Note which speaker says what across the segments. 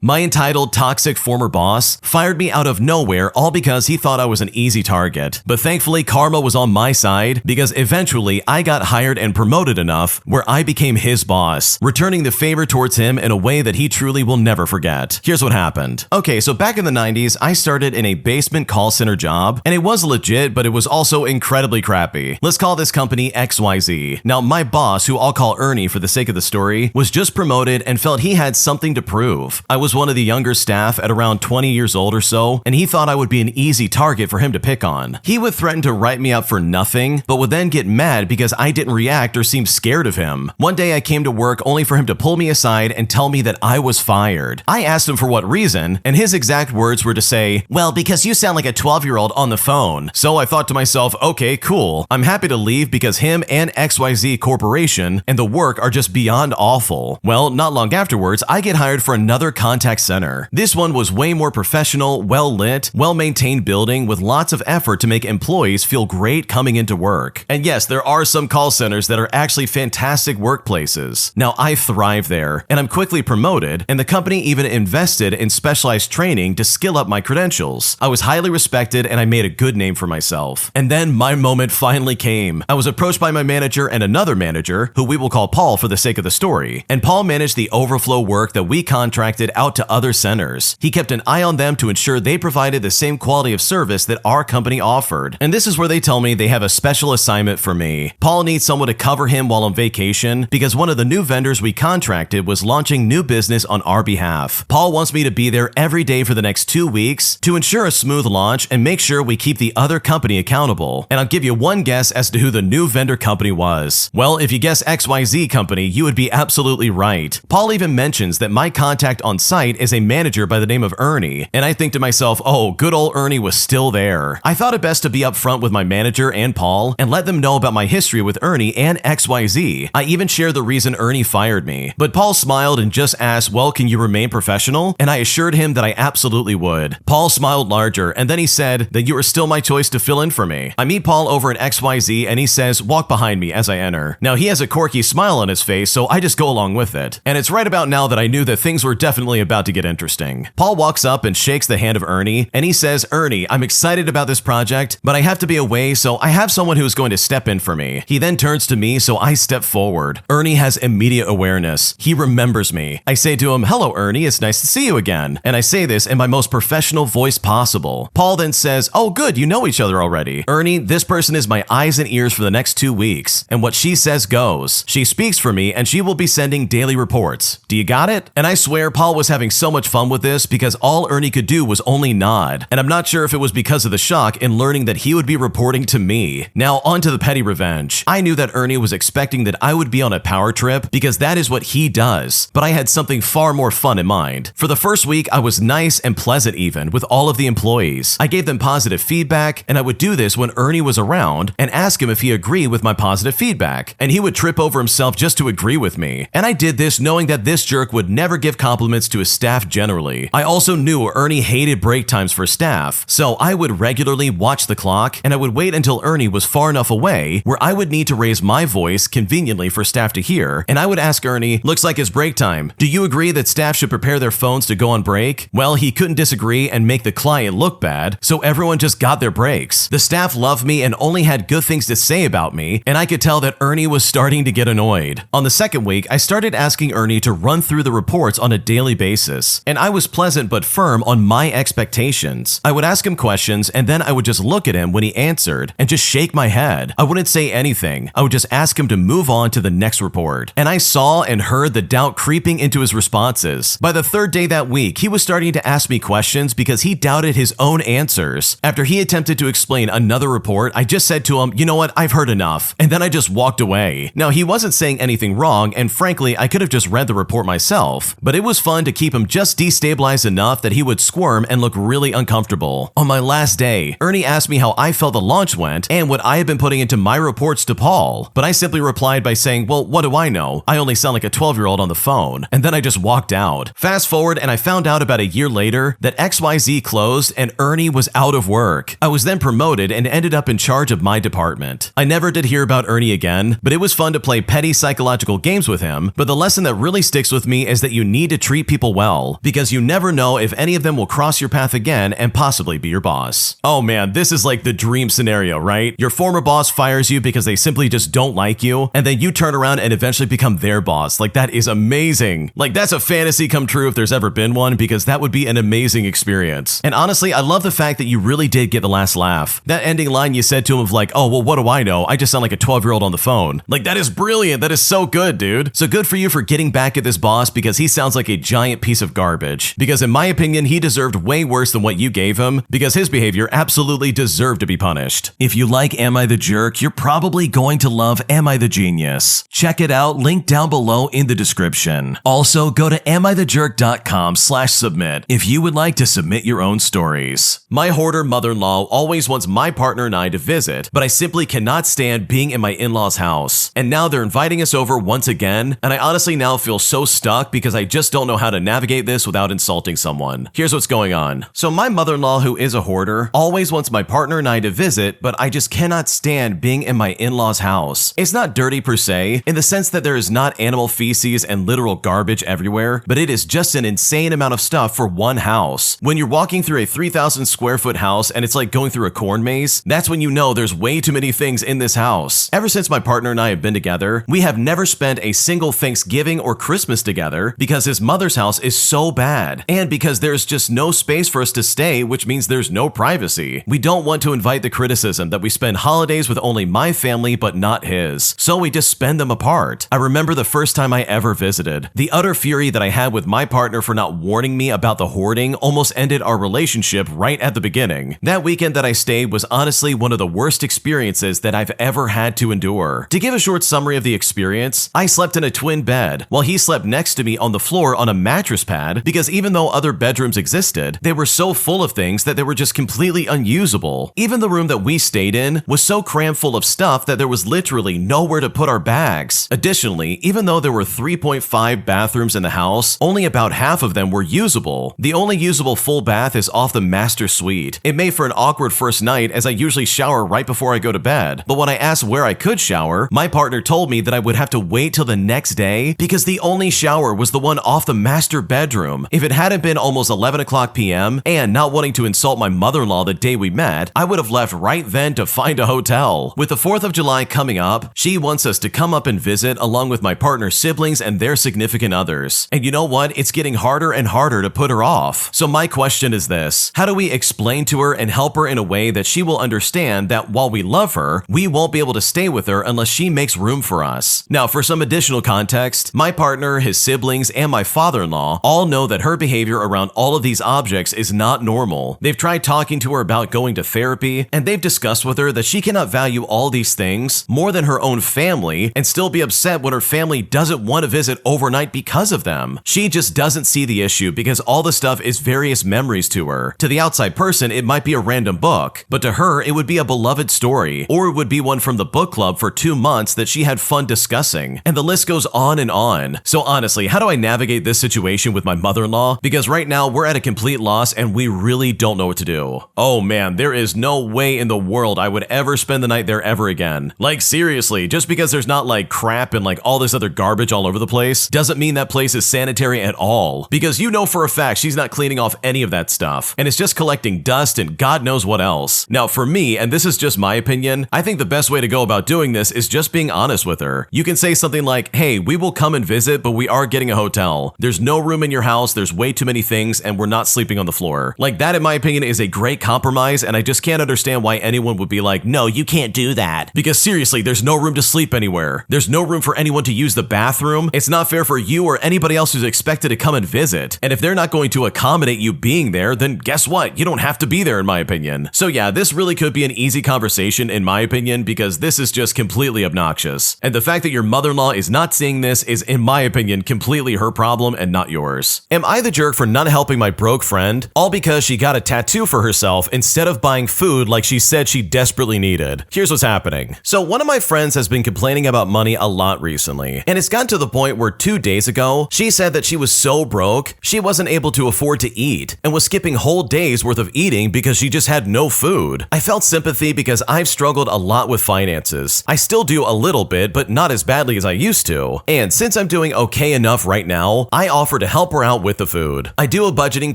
Speaker 1: My entitled, toxic former boss fired me out of nowhere all because he thought I was an easy target. But thankfully, karma was on my side because eventually I got hired and promoted enough where I became his boss, returning the favor towards him in a way that he truly will never forget. Here's what happened. Okay, so back in the 90s, I started in a basement call center job, and it was legit, but it was also incredibly crappy. Let's call this company XYZ. Now, my boss, who I'll call Ernie for the sake of the story, was just promoted and felt he had something to prove. I was one of the younger staff at around 20 years old or so, and he thought I would be an easy target for him to pick on. He would threaten to write me up for nothing, but would then get mad because I didn't react or seem scared of him. One day I came to work only for him to pull me aside and tell me that I was fired. I asked him for what reason, and his exact words were to say, "Well, because you sound like a 12-year-old on the phone." So I thought to myself, okay, cool. I'm happy to leave because him and XYZ Corporation and the work are just beyond awful. Well, not long afterwards, I get hired for another contact center. This one was way more professional, well-lit, well-maintained building with lots of effort to make employees feel great coming into work. And yes, there are some call centers that are actually fantastic workplaces. Now, I thrive there, and I'm quickly promoted, and the company even invested in specialized training to skill up my credentials. I was highly respected, and I made a good name for myself. And then my moment finally came. I was approached by my manager and another manager, who we will call Paul for the sake of the story, and Paul managed the overflow work that we contracted out to other centers. He kept an eye on them to ensure they provided the same quality of service that our company offered. And this is where they tell me they have a special assignment for me. Paul needs someone to cover him while on vacation because one of the new vendors we contracted was launching new business on our behalf. Paul wants me to be there every day for the next 2 weeks to ensure a smooth launch and make sure we keep the other company accountable. And I'll give you one guess as to who the new vendor company was. Well, if you guess XYZ company, you would be absolutely right. Paul even mentions that my contact on site is a manager by the name of Ernie, and I think to myself, oh, good old Ernie was still there. I thought it best to be upfront with my manager and Paul and let them know about my history with Ernie and XYZ. I even shared the reason Ernie fired me, but Paul smiled and just asked, well, can you remain professional? And I assured him that I absolutely would. Paul smiled larger, and then he said that you are still my choice to fill in for me. I meet Paul over at XYZ, and he says, walk behind me as I enter. Now, he has a quirky smile on his face, so I just go along with it. And it's right about now that I knew that things were definitely about to get interesting. Paul walks up and shakes the hand of Ernie, and he says, Ernie, I'm excited about this project, but I have to be away, so I have someone who is going to step in for me. He then turns to me, so I step forward. Ernie has immediate awareness. He remembers me. I say to him, hello, Ernie, it's nice to see you again. And I say this in my most professional voice possible. Paul then says, oh, good, you know each other already. Ernie, this person is my eyes and ears for the next 2 weeks, and what she says goes. She speaks for me, and she will be sending daily reports. Do you got it? And I swear Paul was having so much fun with this because all Ernie could do was only nod. And I'm not sure if it was because of the shock in learning that he would be reporting to me. Now on to the petty revenge. I knew that Ernie was expecting that I would be on a power trip because that is what he does, but I had something far more fun in mind. For the first week, I was nice and pleasant even with all of the employees. I gave them positive feedback, and I would do this when Ernie was around and ask him if he agreed with my positive feedback, and he would trip over himself just to agree with me. And I did this knowing that this jerk would never give compliments to his staff generally. I also knew Ernie hated break times for staff, so I would regularly watch the clock, and I would wait until Ernie was far enough away where I would need to raise my voice conveniently for staff to hear, and I would ask Ernie, looks like it's break time. Do you agree that staff should prepare their phones to go on break? Well, he couldn't disagree and make the client look bad, so everyone just got their breaks. The staff loved me and only had good things to say about me, and I could tell that Ernie was starting to get annoyed. On the second week, I started asking Ernie to run through the reports on a daily basis, and I was pleasant but firm on my expectations. I would ask him questions, and then I would just look at him when he answered and just shake my head. I wouldn't say anything. I would just ask him to move on to the next report. And I saw and heard the doubt creeping into his responses. By the third day that week, he was starting to ask me questions because he doubted his own answers. After he attempted to explain another report, I just said to him, you know what, I've heard enough. And then I just walked away. Now, he wasn't saying anything wrong, and frankly, I could have just read the report myself, but it was fun to keep him just destabilized enough that he would squirm and look really uncomfortable. On my last day, Ernie asked me how I felt the launch went and what I had been putting into my reports to Paul, but I simply replied by saying, well, what do I know? I only sound like a 12-year-old on the phone. And then I just walked out. Fast forward, and I found out about a year later that XYZ closed and Ernie was out of work. I was then promoted and ended up in charge of my department. I never did hear about Ernie again, but it was fun to play petty psychological games with him. But the lesson that really sticks with me is that you need to treat people people well, because you never know if any of them will cross your path again and possibly be your boss. Oh man, this is like the dream scenario, right? Your former boss fires you because they simply just don't like you, and then you turn around and eventually become their boss. Like, that is amazing. Like, that's a fantasy come true if there's ever been one, because that would be an amazing experience. And honestly, I love the fact that you really did get the last laugh. That ending line you said to him of like, oh, well, what do I know? I just sound like a 12-year-old on the phone. Like, that is brilliant. That is so good, dude. So good for you for getting back at this boss, because he sounds like a giant piece of garbage. Because in my opinion, he deserved way worse than what you gave him, because his behavior absolutely deserved to be punished. If you like Am I the Jerk, you're probably going to love Am I the Genius. Check it out, link down below in the description. Also, go to amithejerk.com/submit if you would like to submit your own stories. My hoarder mother-in-law always wants my partner and I to visit, but I simply cannot stand being in my in-laws' house. And now they're inviting us over once again, and I honestly now feel so stuck because I just don't know how to navigate this without insulting someone. Here's what's going on. So my mother-in-law, who is a hoarder, always wants my partner and I to visit, but I just cannot stand being in my in-laws' house. It's not dirty per se, in the sense that there is not animal feces and literal garbage everywhere, but it is just an insane amount of stuff for one house. When you're walking through a 3,000 square foot house and it's like going through a corn maze, that's when you know there's way too many things in this house. Ever since my partner and I have been together, we have never spent a single Thanksgiving or Christmas together because his mother's house is so bad, and because there's just no space for us to stay, which means there's no privacy. We don't want to invite the criticism that we spend holidays with only my family but not his, so we just spend them apart. I remember the first time I ever visited. The utter fury that I had with my partner for not warning me about the hoarding almost ended our relationship right at the beginning. That weekend that I stayed was honestly one of the worst experiences that I've ever had to endure. To give a short summary of the experience, I slept in a twin bed, while he slept next to me on the floor on a mattress pad, because even though other bedrooms existed, they were so full of things that they were just completely unusable. Even the room that we stayed in was so crammed full of stuff that there was literally nowhere to put our bags. Additionally, even though there were 3.5 bathrooms in the house, only about half of them were usable. The only usable full bath is off the master suite. It made for an awkward first night, as I usually shower right before I go to bed, but when I asked where I could shower, my partner told me that I would have to wait till the next day because the only shower was the one off the master bedroom. If it hadn't been almost 11 o'clock p.m. and not wanting to insult my mother-in-law the day we met, I would have left right then to find a hotel. With the 4th of July coming up, she wants us to come up and visit along with my partner's siblings and their significant others. And you know what? It's getting harder and harder to put her off. So my question is this: how do we explain to her and help her in a way that she will understand that while we love her, we won't be able to stay with her unless she makes room for us? Now, for some additional context, my partner, his siblings, and my father-in-law all know that her behavior around all of these objects is not normal. They've tried talking to her about going to therapy, and they've discussed with her that she cannot value all these things more than her own family and still be upset when her family doesn't want to visit overnight because of them. She just doesn't see the issue because all the stuff is various memories to her. To the outside person, it might be a random book, but to her, it would be a beloved story, or it would be one from the book club for 2 months that she had fun discussing, and the list goes on and on. So honestly, how do I navigate this situation with my mother-in-law? Because right now, we're at a complete loss and we really don't know what to do. Oh man, there is no way in the world I would ever spend the night there ever again. Like seriously, just because there's not like crap and like all this other garbage all over the place doesn't mean that place is sanitary at all. Because you know for a fact she's not cleaning off any of that stuff, and it's just collecting dust and God knows what else. Now for me, and this is just my opinion, I think the best way to go about doing this is just being honest with her. You can say something like, hey, we will come and visit, but we are getting a hotel. There's no room in your house, there's way too many things, and we're not sleeping on the floor. Like that, in my opinion, is a great compromise, and I just can't understand why anyone would be like, no, you can't do that. Because seriously, there's no room to sleep anywhere. There's no room for anyone to use the bathroom. It's not fair for you or anybody else who's expected to come and visit. And if they're not going to accommodate you being there, then guess what? You don't have to be there, in my opinion. So yeah, this really could be an easy conversation, in my opinion, because this is just completely obnoxious. And the fact that your mother-in-law is not seeing this is, in my opinion, completely her problem and not yours. Am I the jerk for not helping my broke friend? All because she got a tattoo for herself instead of buying food like she said she desperately needed. Here's what's happening. So one of my friends has been complaining about money a lot recently, and it's gotten to the point where 2 days ago, she said that she was so broke, she wasn't able to afford to eat, and was skipping whole days worth of eating because she just had no food. I felt sympathy because I've struggled a lot with finances. I still do a little bit, but not as badly as I used to. And since I'm doing okay enough right now, I offered offered to help her out with the food. I do a budgeting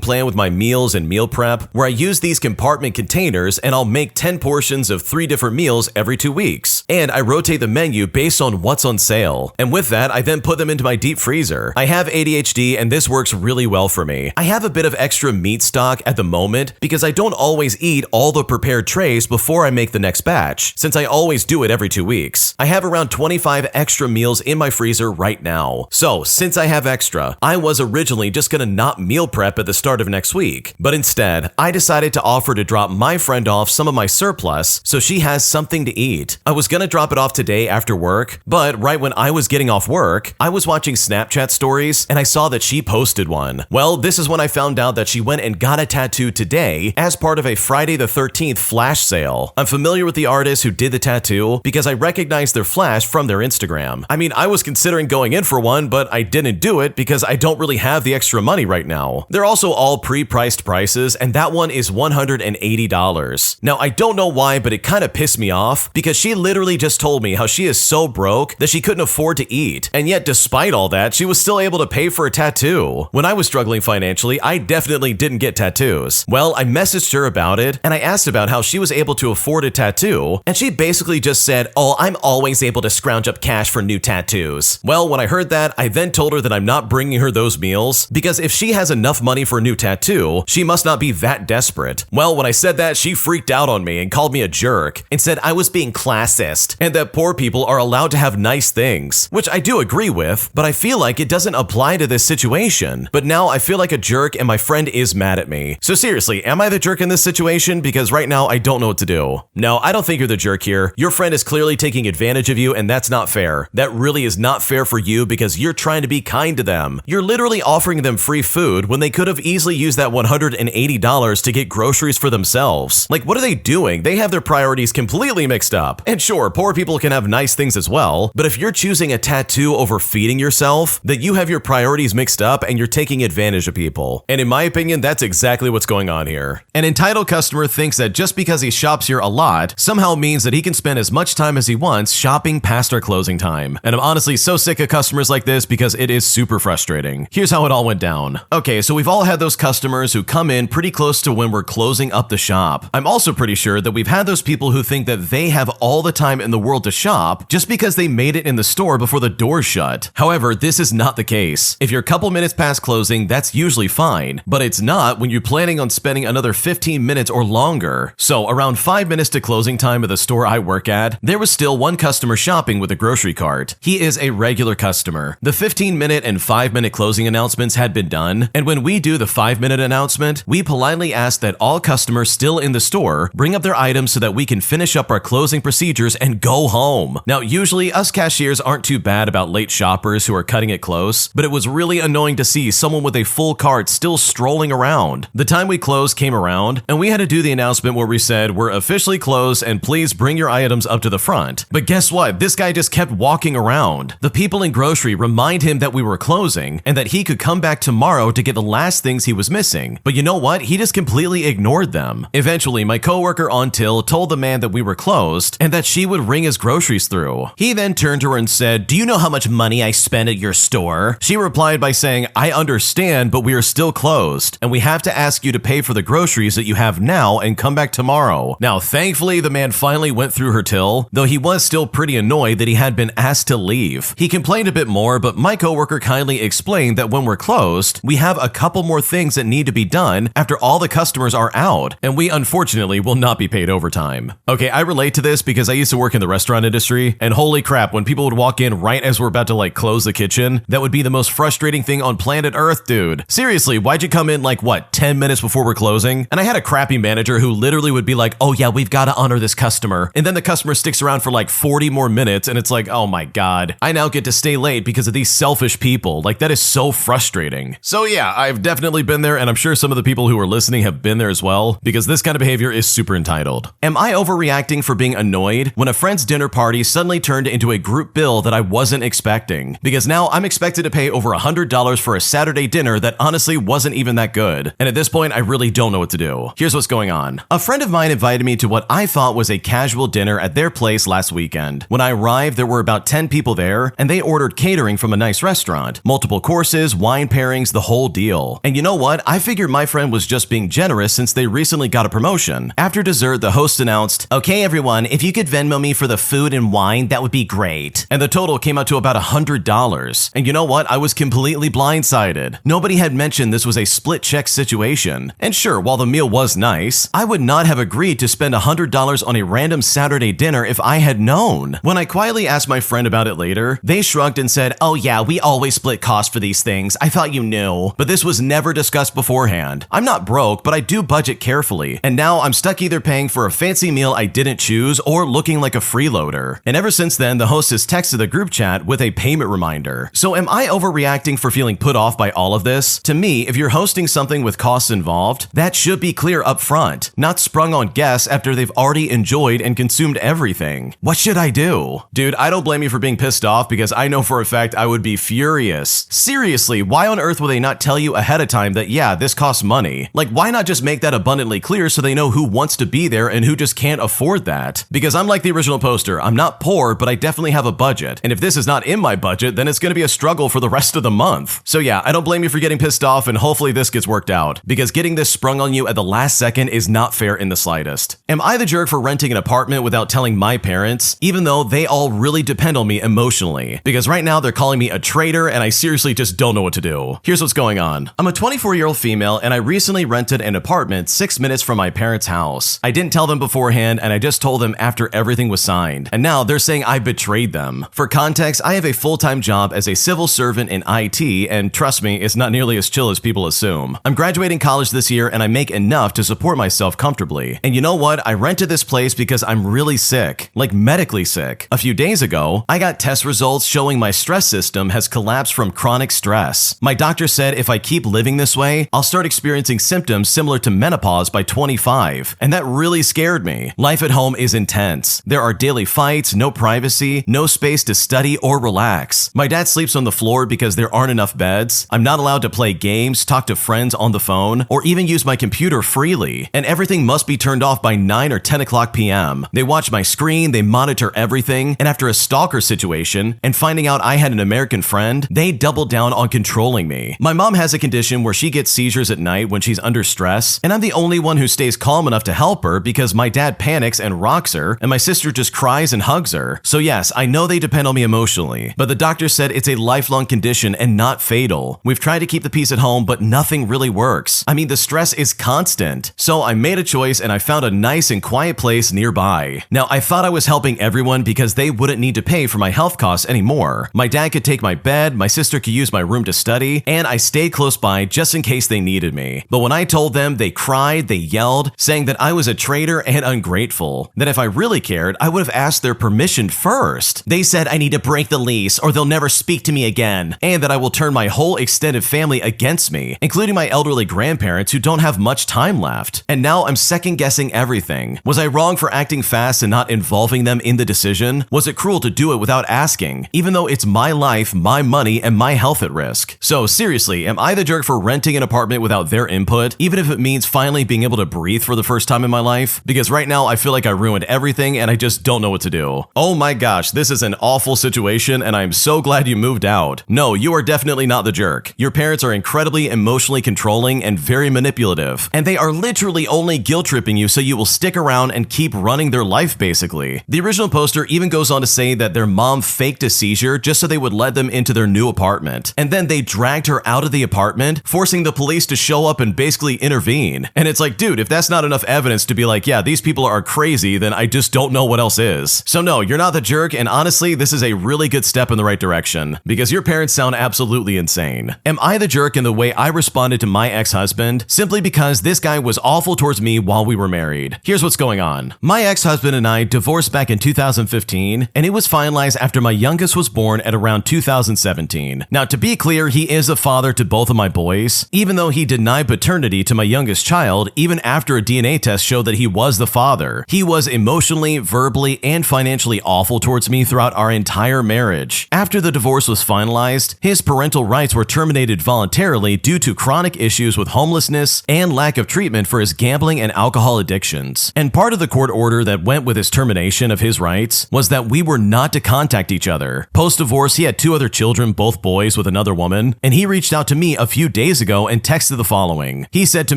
Speaker 1: plan with my meals and meal prep where I use these compartment containers and I'll make 10 portions of 3 different meals every 2 weeks. And I rotate the menu based on what's on sale. And with that, I then put them into my deep freezer. I have ADHD and this works really well for me. I have a bit of extra meat stock at the moment because I don't always eat all the prepared trays before I make the next batch, since I always do it every 2 weeks. I have around 25 extra meals in my freezer right now. So, since I have extra, I was originally just gonna not meal prep at the start of next week. But instead, I decided to offer to drop my friend off some of my surplus so she has something to eat. I was gonna drop it off today after work, but right when I was getting off work, I was watching Snapchat stories and I saw that she posted one. Well, this is when I found out that she went and got a tattoo today as part of a Friday the 13th flash sale. I'm familiar with the artist who did the tattoo because I recognized their flash from their Instagram. I mean, I was considering going in for one, but I didn't do it because I don't really have the extra money right now. They're also all pre-priced prices, and that one is $180. Now, I don't know why, but it kind of pissed me off because she literally just told me how she is so broke that she couldn't afford to eat, and yet despite all that, she was still able to pay for a tattoo. When I was struggling financially, I definitely didn't get tattoos. Well, I messaged her about it, and I asked about how she was able to afford a tattoo, and she basically just said, "Oh, I'm always able to scrounge up cash for new tattoos." Well, when I heard that, I then told her that I'm not bringing her those meals because if she has enough money for a new tattoo, she must not be that desperate. Well, when I said that, she freaked out on me and called me a jerk and said I was being classist and that poor people are allowed to have nice things, which I do agree with, but I feel like it doesn't apply to this situation. But now I feel like a jerk and my friend is mad at me. So seriously, am I the jerk in this situation? Because right now I don't know what to do. No, I don't think you're the jerk here. Your friend is clearly taking advantage of you and that's not fair. That really is not fair for you because you're trying to be kind to them. You're literally offering them free food when they could have easily used that $180 to get groceries for themselves. Like, what are they doing? They have their priorities completely mixed up. And sure, poor people can have nice things as well, but if you're choosing a tattoo over feeding yourself, then you have your priorities mixed up and you're taking advantage of people. And in my opinion, that's exactly what's going on here. An entitled customer thinks that just because he shops here a lot somehow means that he can spend as much time as he wants shopping past our closing time. And I'm honestly so sick of customers like this because it is super frustrating. Here's how it all went down. Okay, so we've all had those customers who come in pretty close to when we're closing up the shop. I'm also pretty sure that we've had those people who think that they have all the time in the world to shop just because they made it in the store before the doors shut. However, this is not the case. If you're a couple minutes past closing, that's usually fine, but it's not when you're planning on spending another 15 minutes or longer. So around 5 minutes to closing time at the store I work at, there was still one customer shopping with a grocery cart. He is a regular customer. The 15-minute and 5-minute closing announcements had been done, and when we do the 5-minute announcement, we politely ask that all customers still in the store bring up their items so that we can finish up our closing procedures and go home. Now, usually us cashiers aren't too bad about late shoppers who are cutting it close, but it was really annoying to see someone with a full cart still strolling around. The time we closed came around, and we had to do the announcement where we said, "We're officially closed and please bring your items up to the front." But guess what? This guy just kept walking around. The people in grocery remind him that we were closing and that he could come back tomorrow to get the last things he was missing. But you know what? He just completely ignored them. Eventually, my coworker on till told the man that we were closed and that she would ring his groceries through. He then turned to her and said, "Do you know how much money I spend at your store?" She replied by saying, "I understand, but we are still closed, and we have to ask you to pay for the groceries that you have now and come back tomorrow." Now, thankfully, the man finally went through her till, though he was still pretty annoyed that he had been asked to leave. He complained a bit more, but my coworker kindly explained that when we're closed, we have a couple more things that need to be done after all the customers are out, and we unfortunately will not be paid overtime. Okay, I relate to this because I used to work in the restaurant industry, and holy crap, when people would walk in right as we're about to close the kitchen, that would be the most frustrating thing on planet Earth, dude. Seriously, why'd you come in 10 minutes before we're closing? And I had a crappy manager who literally would be like, "Oh yeah, we've got to honor this customer." And then the customer sticks around for 40 more minutes, and it's like, oh my god, I now get to stay late because of these selfish people. That is so frustrating. So yeah, I've definitely been there, and I'm sure some of the people who are listening have been there as well, because this kind of behavior is super entitled. Am I overreacting for being annoyed when a friend's dinner party suddenly turned into a group bill that I wasn't expecting? Because now I'm expected to pay over $100 for a Saturday dinner that honestly wasn't even that good. And at this point, I really don't know what to do. Here's what's going on. A friend of mine invited me to what I thought was a casual dinner at their place last weekend. When I arrived, there were about 10 people there, and they ordered catering from a nice restaurant, multiple courses, courses, wine pairings, the whole deal. And you know what? I figured my friend was just being generous since they recently got a promotion. After dessert, the host announced, "Okay everyone, if you could Venmo me for the food and wine, that would be great." And the total came out to about $100. And you know what? I was completely blindsided. Nobody had mentioned this was a split check situation. And sure, while the meal was nice, I would not have agreed to spend $100 on a random Saturday dinner if I had known. When I quietly asked my friend about it later, they shrugged and said, "Oh yeah, we always split costs for these things. I thought you knew." But this was never discussed beforehand. I'm not broke, but I do budget carefully. And now I'm stuck either paying for a fancy meal I didn't choose or looking like a freeloader. And ever since then, the host has texted the group chat with a payment reminder. So am I overreacting for feeling put off by all of this? To me, if you're hosting something with costs involved, that should be clear up front, not sprung on guests after they've already enjoyed and consumed everything. What should I do? Dude, I don't blame you for being pissed off because I know for a fact I would be furious. Seriously, why on earth would they not tell you ahead of time that yeah, this costs money? Like, why not just make that abundantly clear so they know who wants to be there and who just can't afford that? Because I'm like the original poster, I'm not poor, but I definitely have a budget. And if this is not in my budget, then it's gonna be a struggle for the rest of the month. So yeah, I don't blame you for getting pissed off and hopefully this gets worked out. Because getting this sprung on you at the last second is not fair in the slightest. Am I the jerk for renting an apartment without telling my parents, even though they all really depend on me emotionally? Because right now they're calling me a traitor and I seriously just don't know what to do. Here's what's going on. I'm a 24-year-old female and I recently rented an apartment 6 minutes from my parents' house. I didn't tell them beforehand and I just told them after everything was signed. And now they're saying I betrayed them. For context, I have a full-time job as a civil servant in IT and trust me, it's not nearly as chill as people assume. I'm graduating college this year and I make enough to support myself comfortably. And you know what? I rented this place because I'm really sick, like medically sick. A few days ago, I got test results showing my stress system has collapsed from chronic stress. My doctor said if I keep living this way, I'll start experiencing symptoms similar to menopause by 25. And that really scared me. Life at home is intense. There are daily fights, no privacy, no space to study or relax. My dad sleeps on the floor because there aren't enough beds. I'm not allowed to play games, talk to friends on the phone, or even use my computer freely. And everything must be turned off by 9 or 10 o'clock p.m. They watch my screen, they monitor everything, and after a stalker situation and finding out I had an American friend, they doubled down on controlling me. My mom has a condition where she gets seizures at night when she's under stress, and I'm the only one who stays calm enough to help her because my dad panics and rocks her, and my sister just cries and hugs her. So yes, I know they depend on me emotionally, but the doctor said it's a lifelong condition and not fatal. We've tried to keep the peace at home, but nothing really works. I mean, the stress is constant. So I made a choice and I found a nice and quiet place nearby. Now, I thought I was helping everyone because they wouldn't need to pay for my health costs anymore. My dad could take my bed, my sister could use my room to study, and I stayed close by just in case they needed me. But when I told them, they cried, they yelled, saying that I was a traitor and ungrateful. That if I really cared, I would have asked their permission first. They said I need to break the lease or they'll never speak to me again, and that I will turn my whole extended family against me, including my elderly grandparents who don't have much time left. And now I'm second guessing everything. Was I wrong for acting fast and not involving them in the decision? Was it cruel to do it without asking, even though it's my life, my money, and my health at risk? So seriously, am I the jerk for renting an apartment without their input, even if it means finally being able to breathe for the first time in my life? Because right now I feel like I ruined everything and I just don't know what to do. Oh my gosh, this is an awful situation and I'm so glad you moved out. No, you are definitely not the jerk. Your parents are incredibly emotionally controlling and very manipulative, and they are literally only guilt-tripping you so you will stick around and keep running their life basically. The original poster even goes on to say that their mom faked a seizure just so they would let them into their new apartment, and then they dragged her out of the apartment, forcing the police to show up and basically intervene. And it's like, dude, if that's not enough evidence to be like, yeah, these people are crazy, then I just don't know what else is. So no, you're not the jerk, and honestly, this is a really good step in the right direction, because your parents sound absolutely insane. Am I the jerk in the way I responded to my ex-husband? Simply because this guy was awful towards me while we were married. Here's what's going on. My ex-husband and I divorced back in 2015, and it was finalized after my youngest was born at around 2017. Now, to be clear, he is a father to both of my boys, even though he denied paternity to my youngest child, even after a DNA test showed that he was the father. He was emotionally, verbally, and financially awful towards me throughout our entire marriage. After the divorce was finalized, his parental rights were terminated voluntarily due to chronic issues with homelessness and lack of treatment for his gambling and alcohol addictions. And part of the court order that went with his termination of his rights was that we were not to contact each other. Post-divorce, he had 2 other children, both boys, with another another woman, and he reached out to me a few days ago and texted the following. He said to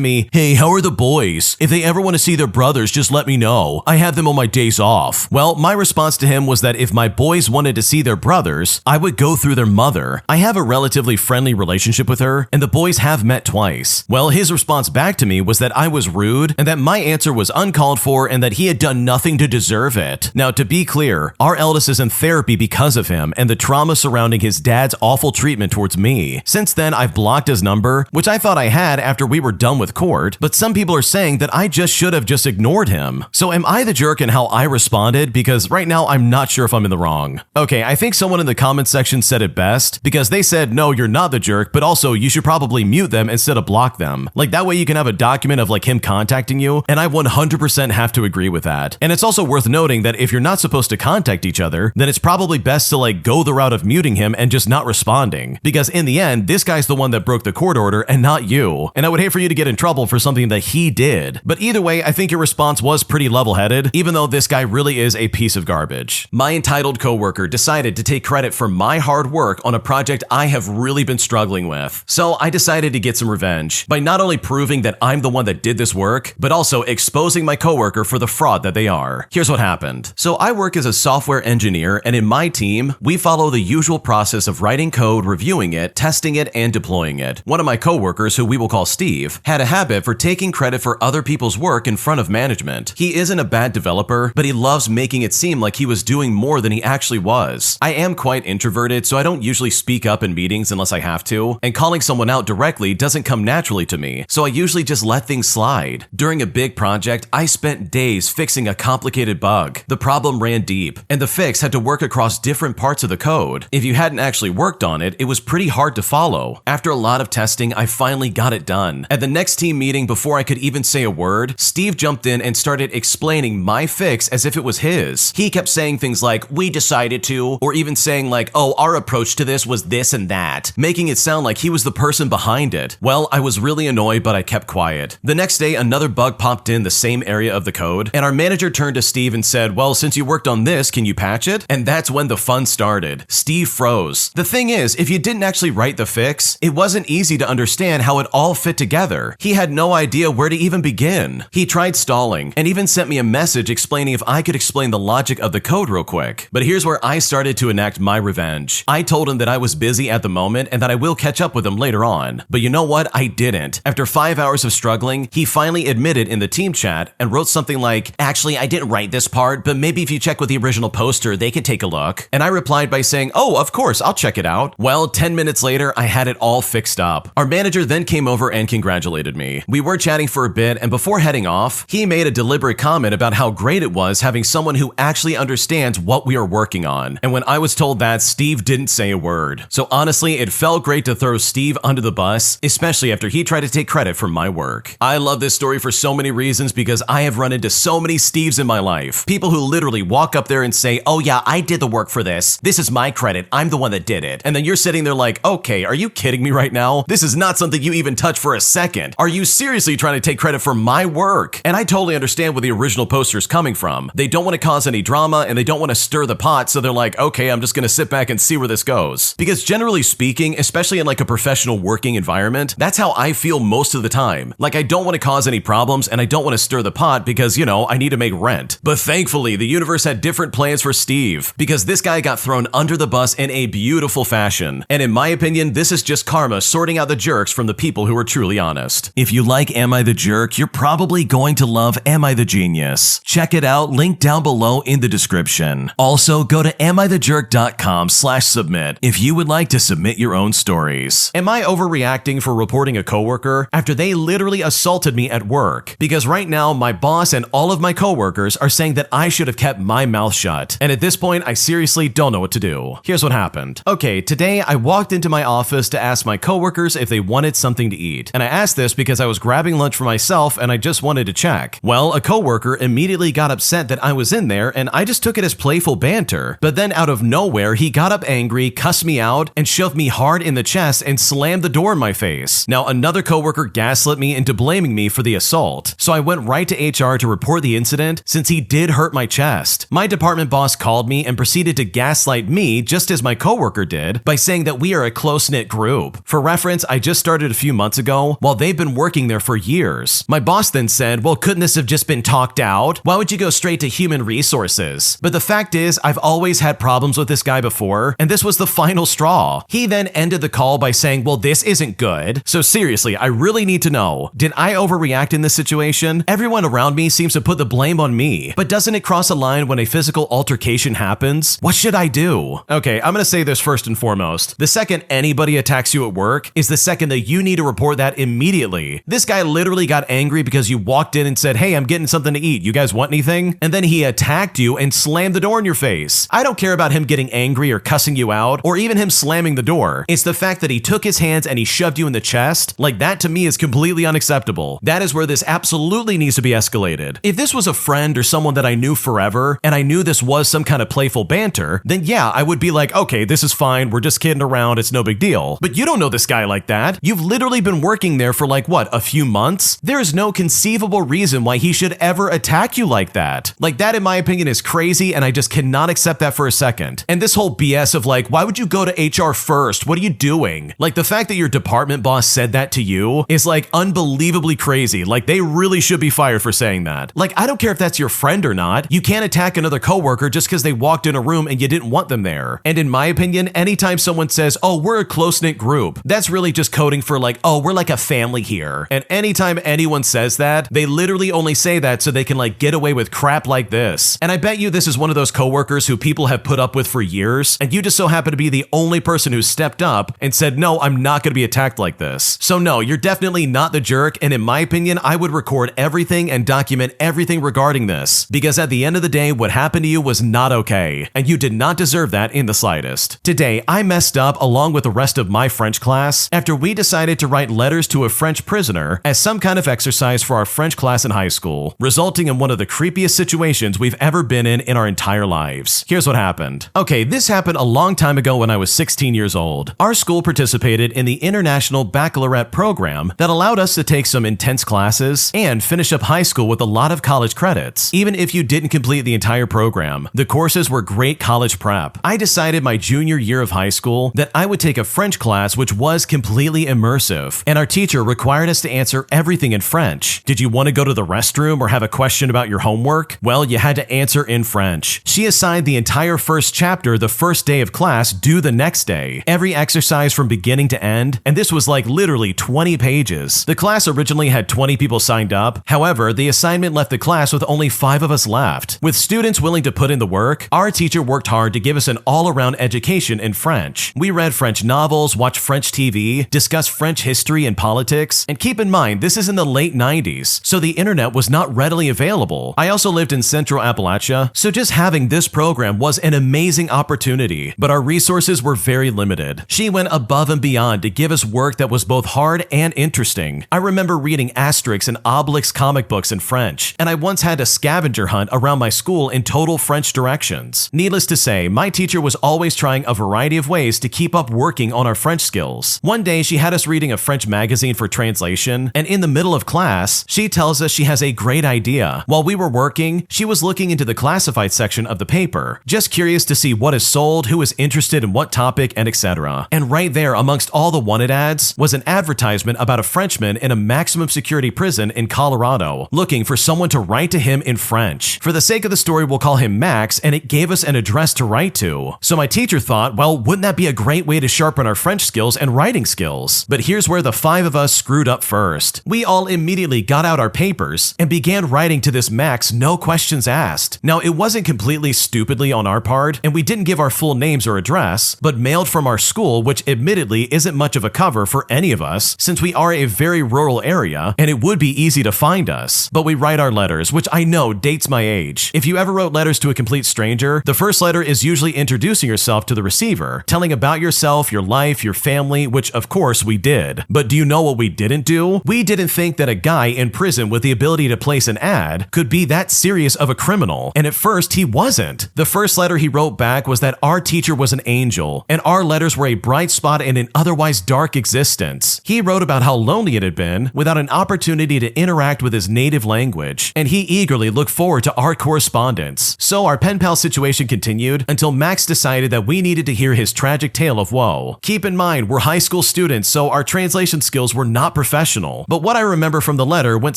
Speaker 1: me, "Hey, how are the boys? If they ever want to see their brothers, just let me know. I have them on my days off." Well, my response to him was that if my boys wanted to see their brothers, I would go through their mother. I have a relatively friendly relationship with her, and the boys have met twice. Well, his response back to me was that I was rude and that my answer was uncalled for and that he had done nothing to deserve it. Now, to be clear, our eldest is in therapy because of him and the trauma surrounding his dad's awful treatment towards me. Since then, I've blocked his number, which I thought I had after we were done with court, but some people are saying that I just should have just ignored him. So am I the jerk in how I responded? Because right now, I'm not sure if I'm in the wrong. Okay, I think someone in the comments section said it best, because they said, no, you're not the jerk, but also you should probably mute them instead of block them. Like that way you can have a document of like him contacting you, and I 100% have to agree with that. And it's also worth noting that if you're not supposed to contact each other, then it's probably best to like go the route of muting him and just not responding. Because in the end, this guy's the one that broke the court order and not you. And I would hate for you to get in trouble for something that he did. But either way, I think your response was pretty level-headed, even though this guy really is a piece of garbage. My entitled coworker decided to take credit for my hard work on a project I have really been struggling with. So I decided to get some revenge by not only proving that I'm the one that did this work, but also exposing my coworker for the fraud that they are. Here's what happened. So I work as a software engineer, and in my team, we follow the usual process of writing code, reviewing it, testing it, and deploying it. One of my coworkers, who we will call Steve, had a habit for taking credit for other people's work in front of management. He isn't a bad developer, but he loves making it seem like he was doing more than he actually was. I am quite introverted, so I don't usually speak up in meetings unless I have to, and calling someone out directly doesn't come naturally to me, so I usually just let things slide. During a big project, I spent days fixing a complicated bug. The problem ran deep, and the fix had to work across different parts of the code. If you hadn't actually worked on it, it was pretty hard to follow. After a lot of testing, I finally got it done. At the next team meeting, before I could even say a word, Steve jumped in and started explaining my fix as if it was his. He kept saying things like, "We decided to," or even saying like, "Oh, our approach to this was this and that," making it sound like he was the person behind it. Well, I was really annoyed, but I kept quiet. The next day, another bug popped in the same area of the code, and our manager turned to Steve and said, "Well, since you worked on this, can you patch it?" And that's when the fun started. Steve froze. The thing is, if you didn't actually write the fix, it wasn't easy to understand how it all fit together. He had no idea where to even begin. He tried stalling, and even sent me a message explaining if I could explain the logic of the code real quick. But here's where I started to enact my revenge. I told him that I was busy at the moment and that I will catch up with him later on. But you know what? I didn't. After 5 hours of struggling, he finally admitted in the team chat and wrote something like, "Actually, I didn't write this part, but maybe if you check with the original poster, they could take a look." And I replied by saying, "Oh, of course, I'll check it out." Well, 10 minutes later, I had it all fixed up. Our manager then came over and congratulated me. We were chatting for a bit, and before heading off, he made a deliberate comment about how great it was having someone who actually understands what we are working on. And when I was told that, Steve didn't say a word. So honestly, it felt great to throw Steve under the bus, especially after he tried to take credit for my work. I love this story for so many reasons because I have run into so many Steves in my life. People who literally walk up there and say, "Oh yeah, I did the work for this. This is my credit. I'm the one that did it." And then you're sitting there like, okay, are you kidding me right now? This is not something you even touch for a second. Are you seriously trying to take credit for my work? And I totally understand where the original poster is coming from. They don't want to cause any drama and they don't want to stir the pot, so they're like, okay, I'm just going to sit back and see where this goes. Because generally speaking, especially in like a professional working environment, that's how I feel most of the time. Like I don't want to cause any problems and I don't want to stir the pot because, you know, I need to make rent. But thankfully, the universe had different plans for Steve because this guy got thrown under the bus in a beautiful fashion. And in my opinion, this is just karma sorting out the jerks from the people who are truly honest. If you like Am I the Jerk, you're probably going to love Am I the Genius. Check it out, link down below in the description. Also, go to amithejerk.com/submit if you would like to submit your own stories. Am I overreacting for reporting a coworker after they literally assaulted me at work? Because right now, my boss and all of my coworkers are saying that I should have kept my mouth shut. And at this point, I seriously don't know what to do. Here's what happened. Okay, today I walked into my office to ask my coworkers if they wanted something to eat. And I asked this because I was grabbing lunch for myself and I just wanted to check. Well, a coworker immediately got upset that I was in there and I just took it as playful banter. But then out of nowhere, he got up angry, cussed me out, and shoved me hard in the chest and slammed the door in my face. Now, another coworker gaslit me into blaming me for the assault. So I went right to HR to report the incident since he did hurt my chest. My department boss called me and proceeded to gaslight me just as my coworker did by saying that we are a close-knit group. For reference, I just started a few months ago, while they've been working there for years. My boss then said, well, couldn't this have just been talked out? Why would you go straight to human resources? But the fact is, I've always had problems with this guy before, and this was the final straw. He then ended the call by saying, well, this isn't good. So seriously, I really need to know, did I overreact in this situation? Everyone around me seems to put the blame on me, but doesn't it cross a line when a physical altercation happens? What should I do? Okay, I'm gonna say this first and foremost. The second anybody attacks you at work is the second that you need to report that immediately. This guy literally got angry because you walked in and said, hey, I'm getting something to eat. You guys want anything? And then he attacked you and slammed the door in your face. I don't care about him getting angry or cussing you out or even him slamming the door. It's the fact that he took his hands and he shoved you in the chest. Like, that to me is completely unacceptable. That is where this absolutely needs to be escalated. If this was a friend or someone that I knew forever and I knew this was some kind of playful banter, then yeah, I would be like, okay, this is fine. We're just kidding around. It's no big deal. But you don't know this guy like that. You've literally been working there for like, what, a few months? There is no conceivable reason why he should ever attack you like that. Like, that in my opinion is crazy, and I just cannot accept that for a second. And this whole BS of like, why would you go to HR first? What are you doing? Like, the fact that your department boss said that to you is like unbelievably crazy. Like, they really should be fired for saying that. Like, I don't care if that's your friend or not. You can't attack another coworker just because they walked in a room and you didn't want them there. And in my opinion, anytime someone says, oh, we're a close-knit group, that's really just coding for like, oh, we're like a family here. And anytime anyone says that, they literally only say that so they can like get away with crap like this. And I bet you this is one of those coworkers who people have put up with for years, and you just so happen to be the only person who stepped up and said, no, I'm not going to be attacked like this. So no, you're definitely not the jerk, and in my opinion, I would record everything and document everything regarding this, because at the end of the day, what happened to you was not okay, and you did not deserve that in the slightest. Today, I messed up along with the rest of my French class after we decided to write letters to a French prisoner as some kind of exercise for our French class in high school, resulting in one of the creepiest situations we've ever been in our entire lives. Here's what happened. Okay, this happened a long time ago when I was 16 years old. Our school participated in the International Baccalaureate program that allowed us to take some intense classes and finish up high school with a lot of college credits, even if you didn't complete the entire program. The courses were great college prep. I decided my junior year of high school that I would take a French class which was completely immersive, and our teacher required us to answer everything in French. Did you want to go to the restroom or have a question about your homework? Well, you had to answer in French. She assigned the entire first chapter the first day of class due the next day. Every exercise from beginning to end, and this was like literally 20 pages. The class originally had 20 people signed up. However, the assignment left the class with only 5 of us left. With students willing to put in the work, our teacher worked hard to give us an all-around education in French. We read French novels, watched French TV, discussed French history and politics, and keep in mind, this is in the late 90s, so the internet was not readily available. I also lived in Central Appalachia, so just having this program was an amazing opportunity, but our resources were very limited. She went above and beyond to give us work that was both hard and interesting. I remember reading Asterix and Obelix comic books in French, and I once had a scavenger hunt around my school in total French directions. Needless to say, my teacher was always trying a variety of ways to keep up working on our French skills. One day, she had us reading a French magazine for translation, and in the middle of class, she tells us she has a great idea. While we were working, she was looking into the classified section of the paper, just curious to see what is sold, who is interested in what topic, and etc. And right there, amongst all the wanted ads, was an advertisement about a Frenchman in a maximum security prison in Colorado, looking for someone to write to him in French. For the sake of the story, we'll call him Max, and it gave us an address to write to. So my teacher thought, well, wouldn't that be a great way to sharpen our French skills and writing skills? But here's where the 5 of us screwed up first. We all immediately got out our papers and began writing to this Max, no questions asked. Now, it wasn't completely stupidly on our part, and we didn't give our full names or address, but mailed from our school, which admittedly isn't much of a cover for any of us, since we are a very rural area, and it would be easy to find us. But we write our letters, which I know dates my age. If you ever wrote letters to a complete stranger, the first letter is usually introducing yourself to the receiver, telling about yourself, your life, your family, which of course we did. But do you know what we didn't do? We didn't think that a guy in prison with the ability to place an ad could be that serious of a criminal, and at first he wasn't. The first letter he wrote back was that our teacher was an angel, and our letters were a bright spot in an otherwise dark existence. He wrote about how lonely it had been without an opportunity to interact with his native language, and he eagerly looked forward to our correspondence. So our pen pal situation continued until Max decided that we needed to hear his tragic tale of woe. Keep in mind, we're high school students, so our translation skills were not professional. But what I remember from the letter went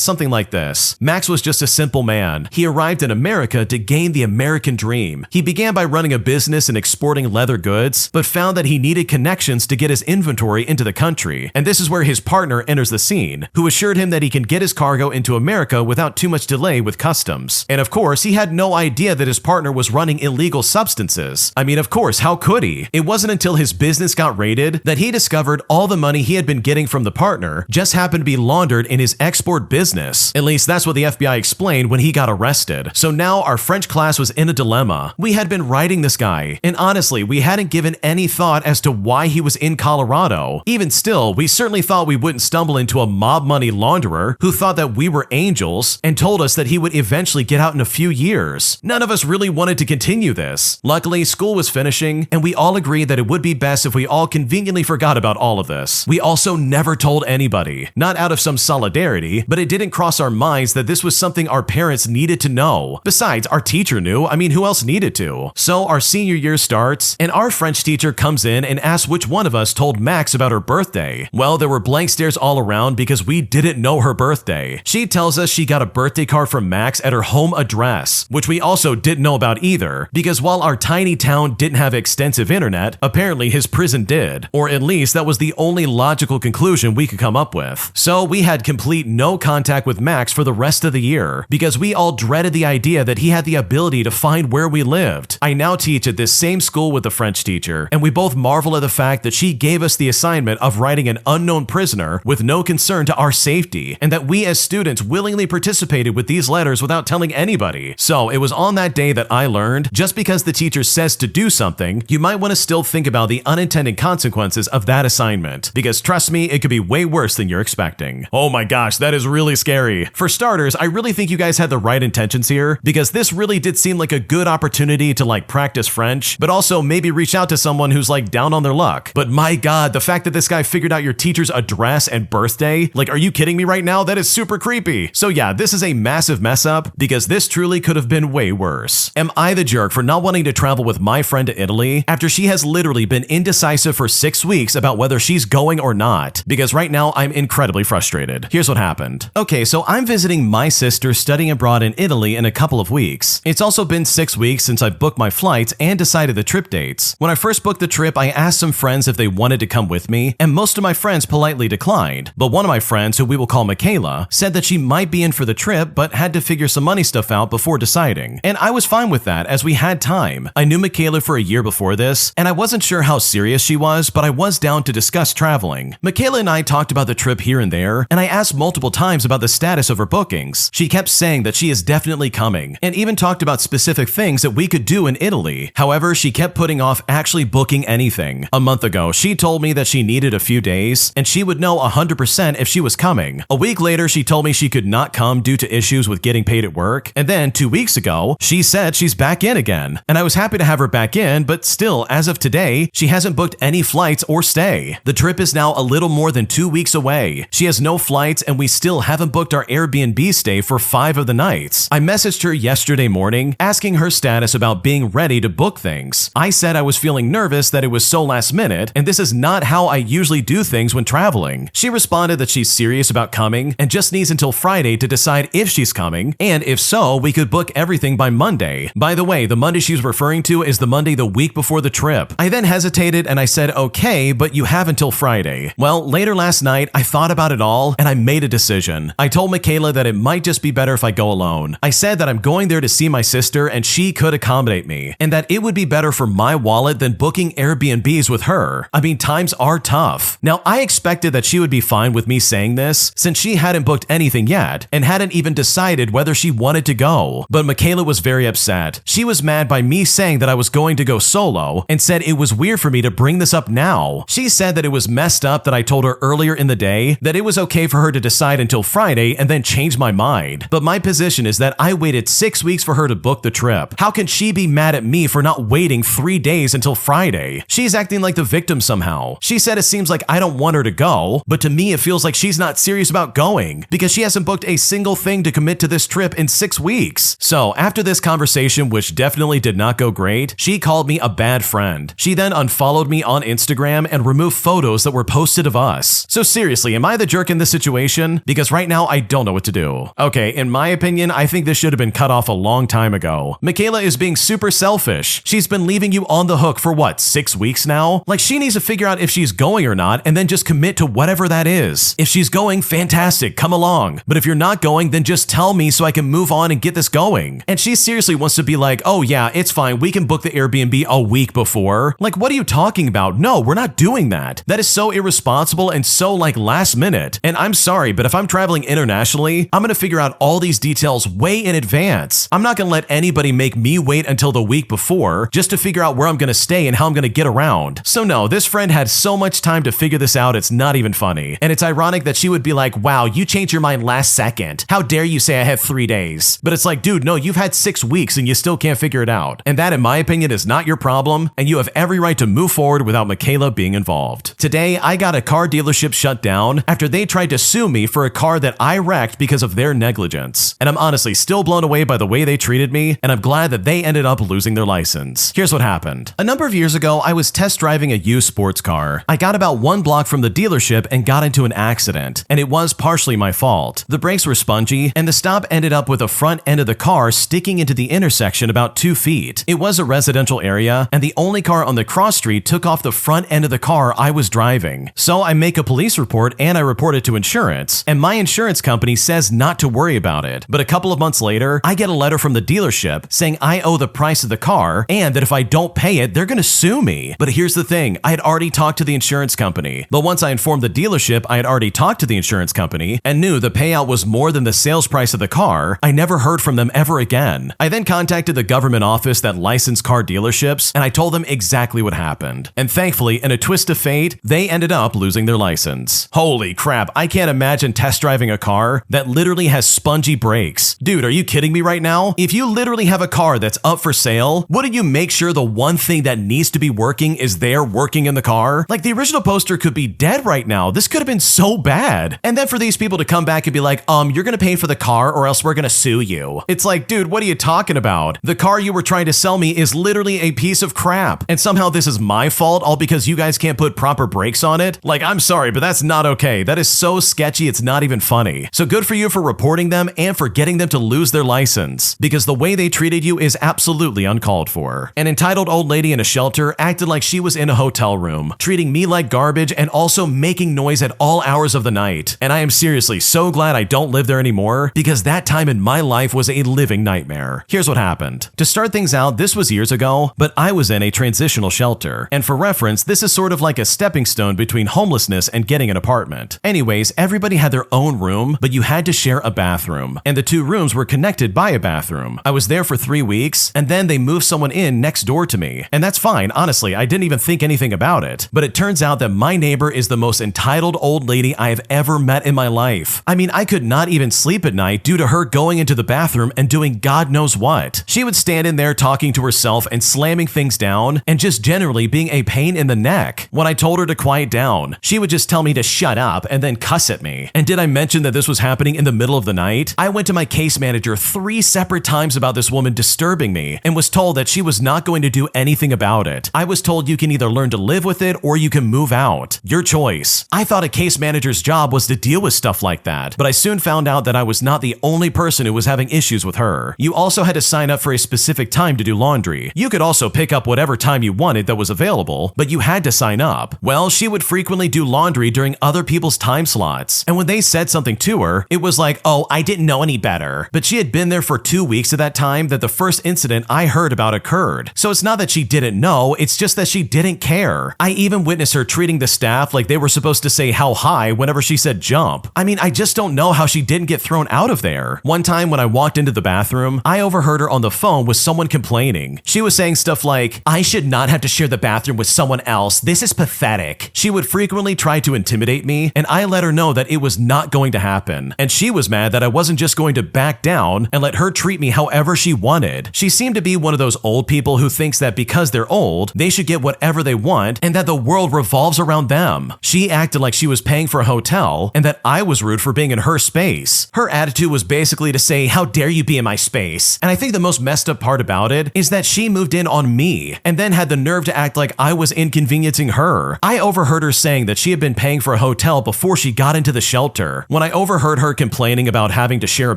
Speaker 1: something like this. Max was just a simple man. He arrived in America to gain the American dream. He began by running a business and exporting leather goods, but found that he needed connections to get his inventory into the country. And this is where his partner enters the scene, who assured him that he can get his cargo into America without too much delay with customs. And of course, he had no idea that his partner was running illegal substances. I mean, of course, how could he? It wasn't until his business got raided that he discovered all the money he had been getting from the partner just happened to be laundered in his export business. At least that's what the FBI explained when he got arrested. So now our French class was in a dilemma. We had been writing this guy, and honestly, we hadn't given any thought as to why he was in Colorado. Even still, we certainly thought we wouldn't stumble into a mob money launderer who thought that we were angels and told us that he would eventually get out in a few years. None of us really wanted to continue this. Luckily, school was finishing, and we all agreed that it would be best if we all conveniently forgot about all of this. We also never told anybody, not out of some solidarity, but it didn't cross our minds that this was something our parents needed to know. Besides, our teacher knew. I mean, who else needed to? So our senior year starts, and our French teacher comes in and asks which one of us told Max about her birthday. Well, there were blank stares all around because we didn't know her birthday. She tells us she got a birthday card from Max at her home address, which we also didn't know about either, because while our tiny town didn't have extensive internet, apparently his prison did, or at least that was the only logical conclusion we could come up with. So we had complete no contact with Max for the rest of the year, because we all dreaded the idea that he had the ability to find where we lived. I now teach at this same school with the French teacher, and we both marvel at the fact that she gave us the assignment of writing an unknown prisoner with no concern to our safety, and that we as students willingly participated with these letters without telling anybody. So it was on that day that I learned, just because the teacher says to do something, you might want to still think about the unintended consequences of that assignment, because trust me, it could be way worse than you're expecting. Oh my gosh, that is really scary. For starters, I really think you guys had the right intentions here, because this really did seem like a good opportunity to practice French, but also maybe reach out to someone who's down on their luck. But my god, the fact that this guy figured out your teacher's address and birthday, are you kidding me right now? That is super creepy. So yeah, this is a massive mess up, because this truly could have been way worse. Am I the jerk for not wanting to travel with my friend to Italy after she has literally been indecisive for 6 weeks about whether she's going or not? Because right now I'm incredibly frustrated. Here's what happened. Okay, so I'm visiting my sister studying abroad in Italy in a couple of weeks. It's also been 6 weeks since I've booked my flights and decided the trip dates. When I first booked the trip, I asked some friends if they wanted to come with me, and most of my friends politely declined. But one of my friends, who we will call Michaela, said that she might be in for the trip but had to figure some money stuff out before deciding. And I was fine with that, as we had time. I knew Michaela for a year before this, and I wasn't sure how serious she was, but I was down to discuss traveling. Michaela and I talked about the trip here and there, and I asked multiple times about the status of her bookings. She kept saying that she is definitely coming, and even talked about specific things that we could do in Italy. However, she kept putting off actually booking anything. A month ago, she told me that she needed a few days, and she would know 100% if she was coming. A week later, she told me she could not come due to issues with getting paid at work, and then 2 weeks ago, she said she's back in again. And I was happy to have her back in, but still, as of today, she hasn't booked any flights or stay. The trip is now a little more than 2 weeks away. She has no flights, and we still haven't booked our Airbnb stay for 5 of the nights. I messaged her yesterday morning, asking her status about being ready to book things. I said I was feeling nervous that it was so last minute, and this is not how I usually do things when traveling. She responded that she's serious about coming and just needs until Friday to decide if she's coming, and if so, we could book everything by Monday. By the way, the Monday she's referring to is the Monday the week before the trip. I then hesitated and I said, okay, but you have until Friday. Well, later last night, I thought about it all and I made a decision. I told Michaela that it might just be better if I go alone. I said that I'm going there to see my sister and she could accommodate me, and that it would be better for my wallet than booking Airbnbs with her. I mean, times are tough. Now, I expected that she would be fine with me saying this, since she hadn't booked anything yet and hadn't even decided whether she wanted to go. But Michaela was very upset. She was mad by me saying that I was going to go solo and said it was weird for me to bring this up now. She said that it was messed up that I told her earlier in the day that it was okay for her to decide until Friday and then change my mind. But my position is that I waited 6 weeks for her to book the trip. How can she be mad at me for not waiting 3 days until Friday? She's acting like the victim somehow. She said it seems like I don't want her to go, but to me it feels like she's not serious about going because she hasn't booked a single thing to commit to this trip in 6 weeks. So after this conversation, which definitely did not go great, she called me a bad friend. She then then unfollowed me on Instagram and removed photos that were posted of us. So seriously, am I the jerk in this situation? Because right now I don't know what to do. Okay, in my opinion, I think this should have been cut off a long time ago. Michaela is being super selfish. She's been leaving you on the hook for what, 6 weeks now? Like, she needs to figure out if she's going or not and then just commit to whatever that is. If she's going, fantastic, come along. But if you're not going, then just tell me so I can move on and get this going. And she seriously wants to be like, oh yeah, it's fine, we can book the Airbnb a week before. Like, what are you talking about? No, we're not doing that. That is so irresponsible and so like last minute. And I'm sorry, but if I'm traveling internationally, I'm gonna figure out all these details way in advance. I'm not gonna let anybody make me wait until the week before just to figure out where I'm gonna stay and how I'm gonna get around. So no, this friend had so much time to figure this out, it's not even funny. And it's ironic that she would be like, wow, you changed your mind last second. How dare you say I have 3 days? But it's like, dude, no, you've had 6 weeks and you still can't figure it out. And that, in my opinion, is not your problem, and you have every right to move forward without Michaela being involved. Today, I got a car dealership shut down after they tried to sue me for a car that I wrecked because of their negligence. And I'm honestly still blown away by the way they treated me, and I'm glad that they ended up losing their license. Here's what happened. A number of years ago, I was test driving a used sports car. I got about 1 block from the dealership and got into an accident, and it was partially my fault. The brakes were spongy, and the stop ended up with the front end of the car sticking into the intersection about 2 feet. It was a residential area, and the only car on the cross street took off the front end of the car I was driving. So I make a police report and I report it to insurance, and my insurance company says not to worry about it. But a couple of months later, I get a letter from the dealership saying I owe the price of the car and that if I don't pay it, they're gonna sue me. But here's the thing, I had already talked to the insurance company. But once I informed the dealership I had already talked to the insurance company and knew the payout was more than the sales price of the car, I never heard from them ever again. I then contacted the government office that licensed car dealerships, and I told them exactly what happened. And thankfully, in a twist of fate, they ended up losing their license. Holy crap, I can't imagine test driving a car that literally has spongy brakes. Dude, are you kidding me right now? If you literally have a car that's up for sale, wouldn't you make sure the one thing that needs to be working is there working in the car? Like, the original poster could be dead right now. This could have been so bad. And then for these people to come back and be like, you're gonna pay for the car or else we're gonna sue you. It's like, dude, what are you talking about? The car you were trying to sell me is literally a piece of crap. And somehow this is my fault all because you guys can't put proper brakes on it? Like, I'm sorry, but that's not okay. That is so sketchy, it's not even funny. So good for you for reporting them and for getting them to lose their license, because the way they treated you is absolutely uncalled for. An entitled old lady in a shelter acted like she was in a hotel room, treating me like garbage and also making noise at all hours of the night. And I am seriously so glad I don't live there anymore, because that time in my life was a living nightmare. Here's what happened. To start things out, this was years ago, but I was in a transitional shelter. And for reference, this is sort of like a stepping stone between homelessness and getting an apartment. Anyways, everybody had their own room, but you had to share a bathroom. And the 2 rooms were connected by a bathroom. I was there for 3 weeks, and then they moved someone in next door to me. And that's fine, honestly, I didn't even think anything about it. But it turns out that my neighbor is the most entitled old lady I have ever met in my life. I mean, I could not even sleep at night due to her going into the bathroom and doing God knows what. She would stand in there talking to herself and slamming things down and just generally being a pain in the neck. When I told her to quiet down, she would just tell me to shut up and then cuss at me. And did I mention that this was happening in the middle of the night? I went to my case manager 3 separate times about this woman disturbing me and was told that she was not going to do anything about it. I was told you can either learn to live with it or you can move out. Your choice. I thought a case manager's job was to deal with stuff like that, but I soon found out that I was not the only person who was having issues with her. You also had to sign up for a specific time to do laundry. You could also pick up whatever time you wanted that was available, but you had to sign up. Well, she would frequently do laundry during other people's time slots, and when they said something to her, it was like, oh, I didn't know any better. But she had been there for 2 weeks at that time that the first incident I heard about occurred. So it's not that she didn't know, it's just that she didn't care. I even witnessed her treating the staff like they were supposed to say how high whenever she said jump. I mean, I just don't know how she didn't get thrown out of there. One time when I walked into the bathroom, I overheard her on the phone with someone complaining. She was saying stuff like, I should not have to share the bathroom with someone else. This is pathetic. She would frequently try to intimidate me, and I let her know that it was not going to happen. And she was mad that I wasn't just going to back down and let her treat me however she wanted. She seemed to be one of those old people who thinks that because they're old, they should get whatever they want and that the world revolves around them. She acted like she was paying for a hotel and that I was rude for being in her space. Her attitude was basically to say, how dare you be in my space? And I think the most messed up part about it is that she moved in on me and then had the nerve nerve to act like I was inconveniencing her. I overheard her saying that she had been paying for a hotel before she got into the shelter. When I overheard her complaining about having to share a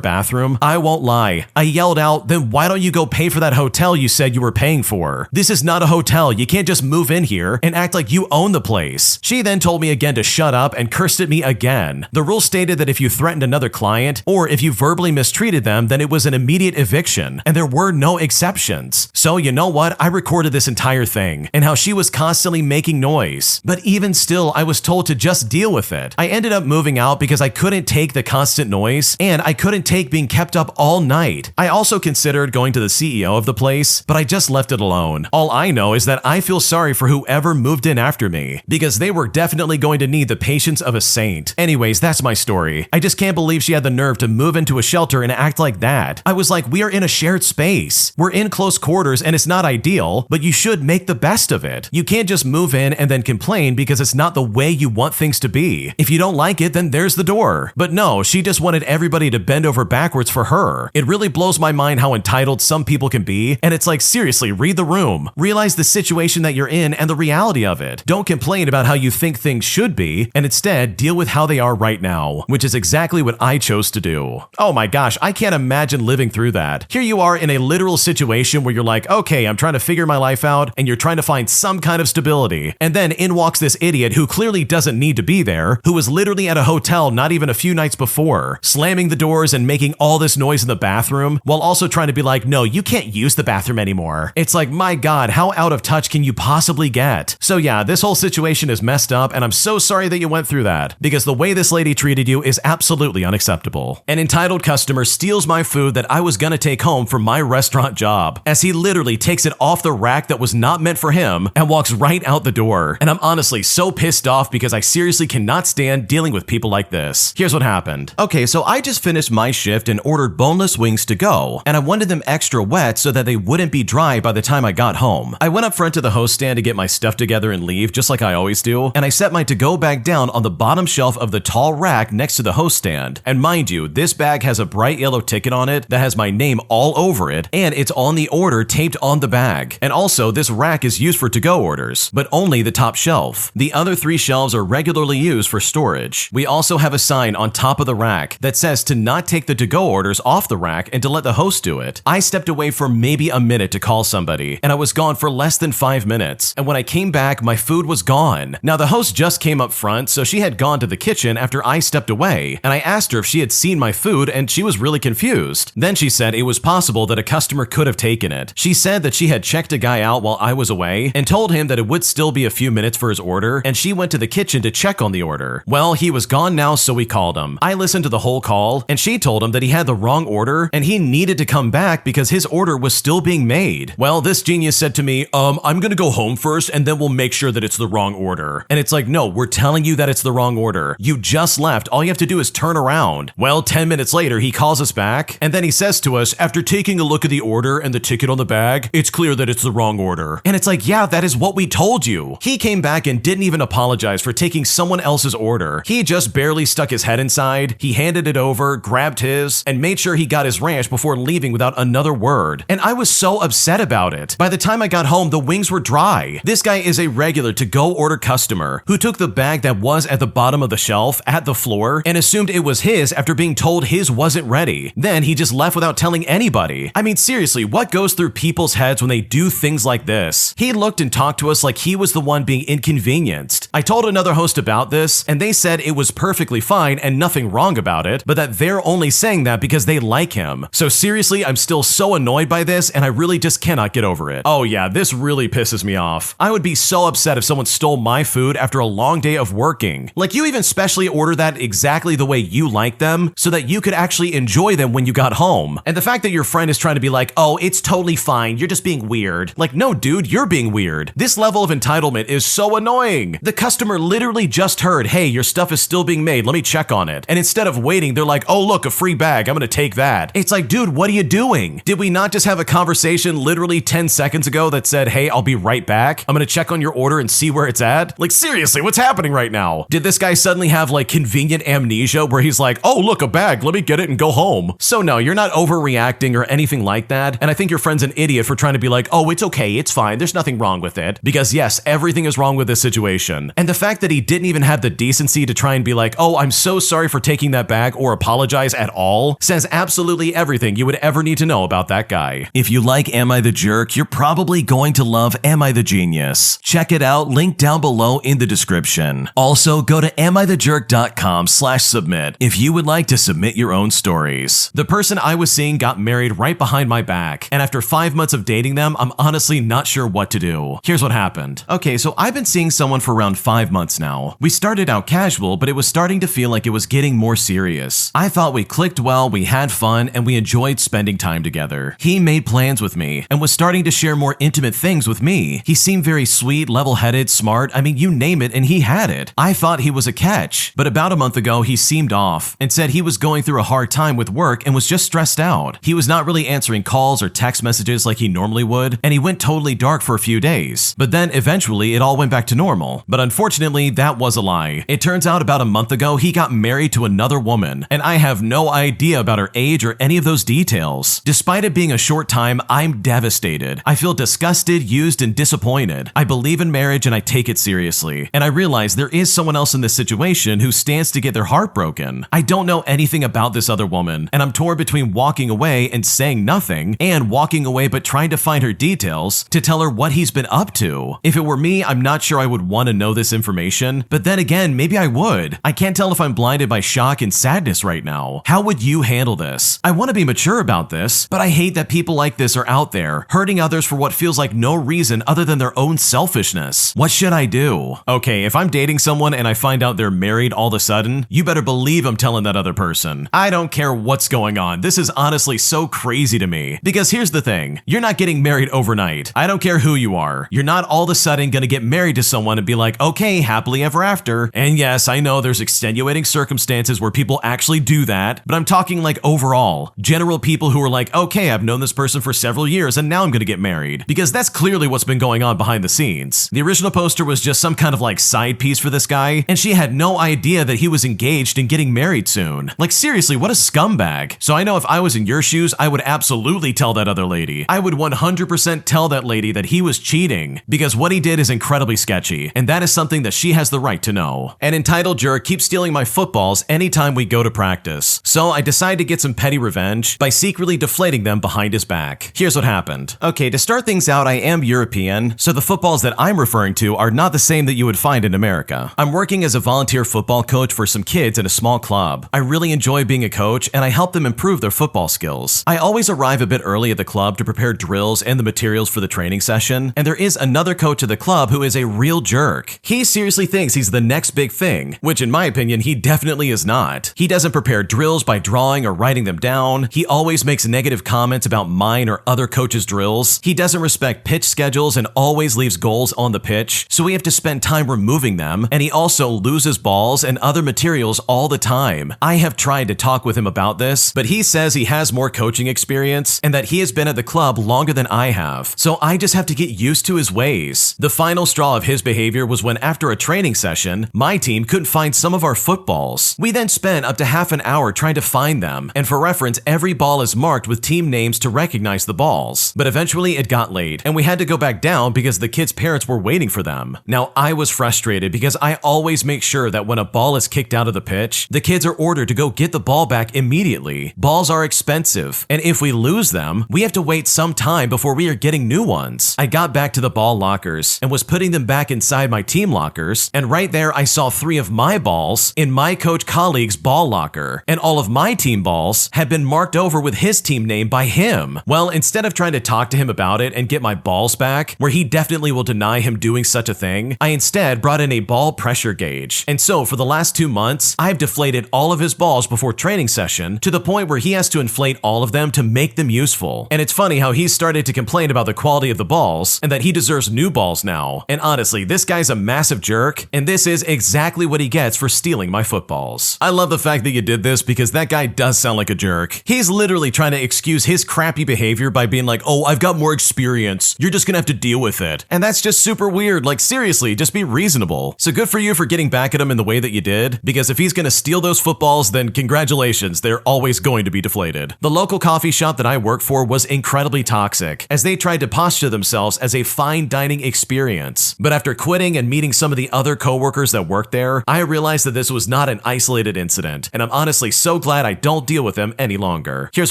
Speaker 1: bathroom, I won't lie, I yelled out, then why don't you go pay for that hotel you said you were paying for? This is not a hotel, you can't just move in here and act like you own the place. She then told me again to shut up and cursed at me again. The rule stated that if you threatened another client or if you verbally mistreated them, then it was an immediate eviction, and there were no exceptions. So you know what? I recorded this entire thing and how she was constantly making noise. But even still, I was told to just deal with it. I ended up moving out because I couldn't take the constant noise and I couldn't take being kept up all night. I also considered going to the CEO of the place, but I just left it alone. All I know is that I feel sorry for whoever moved in after me because they were definitely going to need the patience of a saint. Anyways, that's my story. I just can't believe she had the nerve to move into a shelter and act like that. I was like, we are in a shared space. We're in close quarters and it's not ideal, but you should make the best of it. You can't just move in and then complain because it's not the way you want things to be. If you don't like it, then there's the door. But no, she just wanted everybody to bend over backwards for her. It really blows my mind how entitled some people can be, and it's like, seriously, read the room. Realize the situation that you're in and the reality of it. Don't complain about how you think things should be, and instead deal with how they are right now, which is exactly what I chose to do. Oh my gosh, I can't imagine living through that. Here you are in a literal situation where you're like, okay, I'm trying to figure my life out, and you're trying to find some kind of stability, and then in walks this idiot who clearly doesn't need to be there, who was literally at a hotel not even a few nights before, slamming the doors and making all this noise in the bathroom, while also trying to be like, no, you can't use the bathroom anymore. It's like, my God, how out of touch can you possibly get? So yeah, this whole situation is messed up, and I'm so sorry that you went through that, because the way this lady treated you is absolutely unacceptable. An entitled customer steals my food that I was gonna take home from my restaurant job, as he literally takes it off the rack that was not meant for him and walks right out the door. And I'm honestly so pissed off because I seriously cannot stand dealing with people like this. Here's what happened. Okay, so I just finished my shift and ordered boneless wings to go, and I wanted them extra wet so that they wouldn't be dry by the time I got home. I went up front to the host stand to get my stuff together and leave, just like I always do, and I set my to-go bag down on the bottom shelf of the tall rack next to the host stand. And mind you, this bag has a bright yellow ticket on it that has my name all over it, and it's on the order taped on the bag. And also, this rack is used for to-go orders, but only the top shelf. The other 3 shelves are regularly used for storage. We also have a sign on top of the rack that says to not take the to-go orders off the rack and to let the host do it. I stepped away for maybe a minute to call somebody, and I was gone for less than 5 minutes. And when I came back, my food was gone. Now, the host just came up front, so she had gone to the kitchen after I stepped away, and I asked her if she had seen my food, and she was really confused. Then she said it was possible that a customer could have taken it. She said that she had checked a guy out while I was away and told him that it would still be a few minutes for his order, and she went to the kitchen to check on the order. Well, he was gone now, so we called him. I listened to the whole call, and she told him that he had the wrong order and he needed to come back because his order was still being made. Well, this genius said to me, I'm gonna go home first and then we'll make sure that it's the wrong order. And it's like, no, we're telling you that it's the wrong order. You just left. All you have to do is turn around. Well, 10 minutes later, he calls us back, and then he says to us, after taking a look at the order and the ticket on the bag, it's clear that it's the wrong order. And it's like, yeah, that is what we told you. He came back and didn't even apologize for taking someone else's order. He just barely stuck his head inside. He handed it over, grabbed his, and made sure he got his ranch before leaving without another word. And I was so upset about it. By the time I got home, the wings were dry. This guy is a regular to-go order customer who took the bag that was at the bottom of the shelf at the floor and assumed it was his after being told his wasn't ready. Then he just left without telling anybody. I mean, seriously, what goes through people's heads when they do things like this? He looked and talked to us like he was the one being inconvenienced. I told another host about this, and they said it was perfectly fine and nothing wrong about it, but that they're only saying that because they like him. So seriously, I'm still so annoyed by this, and I really just cannot get over it. Oh yeah, this really pisses me off. I would be so upset if someone stole my food after a long day of working. Like, you even specially order that exactly the way you like them so that you could actually enjoy them when you got home. And the fact that your friend is trying to be like, oh, it's totally fine, you're just being weird. Like, no dude, you're being weird. This level of entitlement is so annoying. The customer literally just heard, hey, your stuff is still being made, let me check on it. And instead of waiting, they're like, oh look, a free bag, I'm gonna take that. It's like, dude, what are you doing? Did we not just have a conversation literally 10 seconds ago that said, hey, I'll be right back, I'm gonna check on your order and see where it's at? Like, seriously, what's happening right now? Did this guy suddenly have like convenient amnesia where he's like, oh look, a bag, let me get it and go home? So no, you're not overreacting or anything like that, and I think your friend's an idiot for trying to be like, oh, it's okay, it's fine, there's nothing wrong with it. Because yes, everything is wrong with this situation. And the fact that he didn't even have the decency to try and be like, oh, I'm so sorry for taking that back or apologize at all, says absolutely everything you would ever need to know about that guy. If you like Am I the Jerk, you're probably going to love Am I the Genius. Check it out, link down below in the description. Also, go to amithejerk.com/submit if you would like to submit your own stories. The person I was seeing got married right behind my back, and after 5 months of dating them, I'm honestly not sure what to do. Here's what happened. Okay, so I've been seeing someone for around 5 months now. We started out casual, but it was starting to feel like it was getting more serious. I thought we clicked well, we had fun, and we enjoyed spending time together. He made plans with me and was starting to share more intimate things with me. He seemed very sweet, level-headed, smart, I mean, you name it, and he had it. I thought he was a catch, but about a month ago, he seemed off and said he was going through a hard time with work and was just stressed out. He was not really answering calls or text messages like he normally would, and he went totally dark for a few days. But then eventually it all went back to normal. But unfortunately, that was a lie. It turns out about a month ago, he got married to another woman, and I have no idea about her age or any of those details. Despite it being a short time, I'm devastated. I feel disgusted, used, and disappointed. I believe in marriage and I take it seriously. And I realize there is someone else in this situation who stands to get their heart broken. I don't know anything about this other woman, and I'm torn between walking away and saying nothing, and walking away but trying to find her details to tell her what he's been up to. If it were me, I'm not sure I would want to know this information, but then again, maybe I would. I can't tell if I'm blinded by shock and sadness right now. How would you handle this? I want to be mature about this, but I hate that people like this are out there, hurting others for what feels like no reason other than their own selfishness. What should I do? Okay, if I'm dating someone and I find out they're married all of a sudden, you better believe I'm telling that other person. I don't care what's going on. This is honestly so crazy to me. Because here's the thing, you're not getting married overnight. I don't care who you are. You're not all of a sudden gonna get married to someone and be like, okay, happily ever after. And yes, I know there's extenuating circumstances where people actually do that, but I'm talking like overall, general people who are like, okay, I've known this person for several years and now I'm gonna get married. Because that's clearly what's been going on behind the scenes. The original poster was just some kind of like side piece for this guy, and she had no idea that he was engaged and getting married soon. Like seriously, what a scumbag. So I know if I was in your shoes, I would absolutely tell that other lady. I would 100% tell that lady that he was cheating, because what he did is incredibly sketchy, and that is something that she has the right to know. An entitled jerk keeps stealing my footballs anytime we go to practice. So I decided to get some petty revenge by secretly deflating them behind his back. Here's what happened. Okay, to start things out, I am European, so the footballs that I'm referring to are not the same that you would find in America. I'm working as a volunteer football coach for some kids in a small club. I really enjoy being a coach, and I help them improve their football skills. I always arrive a bit early at the club to prepare drills and the materials for the training session, and there is another coach of the club who is a real jerk. He seriously thinks he's the next big thing, which in my opinion, he definitely is not. He doesn't prepare drills by drawing or writing them down. He always makes negative comments about mine or other coaches' drills. He doesn't respect pitch schedules and always leaves goals on the pitch, so we have to spend time removing them, and he also loses balls and other materials all the time. I have tried to talk with him about this, but he says he has more coaching experience and that he has been at the club longer than I have, so I just have to get used to his ways. The final straw of his behavior was when after a training session, my team couldn't find some of our footballs. We then spent up to half an hour trying to find them, and for reference, every ball is marked with team names to recognize the balls. But eventually it got late, and we had to go back down because the kids' parents were waiting for them. Now I was frustrated because I always make sure that when a ball is kicked out of the pitch, the kids are ordered to go get the ball back immediately. Balls are expensive, and if we lose them, we have to wait some time before we are getting new ones. I got back to the ball lockers and was putting them back inside my team lockers, and right there I saw 3 of my balls in my coach colleague's ball locker, and all of my team balls had been marked over with his team name by him. Well, instead of trying to talk to him about it and get my balls back, where he definitely will deny him doing such a thing, I instead brought in a ball pressure gauge. And so for the last 2 months, I've deflated all of his balls before training session to the point where he has to inflate all of them to make them useful. And it's funny how he started to complain about the quality of the balls and that he deserves new balls now. And honestly, this guy's a massive jerk, and this is exactly what he gets for stealing my footballs. I love the fact that you did this because that guy does sound like a jerk. He's literally trying to excuse his crappy behavior by being like, oh, I've got more experience. You're just gonna have to deal with it. And that's just super weird. Like seriously, just be reasonable. So good for you for getting back at him in the way that you did, because if he's gonna steal those footballs, then congratulations, they're always going to be deflated. The local coffee shop that I work for was incredibly toxic, as they tried to posture themselves themselves as a fine dining experience. But after quitting and meeting some of the other coworkers that worked there, I realized that this was not an isolated incident, and I'm honestly so glad I don't deal with them any longer. Here's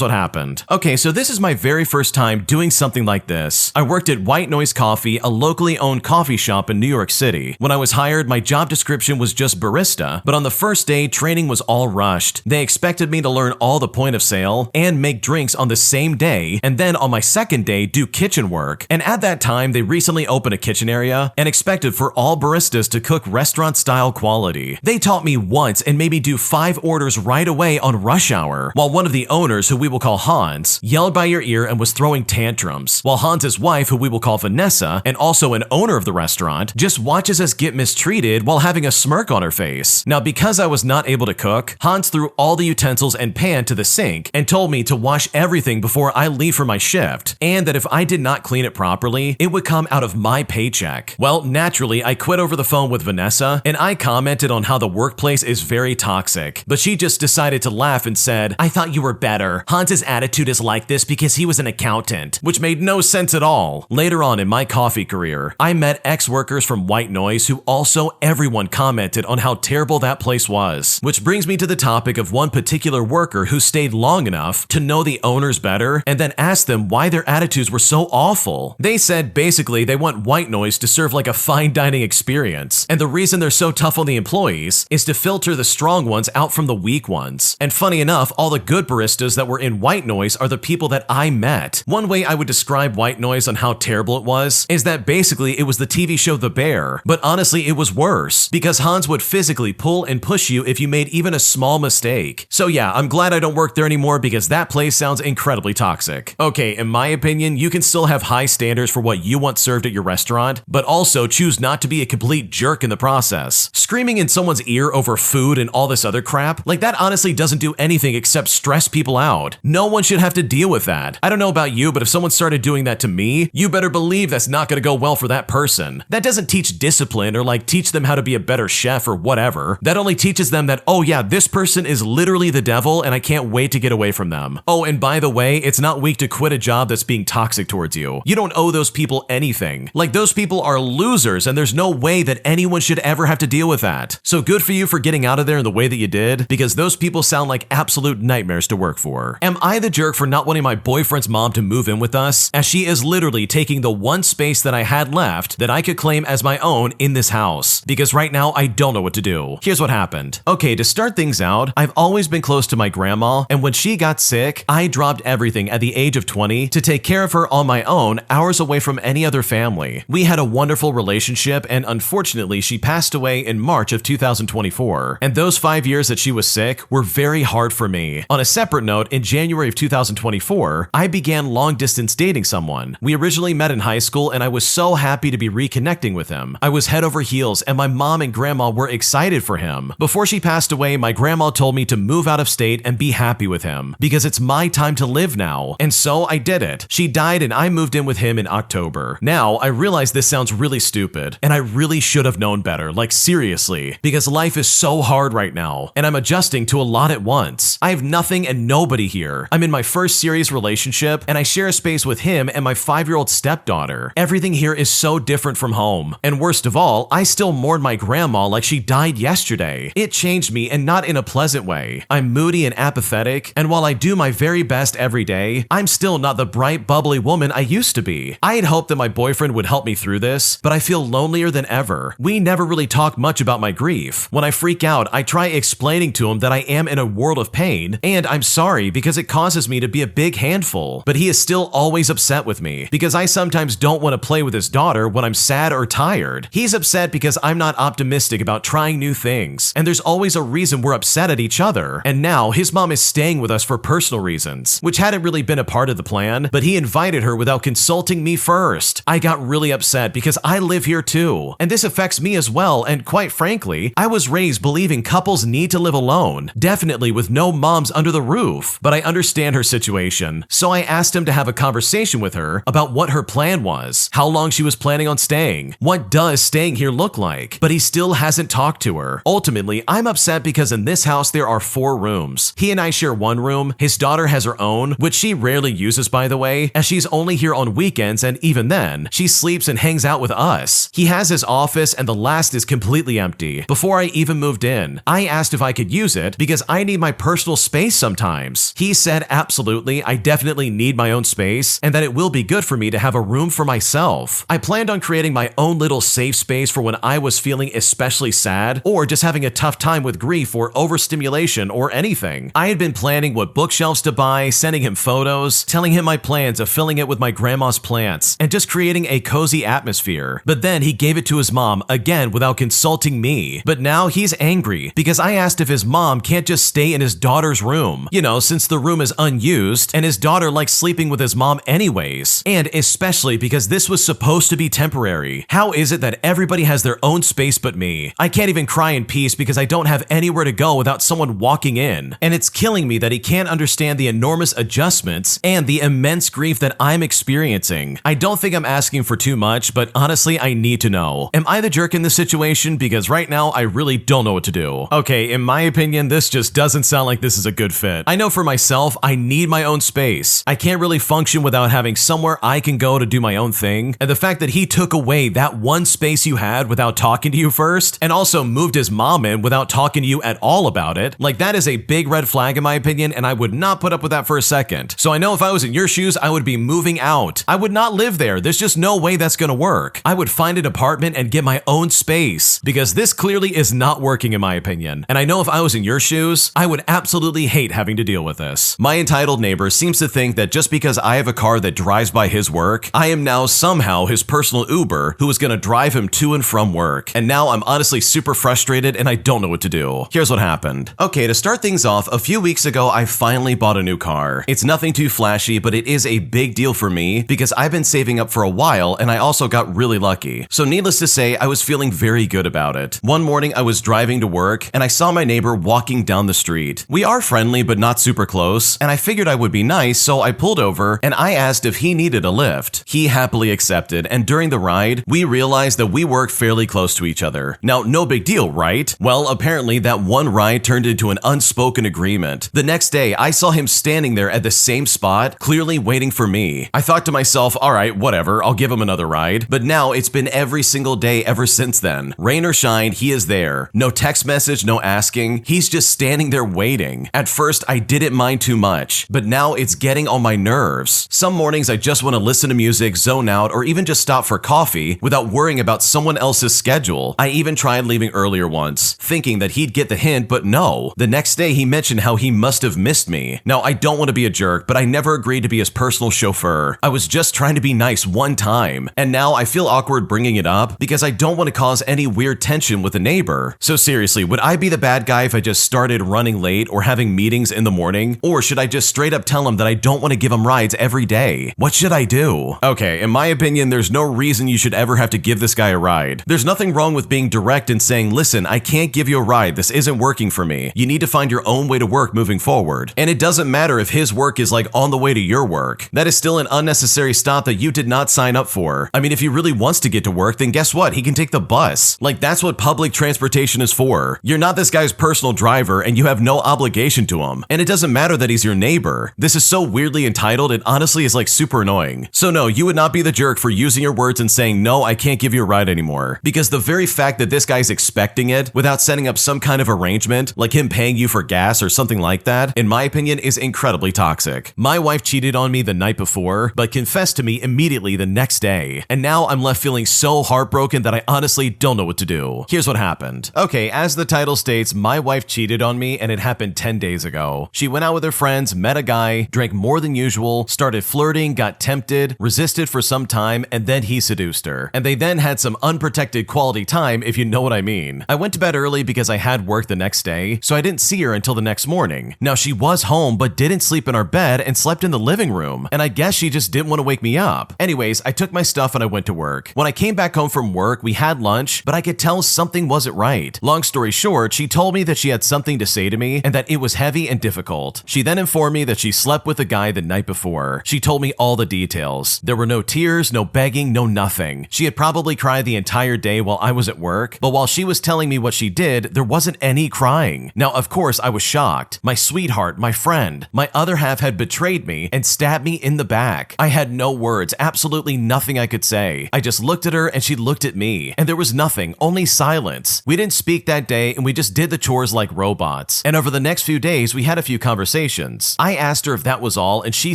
Speaker 1: what happened. Okay, so this is my very first time doing something like this. I worked at White Noise Coffee, a locally owned coffee shop in New York City. When I was hired, my job description was just barista, but on the first day, training was all rushed. They expected me to learn all the point of sale and make drinks on the same day, and then on my second day, do kitchen work. And at that time, they recently opened a kitchen area and expected for all baristas to cook restaurant-style quality. They taught me once and made me do 5 orders right away on rush hour, while one of the owners, who we will call Hans, yelled by your ear and was throwing tantrums, while Hans's wife, who we will call Vanessa, and also an owner of the restaurant, just watches us get mistreated while having a smirk on her face. Now, because I was not able to cook, Hans threw all the utensils and pan to the sink and told me to wash everything before I leave for my shift, and that if I did not clean it properly, it would come out of my paycheck. Well, naturally, I quit over the phone with Vanessa, and I commented on how the workplace is very toxic, but she just decided to laugh and said, "I thought you were better. Hans's attitude is like this because he was an accountant," which made no sense at all. Later on in my coffee career, I met ex-workers from White Noise who also everyone commented on how terrible that place was, which brings me to the topic of one particular worker who stayed long enough to know the owners better and then asked them why their attitudes were so awful. They said basically they want White Noise to serve like a fine dining experience, and the reason they're so tough on the employees is to filter the strong ones out from the weak ones. And funny enough, all the good baristas that were in White Noise are the people that I met. One way I would describe White Noise on how terrible it was is that basically it was the TV show The Bear, but honestly it was worse, because Hans would physically pull and push you if you made even a small mistake. So yeah, I'm glad I don't work there anymore because that place sounds incredibly toxic. Okay, in my opinion, you can still have high standards for what you want served at your restaurant, but also choose not to be a complete jerk in the process. Screaming in someone's ear over food and all this other crap, like that honestly doesn't do anything except stress people out. No one should have to deal with that. I don't know about you, but if someone started doing that to me, you better believe that's not gonna go well for that person. That doesn't teach discipline or like teach them how to be a better chef or whatever. That only teaches them that, oh yeah, this person is literally the devil and I can't wait to get away from them. Oh, and by the way, it's not weak to quit a job that's being toxic towards you. You don't owe those people anything. Like, those people are losers and there's no way that anyone should ever have to deal with that. So good for you for getting out of there in the way that you did, because those people sound like absolute nightmares to work for. Am I the jerk for not wanting my boyfriend's mom to move in with us, as she is literally taking the one space that I had left that I could claim as my own in this house? Because right now I don't know what to do. Here's what happened. Okay, to start things out, I've always been close to my grandma, and when she got sick, I dropped everything at the age of 20 to take care of her on my own, hours away from any other family. We had a wonderful relationship, and unfortunately she passed away in March of 2024, and those 5 years that she was sick were very hard for me. On a separate note, in January of 2024, I began long-distance dating someone. We originally met in high school, and I was so happy to be reconnecting with him. I was head over heels, and my mom and grandma were excited for him. Before she passed away, my grandma told me to move out of state and be happy with him, because it's my time to live now. And so I did it. She died and I moved in with him in October. Now, I realize this sounds really stupid, and I really should have known better, like seriously, because life is so hard right now, and I'm adjusting to a lot at once. I have nothing and nobody here. I'm in my first serious relationship, and I share a space with him and my 5-year-old stepdaughter. Everything here is so different from home. And worst of all, I still mourn my grandma like she died yesterday. It changed me, and not in a pleasant way. I'm moody and apathetic, and while I do my very best every day, I'm still not the bright, bubbly woman I used to be. I had hoped that my boyfriend would help me through this, but I feel lonelier than ever. We never really talk much about my grief. When I freak out, I try explaining to him that I am in a world of pain, and I'm sorry because it causes me to be a big handful, but he is still always upset with me because I sometimes don't want to play with his daughter when I'm sad or tired. He's upset because I'm not optimistic about trying new things, and there's always a reason we're upset at each other. And now his mom is staying with us for personal reasons, which hadn't really been a part of the plan, but he invited her without consulting me first. I got really upset because I live here too, and this affects me as well, and quite frankly, I was raised believing couples need to live alone, definitely with no moms under the roof. But I understand her situation, so I asked him to have a conversation with her about what her plan was, how long she was planning on staying, what does staying here look like, but he still hasn't talked to her. Ultimately, I'm upset because in this house there are 4 rooms. He and I share one room, his daughter has her own, which she rarely uses by the way, as she's only here on weekends weekends, and even then, she sleeps and hangs out with us. He has his office and the last is completely empty. Before I even moved in, I asked if I could use it because I need my personal space sometimes. He said absolutely, I definitely need my own space and that it will be good for me to have a room for myself. I planned on creating my own little safe space for when I was feeling especially sad or just having a tough time with grief or overstimulation or anything. I had been planning what bookshelves to buy, sending him photos, telling him my plans of filling it with my grandma's plants, and just creating a cozy atmosphere. But then he gave it to his mom again without consulting me. But now he's angry because I asked if his mom can't just stay in his daughter's room. You know, since the room is unused and his daughter likes sleeping with his mom anyways. And especially because this was supposed to be temporary. How is it that everybody has their own space but me? I can't even cry in peace because I don't have anywhere to go without someone walking in. And it's killing me that he can't understand the enormous adjustments and the immense grief that I'm experiencing. I don't think I'm asking for too much, but honestly, I need to know. Am I the jerk in this situation? Because right now, I really don't know what to do. Okay, in my opinion, this just doesn't sound like this is a good fit. I know for myself, I need my own space. I can't really function without having somewhere I can go to do my own thing. And the fact that he took away that one space you had without talking to you first, and also moved his mom in without talking to you at all about it, like that is a big red flag in my opinion, and I would not put up with that for a second. So I know if I was in your shoes, I would be moving out. I would not live there. There's just no way that's gonna work. I would find an apartment and get my own space because this clearly is not working in my opinion. And I know if I was in your shoes, I would absolutely hate having to deal with this. My entitled neighbor seems to think that just because I have a car that drives by his work, I am now somehow his personal Uber who is gonna drive him to and from work. And now I'm honestly super frustrated and I don't know what to do. Here's what happened. Okay, to start things off, a few weeks ago, I finally bought a new car. It's nothing too flashy, but it is a big deal for me because I've been saving up for a while and I also got really lucky. So needless to say, I was feeling very good about it. One morning I was driving to work and I saw my neighbor walking down the street. We are friendly but not super close, and I figured I would be nice, so I pulled over and I asked if he needed a lift. He happily accepted, and during the ride, we realized that we work fairly close to each other. Now, no big deal, right? Well, apparently that one ride turned into an unspoken agreement. The next day, I saw him standing there at the same spot, clearly waiting for me. I thought to myself, alright, whatever, I'll give him another ride. But now it's been every single day ever since then. Rain or shine, he is there. No text message, no asking. He's just standing there waiting. At first, I didn't mind too much, but now it's getting on my nerves. Some mornings I just want to listen to music, zone out, or even just stop for coffee without worrying about someone else's schedule. I even tried leaving earlier once, thinking that he'd get the hint, but no. The next day he mentioned how he must have missed me. Now, I don't want to be a jerk, but I never agreed to be his personal chauffeur. I was just trying to be nice one time, and now I feel awkward bringing it up because I don't want to cause any weird tension with a neighbor. So seriously, would I be the bad guy if I just started running late or having meetings in the morning? Or should I just straight up tell him that I don't want to give him rides every day? What should I do? Okay, in my opinion, there's no reason you should ever have to give this guy a ride. There's nothing wrong with being direct and saying, listen, I can't give you a ride. This isn't working for me. You need to find your own way to work moving forward. And it doesn't matter if his work is like on the way to your work. That is still an unnecessary stop that you did not sign up for. I mean, if he really wants to get to work, then guess what? He can take the bus. Like, that's what public transportation is for. You're not this guy's personal driver and you have no obligation to him. And it doesn't matter that he's your neighbor. This is so weirdly entitled, it honestly is like super annoying. So no, you would not be the jerk for using your words and saying, no, I can't give you a ride anymore. Because the very fact that this guy's expecting it without setting up some kind of arrangement, like him paying you for gas or something like that, in my opinion, is incredibly toxic. My wife cheated on me the night before, but confessed to me immediately the next day. And now I'm left feeling so heartbroken that I honestly don't know what to do. Here's what happened. Okay, as the title states, my wife cheated on me and it happened 10 days ago. She went out with her friends, met a guy, drank more than usual, started flirting, got tempted, resisted for some time, and then he seduced her. And they then had some unprotected quality time, if you know what I mean. I went to bed early because I had work the next day, so I didn't see her until the next morning. Now, she was home but didn't sleep in our bed and slept in the living room, and I guess she just didn't want to wake me up. Anyways, I took my stuff and I went to work. When I came back home from work, we had lunch, but I could tell something wasn't right. Long story short, she told me that she had something to say to me and that it was heavy and difficult. She then informed me that she slept with a guy the night before. She told me all the details. There were no tears, no begging, no nothing. She had probably cried the entire day while I was at work, but while she was telling me what she did, there wasn't any crying. Now, of course, I was shocked. My sweetheart, my friend, my other half had betrayed me and stabbed me in the back. I had no words, absolutely nothing I could say. I just looked at her and she looked at me, and there was nothing, only silence. We didn't speak that day and we just did the chores like robots. And over the next few days, we had a few conversations. I asked her if that was all and she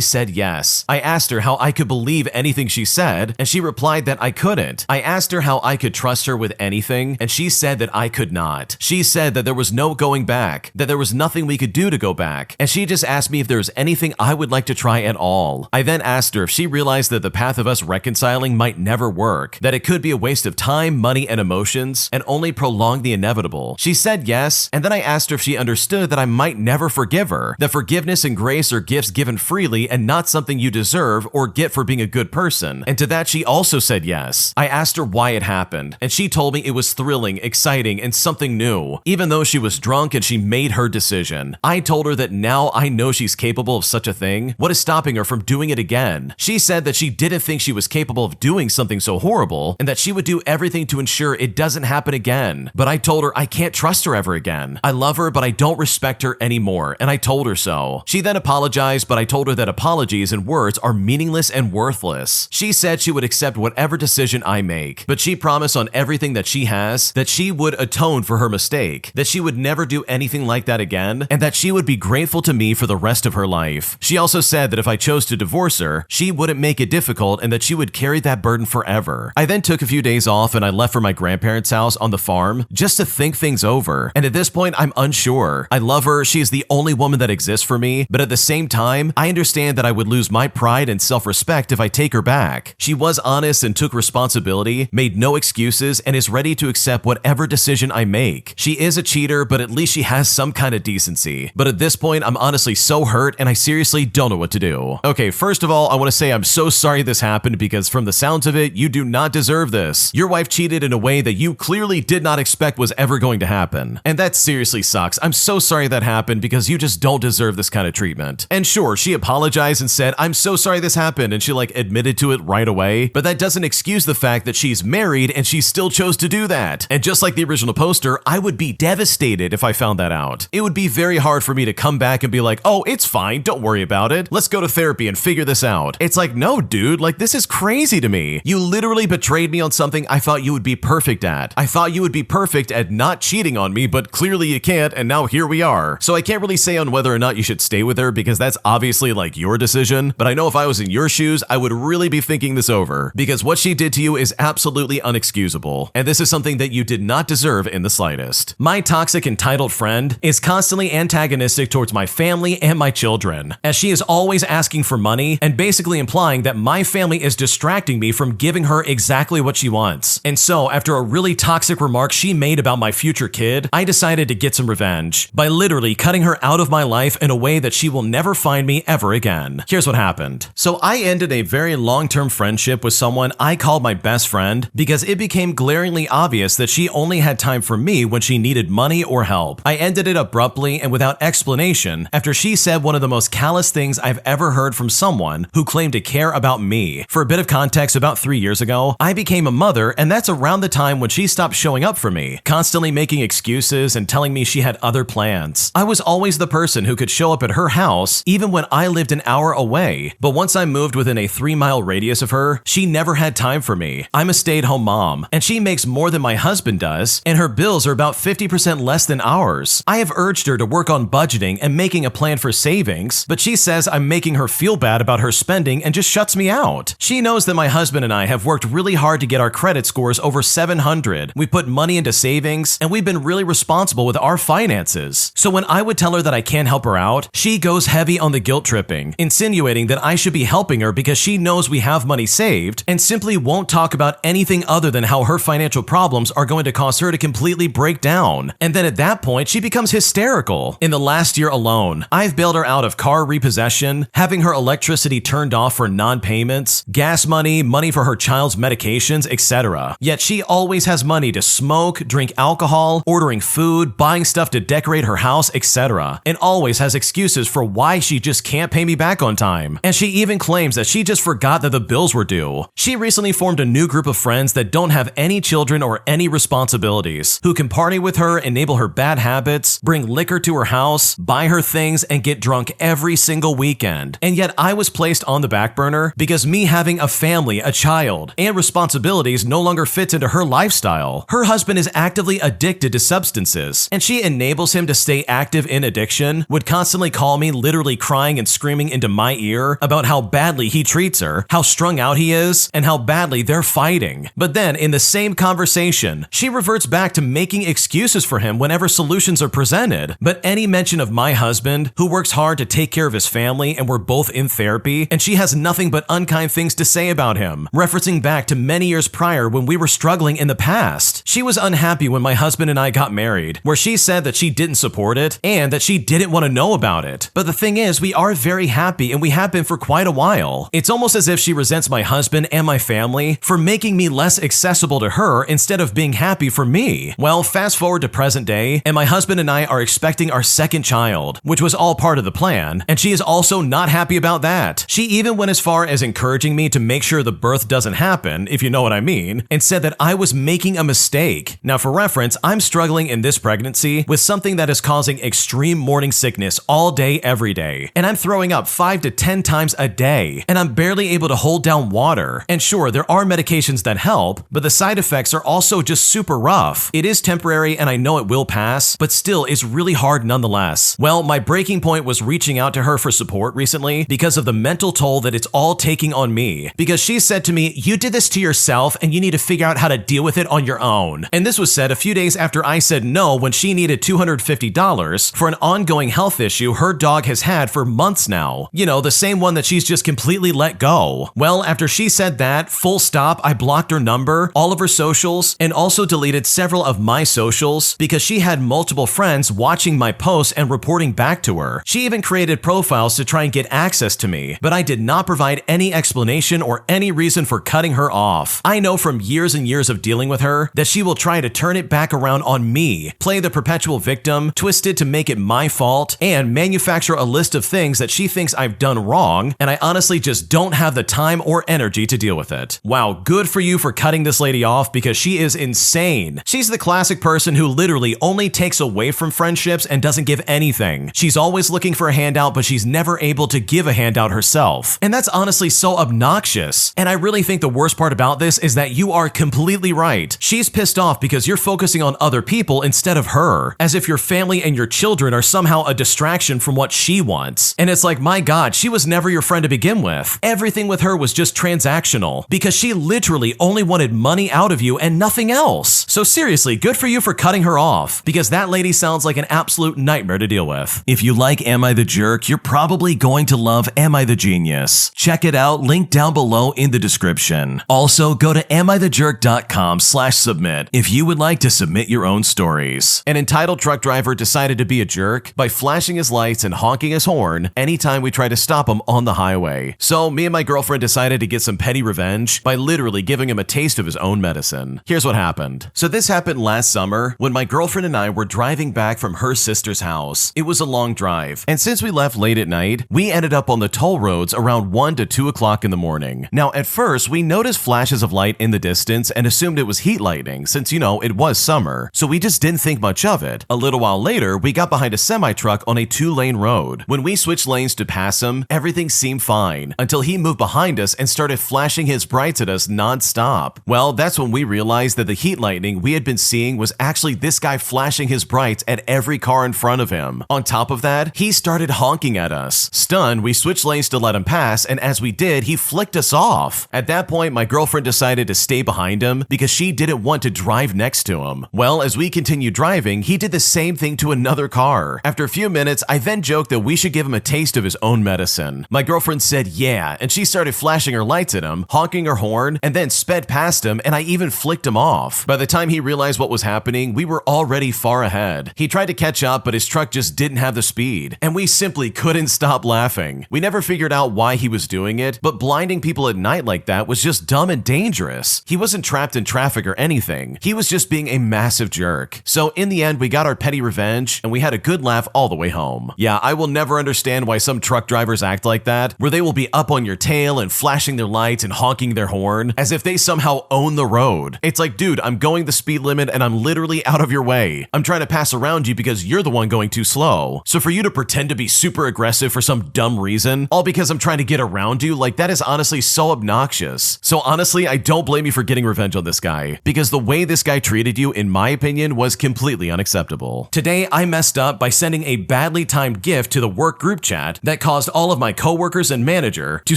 Speaker 1: said yes. I asked her how I could believe anything she said and she replied that I couldn't. I asked her how I could trust her with anything and she said that I could not. She said that there was no going back, that there was nothing we could do to go back, and she just asked me if there was anything I would like to try at all. I then asked her if she realized that the path of us reconciling might never work, that it could be a waste of time, money, and emotions, and only prolong the inevitable. She said yes, and then I asked her if she understood that I might never forgive her, that forgiveness and grace are gifts given freely and not something you deserve or get for being a good person, and to that she also said yes. I asked her why it happened, and she told me it was thrilling, exciting, and something new, even though she was drunk and she made her decision. I told her that now I know she's capable of such a thing. What is stopping her from doing it again? She said that she didn't think she was capable of doing something so horrible and that she would do everything to ensure it doesn't happen again. But I told her I can't trust her ever again. I love her, but I don't respect her anymore, and I told her so. She then apologized, but I told her that apologies and words are meaningless and worthless. She said she would accept whatever decision I make, but she promised on everything that she has that she would atone for her mistake, that she would never do anything like that again, and that she would be grateful to me for the rest of her life. She also said that if I chose to divorce her, she wouldn't make it difficult and that she would carry that burden forever. I then took a few days off and I left for my grandparents' house on the farm just to think things over, and at this point I'm unsure. I love her, she is the only woman that exists for me, but at the same time, I understand that I would lose my pride and self-respect if I take her back. She was honest and took responsibility, made no excuses, and is ready to accept whatever decision I make. She is a cheater, but at least she has some kind of decency. But at this point, I'm honestly so hurt and I seriously don't know what to do. Okay, first of all, I want to say I'm so sorry this happened because from the sounds of it, you do not deserve this. Your wife cheated in a way that you clearly did not expect was ever going to happen. And that seriously sucks. I'm so sorry that happened because you just don't deserve this kind of treatment. And sure, she apologized and said, I'm so sorry this happened, and she admitted to it right away, but that doesn't excuse the fact that she's married and she still chose to do that. And just like the original poster, I would be devastated if I found that out. It would be very hard for me to come back and be like, oh, it's fine, don't worry about it. Let's go to therapy and figure this out. It's like, no, dude, this is crazy to me. You literally betrayed me on something I thought you would be perfect at. I thought you would be perfect at not cheating on me, but clearly you can't, and now here we are. So I can't really say on whether or not you should stay with her because that's obviously your decision, but I know if I was in your shoes, I would really be thinking this over because what she did to you is absolutely unexcusable, and this is something that you did not deserve in the slightest. My toxic entitled friend is constantly antagonistic towards my family and my children, as she is always asking for money and basically implying that my family is distracting me from giving her exactly what she wants. And so, after a really toxic remark she made about my future kid, I decided to get some revenge by literally cutting her out of my life in a way that she will never find me ever again. Here's what happened. So I ended a very long-term friendship with someone I called my best friend because it became glaringly obvious that she only had time for me when she needed money or help. I ended it abruptly and without explanation after she said one of the most callous things I've ever heard from someone who claimed to care about me. For a bit of context, about 3 years ago, I became a mother, and that's around the time when she stopped showing up for me, constantly making excuses and telling me she had other plans. I was always the person who could show up at her house even when I lived an hour away, but once I moved within a 3-mile radius of her, she never had time for me. I'm a stay-at-home mom, and she makes more than my husband does, and her bills are about 50% less than ours. I have urged her to work on budgeting and making a plan for savings, but she says I'm making her feel bad about her spending and just shuts me out. She knows that my husband and I have worked really hard to get our credit scores over 700. We put money into savings, and we've been really responsible with our finances. So when I would tell her that I can't help her out, she goes heavy on the guilt tripping, insinuating that I should be helping her because she knows we have money saved, and simply won't talk about anything other than how her financial problems are going to cause her to completely break down. And then at that point, she becomes hysterical. In the last year alone, I've bailed her out of car repossession, having her electricity turned off for non-payments, gas money, money for her child's medications, etc. Yet she always has money to smoke, drink alcohol, ordering food, buying stuff to decorate her house, etc. And always has excuses for why she just can't pay me back on time. And she even claims that she just forgot that the bills were due. She recently formed a new group of friends that don't have any children or any responsibilities, who can party with her, enable her bad habits, bring liquor to her house, buy her things, and get drunk every single weekend. And yet I was placed on the back burner her because me having a family, a child, and responsibilities no longer fits into her lifestyle. Her husband is actively addicted to substances, and she enables him to stay active in addiction, would constantly call me literally crying and screaming into my ear about how badly he treats her, how strung out he is, and how badly they're fighting. But then, in the same conversation, she reverts back to making excuses for him whenever solutions are presented. But any mention of my husband, who works hard to take care of his family and we're both in therapy, and she has nothing but unkind things to say about him, referencing back to many years prior when we were struggling in the past. She was unhappy when my husband and I got married, where she said that she didn't support it and that she didn't want to know about it. But the thing is, we are very happy and we have been for quite a while. It's almost as if she resents my husband and my family for making me less accessible to her instead of being happy for me. Well, fast forward to present day, and my husband and I are expecting our second child, which was all part of the plan, and she is also not happy about that. She even went as far as encouraging me to make sure the birth doesn't happen, if you know what I mean, and said that I was making a mistake. Now, for reference, I'm struggling in this pregnancy with something that is causing extreme morning sickness all day, every day, and I'm throwing up 5 to 10 times a day, and I'm barely able to hold down water. And sure, there are medications that help, but the side effects are also just super rough. It is temporary and I know it will pass, but still it's really hard nonetheless. Well, my breaking point was reaching out to her for support recently because of the mental toll that it's all taking on me. Because she said to me, "You did this to yourself and you need to figure out how to deal with it on your own." And this was said a few days after I said no when she needed $250 for an ongoing health issue her dog has had for months now. You know, the same one that she's just completely let go. Well, after she said that, full stop, I blocked her number, all of her socials, and also deleted several of my socials because she had multiple friends watching my posts and reporting back to her. She even created profiles to try and get access to me, but I did not provide any explanation or any reason for cutting her off. I know from years and years of dealing with her that she will try to turn it back around on me, play the perpetual victim, twist it to make it my fault, and manufacture a list of things that she thinks I've done wrong, and I honestly just don't have the time or energy to deal with it. Wow, good for you for cutting this lady off because she is insane. She's the classic person who literally only takes away from friendships and doesn't give anything. She's always looking for a handout, but she's never able to give a handout herself. And that's honestly so obnoxious. And I really think the worst part about this is that you are completely right. She's pissed off because you're focusing on other people instead of her, as if your family and your children are somehow a distraction from what she wants. And it's like, my God, she was never your friend to begin with. Everything with her was just transactional because she literally only wanted money out of you and nothing else. So seriously, good for you for cutting her off because that lady sounds like an absolute nightmare to deal with. If you like Am I the Jerk, you're probably going to love Am I the Genius. Check it out, link down below in the description. Also, go to amithejerk.com/submit if you would like to submit your own stories. An entitled truck driver decided to be a jerk by flashing his lights and honking his horn anytime we tried to stop him on the highway. So me and my girlfriend decided to get some petty revenge by literally giving him a taste of his own medicine. Here's what happened. So this happened last summer when my girlfriend and I were driving back from her sister's house. It was a long drive, and since we left late at night, we ended up on the toll roads around 1 to 2 o'clock in the morning. Now, at first, we noticed flashes of light in the distance and assumed it was heat lightning since, you know, it was summer, so we just didn't think much of it. A little while later, we got behind a semi-truck on a 2-lane road. When we switched lanes to pass him, everything seemed fine until he moved behind us and started flashing his brights at us non-stop. Well, that's when we realized that the heat lightning we had been seeing was actually this guy flashing his brights at every car in front of him. On top of that, he started honking at us. Stunned, we switched lanes to let him pass, and as we did, he flicked us off. At that point, my girlfriend decided to stay behind him because she didn't want to drive next to him. Well, as we continued driving, he did the same thing to another car. After a few minutes, I then joked that we should give him a taste of his own medicine. My girlfriend said yeah, and she started flashing her lights at him, honking her horn, and then sped past him, and I even flicked him off. By the time he realized what was happening, we were already far ahead. He tried to catch up, but his truck just didn't have the speed, and we simply couldn't stop laughing. We never figured out why he was doing it, but blinding people at night like that was just dumb and dangerous. He wasn't trapped in traffic or anything. He was just being a massive jerk. So in the end, we got our petty revenge, and we had a good laugh all the way home. Yeah, I will never understand why some truck drivers act like that, where they will be up on your tail and flashing their lights and honking their horn as if they somehow own the road. It's like, dude, I'm going the speed limit and I'm literally out of your way. I'm trying to pass around you because you're the one going too slow. So for you to pretend to be super aggressive for some dumb reason, all because I'm trying to get around around you, like that is honestly so obnoxious. So honestly, I don't blame you for getting revenge on this guy, because the way this guy treated you, in my opinion, was completely unacceptable. Today, I messed up by sending a badly timed gift to the work group chat that caused all of my coworkers and manager to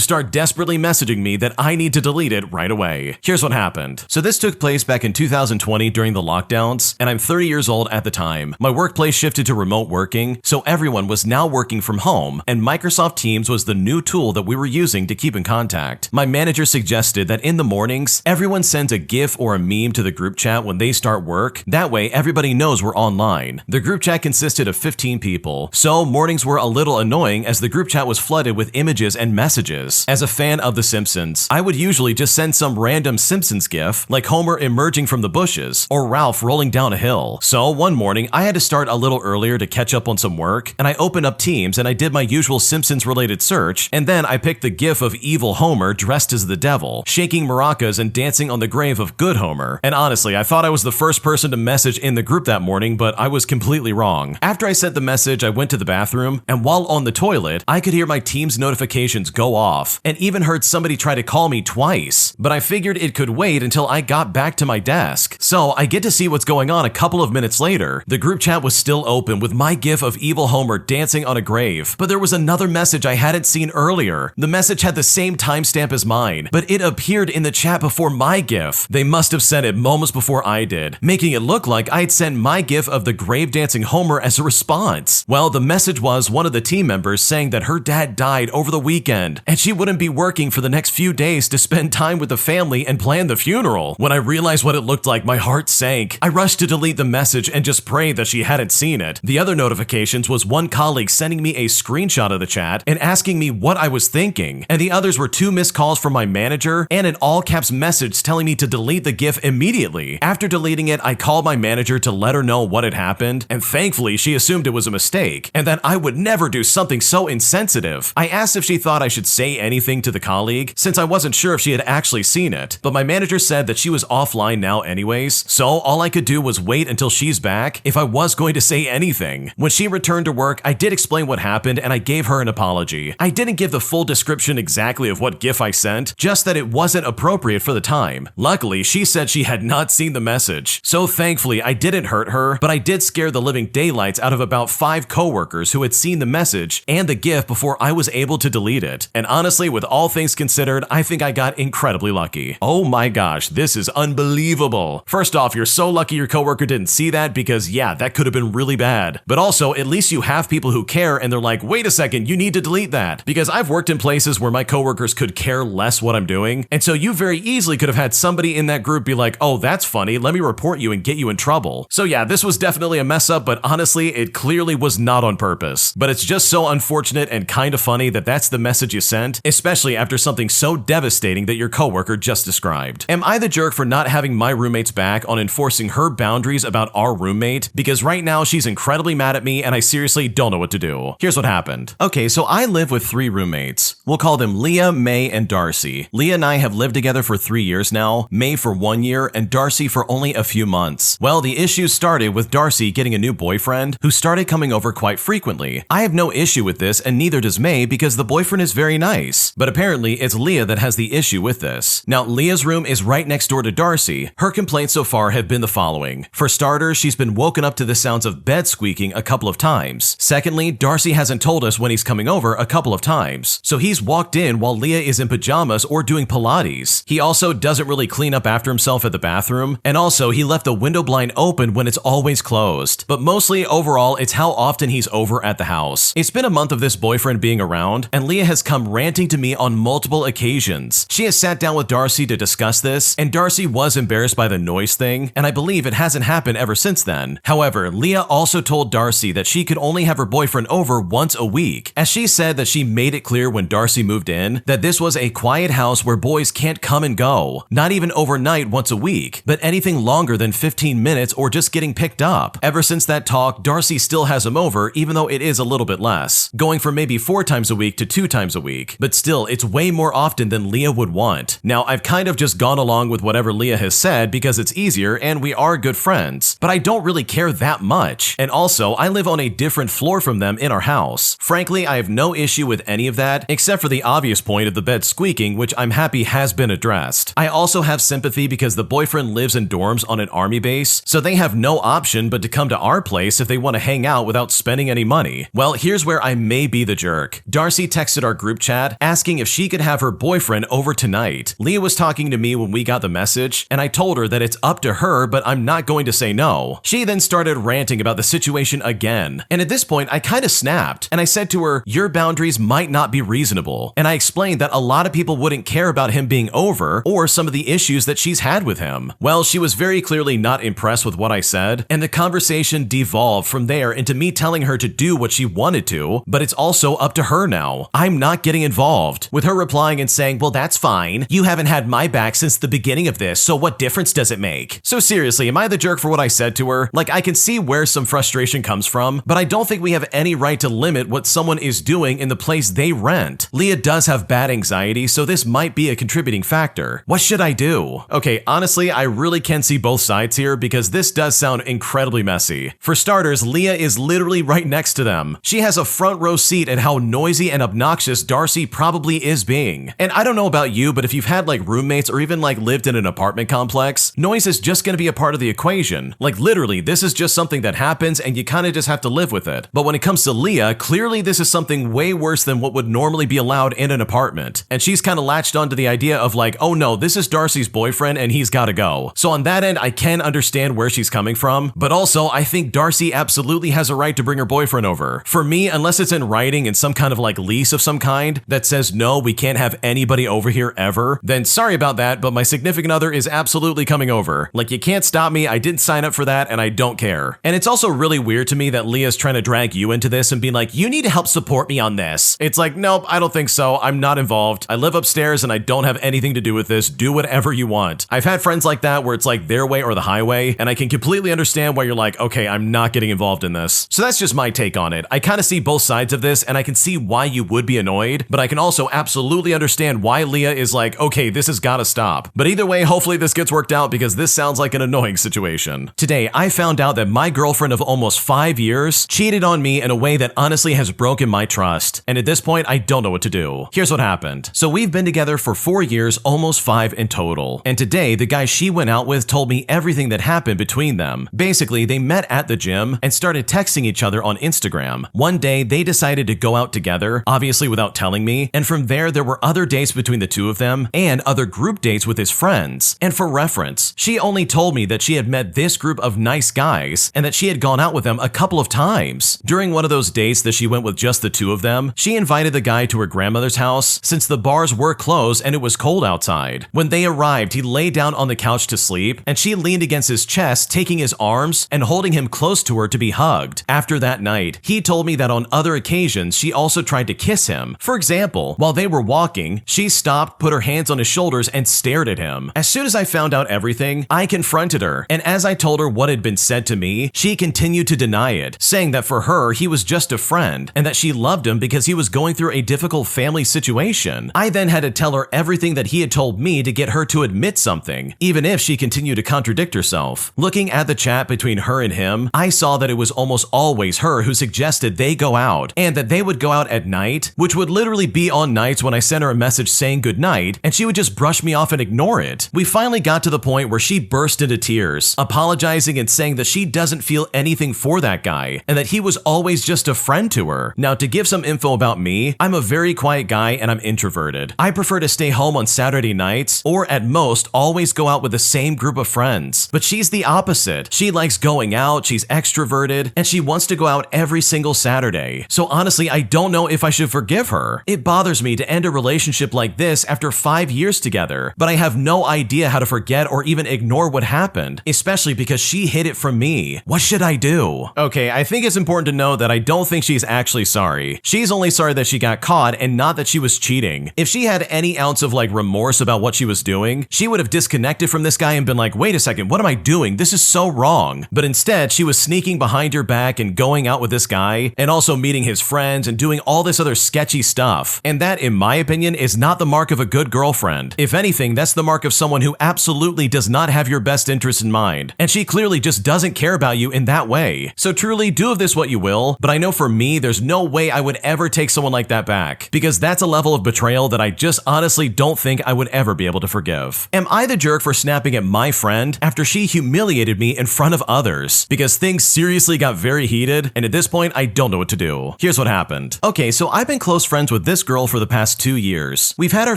Speaker 1: start desperately messaging me that I need to delete it right away. Here's what happened. So this took place back in 2020 during the lockdowns, and I'm 30 years old at the time. My workplace shifted to remote working, so everyone was now working from home, and Microsoft Teams was the new tool that we were using to keep in contact. My manager suggested that in the mornings, everyone sends a GIF or a meme to the group chat when they start work. That way, everybody knows we're online. The group chat consisted of 15 people, so mornings were a little annoying as the group chat was flooded with images and messages. As a fan of The Simpsons, I would usually just send some random Simpsons GIF, like Homer emerging from the bushes or Ralph rolling down a hill. So one morning, I had to start a little earlier to catch up on some work, and I opened up Teams and I did my usual Simpsons-related search, and then I picked the GIF of evil Homer dressed as the devil, shaking maracas and dancing on the grave of good Homer. And honestly, I thought I was the first person to message in the group that morning, but I was completely wrong. After I sent the message, I went to the bathroom, and while on the toilet, I could hear my Teams notifications go off, and even heard somebody try to call me twice. But I figured it could wait until I got back to my desk. So I get to see what's going on a couple of minutes later. The group chat was still open with my GIF of evil Homer dancing on a grave, but there was another message I hadn't seen earlier. The message had the same timestamp as mine, but it appeared in the chat before my GIF. They must have sent it moments before I did, making it look like I'd sent my GIF of the grave dancing Homer as a response. Well, the message was one of the team members saying that her dad died over the weekend, and she wouldn't be working for the next few days to spend time with the family and plan the funeral. When I realized what it looked like, my heart sank. I rushed to delete the message and just prayed that she hadn't seen it. The other notifications was one colleague sending me a screenshot of the chat and asking me what I was thinking, and the others were 2 missed calls from my manager and an all caps message telling me to delete the GIF immediately. After deleting it, I called my manager to let her know what had happened, and thankfully she assumed it was a mistake and that I would never do something so insensitive. I asked if she thought I should say anything to the colleague, since I wasn't sure if she had actually seen it, but my manager said that she was offline now anyways, so all I could do was wait until she's back if I was going to say anything. When she returned to work, I did explain what happened and I gave her an apology. I didn't give the full description exactly of what GIF I sent, just that it wasn't appropriate for the time. Luckily, she said she had not seen the message, so thankfully I didn't hurt her, but I did scare the living daylights out of about 5 coworkers who had seen the message and the GIF before I was able to delete it. And honestly, with all things considered, I think I got incredibly lucky. Oh my gosh, this is unbelievable. First off, you're so lucky your coworker didn't see that, because yeah, that could have been really bad. But also, at least you have people who care and they're like, wait a second, you need to delete that. Because I've worked in places where my coworkers could care less what I'm doing, and so you very easily could have had somebody in that group be like, oh, that's funny, let me report you and get you in trouble. So yeah, this was definitely a mess up, but honestly, it clearly was not on purpose. But it's just so unfortunate and kind of funny that that's the message you sent, especially after something so devastating that your coworker just described. Am I the jerk for not having my roommate's back on enforcing her boundaries about our roommate? Because right now she's incredibly mad at me and I seriously don't know what to do. Here's what happened. Okay, so I live with 3 roommates. We'll call them Leah, May, and Darcy. Leah and I have lived together for 3 years now, May for 1 year, and Darcy for only a few months. Well, the issues started with Darcy getting a new boyfriend who started coming over quite frequently. I have no issue with this, and neither does May, because the boyfriend is very nice. But apparently, it's Leah that has the issue with this. Now, Leah's room is right next door to Darcy. Her complaints so far have been the following. For starters, she's been woken up to the sounds of bed squeaking a couple of times. Secondly, Darcy hasn't told us when he's coming over a couple of times. So he's walked in while Leah is in pajamas or doing Pilates. He also doesn't really clean up after himself at the bathroom, and also he left the window blind open when it's always closed. But mostly overall, it's how often he's over at the house. It's been a month of this boyfriend being around, and Leah has come ranting to me on multiple occasions. She has sat down with Darcy to discuss this, and Darcy was embarrassed by the noise thing, and I believe it hasn't happened ever since then. However, Leah also told Darcy that she could only have her boyfriend over once a week, as she said that she made it clear when Darcy moved in that this was a quiet house where boys can't come and go, not even overnight once a week, but anything longer than 15 minutes or just getting picked up. Ever since that talk, Darcy still has him over, even though it is a little bit less, going from maybe 4 times a week to 2 times a week, but still, it's way more often than Leah would want. Now, I've kind of just gone along with whatever Leah has said because it's easier and we are good friends, but I don't really care that much. And also, I live on a different floor from them in our house. Frankly, I have no issue with any of that, except for the obvious point of the bed squeaking, which I'm happy has been addressed. I also have sympathy because the boyfriend lives in dorms on an army base, so they have no option but to come to our place if they want to hang out without spending any money. Well, here's where I may be the jerk. Darcy texted our group chat asking if she could have her boyfriend over tonight. Leah was talking to me when we got the message, and I told her that it's up to her, but I'm not going to say no. She then started ranting about the situation again, and at this point I kind of snapped, and I said to her, your boundaries might not be reasonable, and I explained that a lot of people wouldn't care about him being over or some of the issues that she's had with him. Well, she was very clearly not impressed with what I said, and the conversation devolved from there into me telling her to do what she wanted to, but it's also up to her now. I'm not getting involved, with her replying and saying, well, that's fine. You haven't had my back since the beginning of this, so what difference does it make? So seriously, am I the jerk for what I said to her? Like, I can see where some frustration comes from, but I don't think we have any right to limit what someone is doing in the place they rent. Leah does have bad anxiety, so this might be a contributing factor. What should I do? Okay, honestly, I really can see both sides here because this does sound incredibly messy. For starters, Leah is literally right next to them. She has a front row seat at how noisy and obnoxious Darcy probably is being. And I don't know about you, but if you've had like roommates or even like lived in an apartment complex, noise is just gonna be a part of the equation. Like literally, this is just something that happens and you kind of just have to live with it. But when it comes to Leah, clearly this is something way worse than what would normally be allowed in an apartment. And she's kind of latched onto the idea of like, oh no, this is Darcy's boyfriend and he's gotta go. So on that end, I can understand where she's coming from, but also I think Darcy absolutely has a right to bring her boyfriend over. For me, unless it's in writing in some kind of like lease of some kind that says no, we can't have anybody over here ever, then sorry about that, but my significant other is absolutely coming over. Like, you can't stop me, I didn't sign up for that and I don't care. And it's also really weird to me that Leah's trying to drag you into this and be like, you need to help support me on this. It's like, nope, I don't think so. I'm not involved. I live upstairs and I don't have anything to do with this. Do whatever you want. I've had friends like that where it's like their way or the highway, and I can completely understand why you're like, okay, I'm not getting involved in this. So that's just my take on it. I kind of see both sides of this and I can see why you would be annoyed, but I can also absolutely understand why Leah is like, okay, this has got to stop. But either way, hopefully this gets worked out because this sounds like an annoying situation. Today, I found out that my girlfriend of almost 5 years cheated on me in a way that honestly has broken my trust. And at this point, I don't know what to do. Here's what happened. So we've been together for 4 years, almost 5 in total. And today, the guy she went out with told me everything that happened between them. Basically, they met at the gym and started texting each other on Instagram. One day, they decided to go out together, obviously without telling me, and from there were other dates between the two of them and other group dates with his friends. And for reference, she only told me that she had met this group of nice guys and that she had gone out with them a couple of times. During one of those dates that she went with just the two of them, she invited the guy to her grandmother's house since the bars were closed and it was cold outside. When they arrived, he lay down on the couch to sleep and she leaned against his chest, taking his arms and holding him close to her to be hugged. After that night, he told me that on other occasions, she also tried to kiss him. For example, while they were walking, she stopped, put her hands on his shoulders and stared at him. As soon as I found out everything, I confronted her, and as I told her what had been said to me, she continued to deny it, saying that for her, he was just a friend, and that she loved him because he was going through a difficult family situation. I then had to tell her everything that he had told me to get her to admit something, even if she continued to contradict herself. Looking at the chat between her and him, I saw that it was almost always her who suggested they go out, and that they would go out at night, which would literally be on nights when I sent her a message saying goodnight, and she would just brush me off and ignore it. We finally got to the point where she burst into tears, apologizing and saying that she doesn't feel anything for that guy, and that he was always just a friend to her. Now, to give some info about me, I'm a very quiet guy and I'm introverted. I prefer to stay home on Saturday nights, or at most, always go out with the same group of friends. But she's the opposite. She likes going out, she's extroverted, and she wants to go out every single Saturday. So honestly, I don't know if I should forgive her. It bothers me to end a relationship like this after 5 years together, but I have no idea how to forget or even ignore what happened, especially because she hid it from me. What should I do? Okay, I think it's important to know that I don't think she's actually sorry. She's only sorry that she got caught and not that she was cheating. If she had any ounce of like remorse about what she was doing, she would have disconnected from this guy and been like, wait a second, what am I doing? This is so wrong. But instead, she was sneaking behind your back and going out with this guy and also meeting his friends and doing all this other sketchy stuff. And that, in my opinion, is not the mark of a good girlfriend. If anything, that's the mark of someone who absolutely does not have your best interest in mind, and she clearly just doesn't care about you in that way. So truly, do of this what you will, but I know for me, there's no way I would ever take someone like that back, because that's a level of betrayal that I just honestly don't think I would ever be able to forgive. Am I the jerk for snapping at my friend after she humiliated me in front of others? Because things seriously got very heated, and at this point, I don't know what to do. Here's what happened. Okay, so I've been close friends with this girl for the past 2 years. We've had our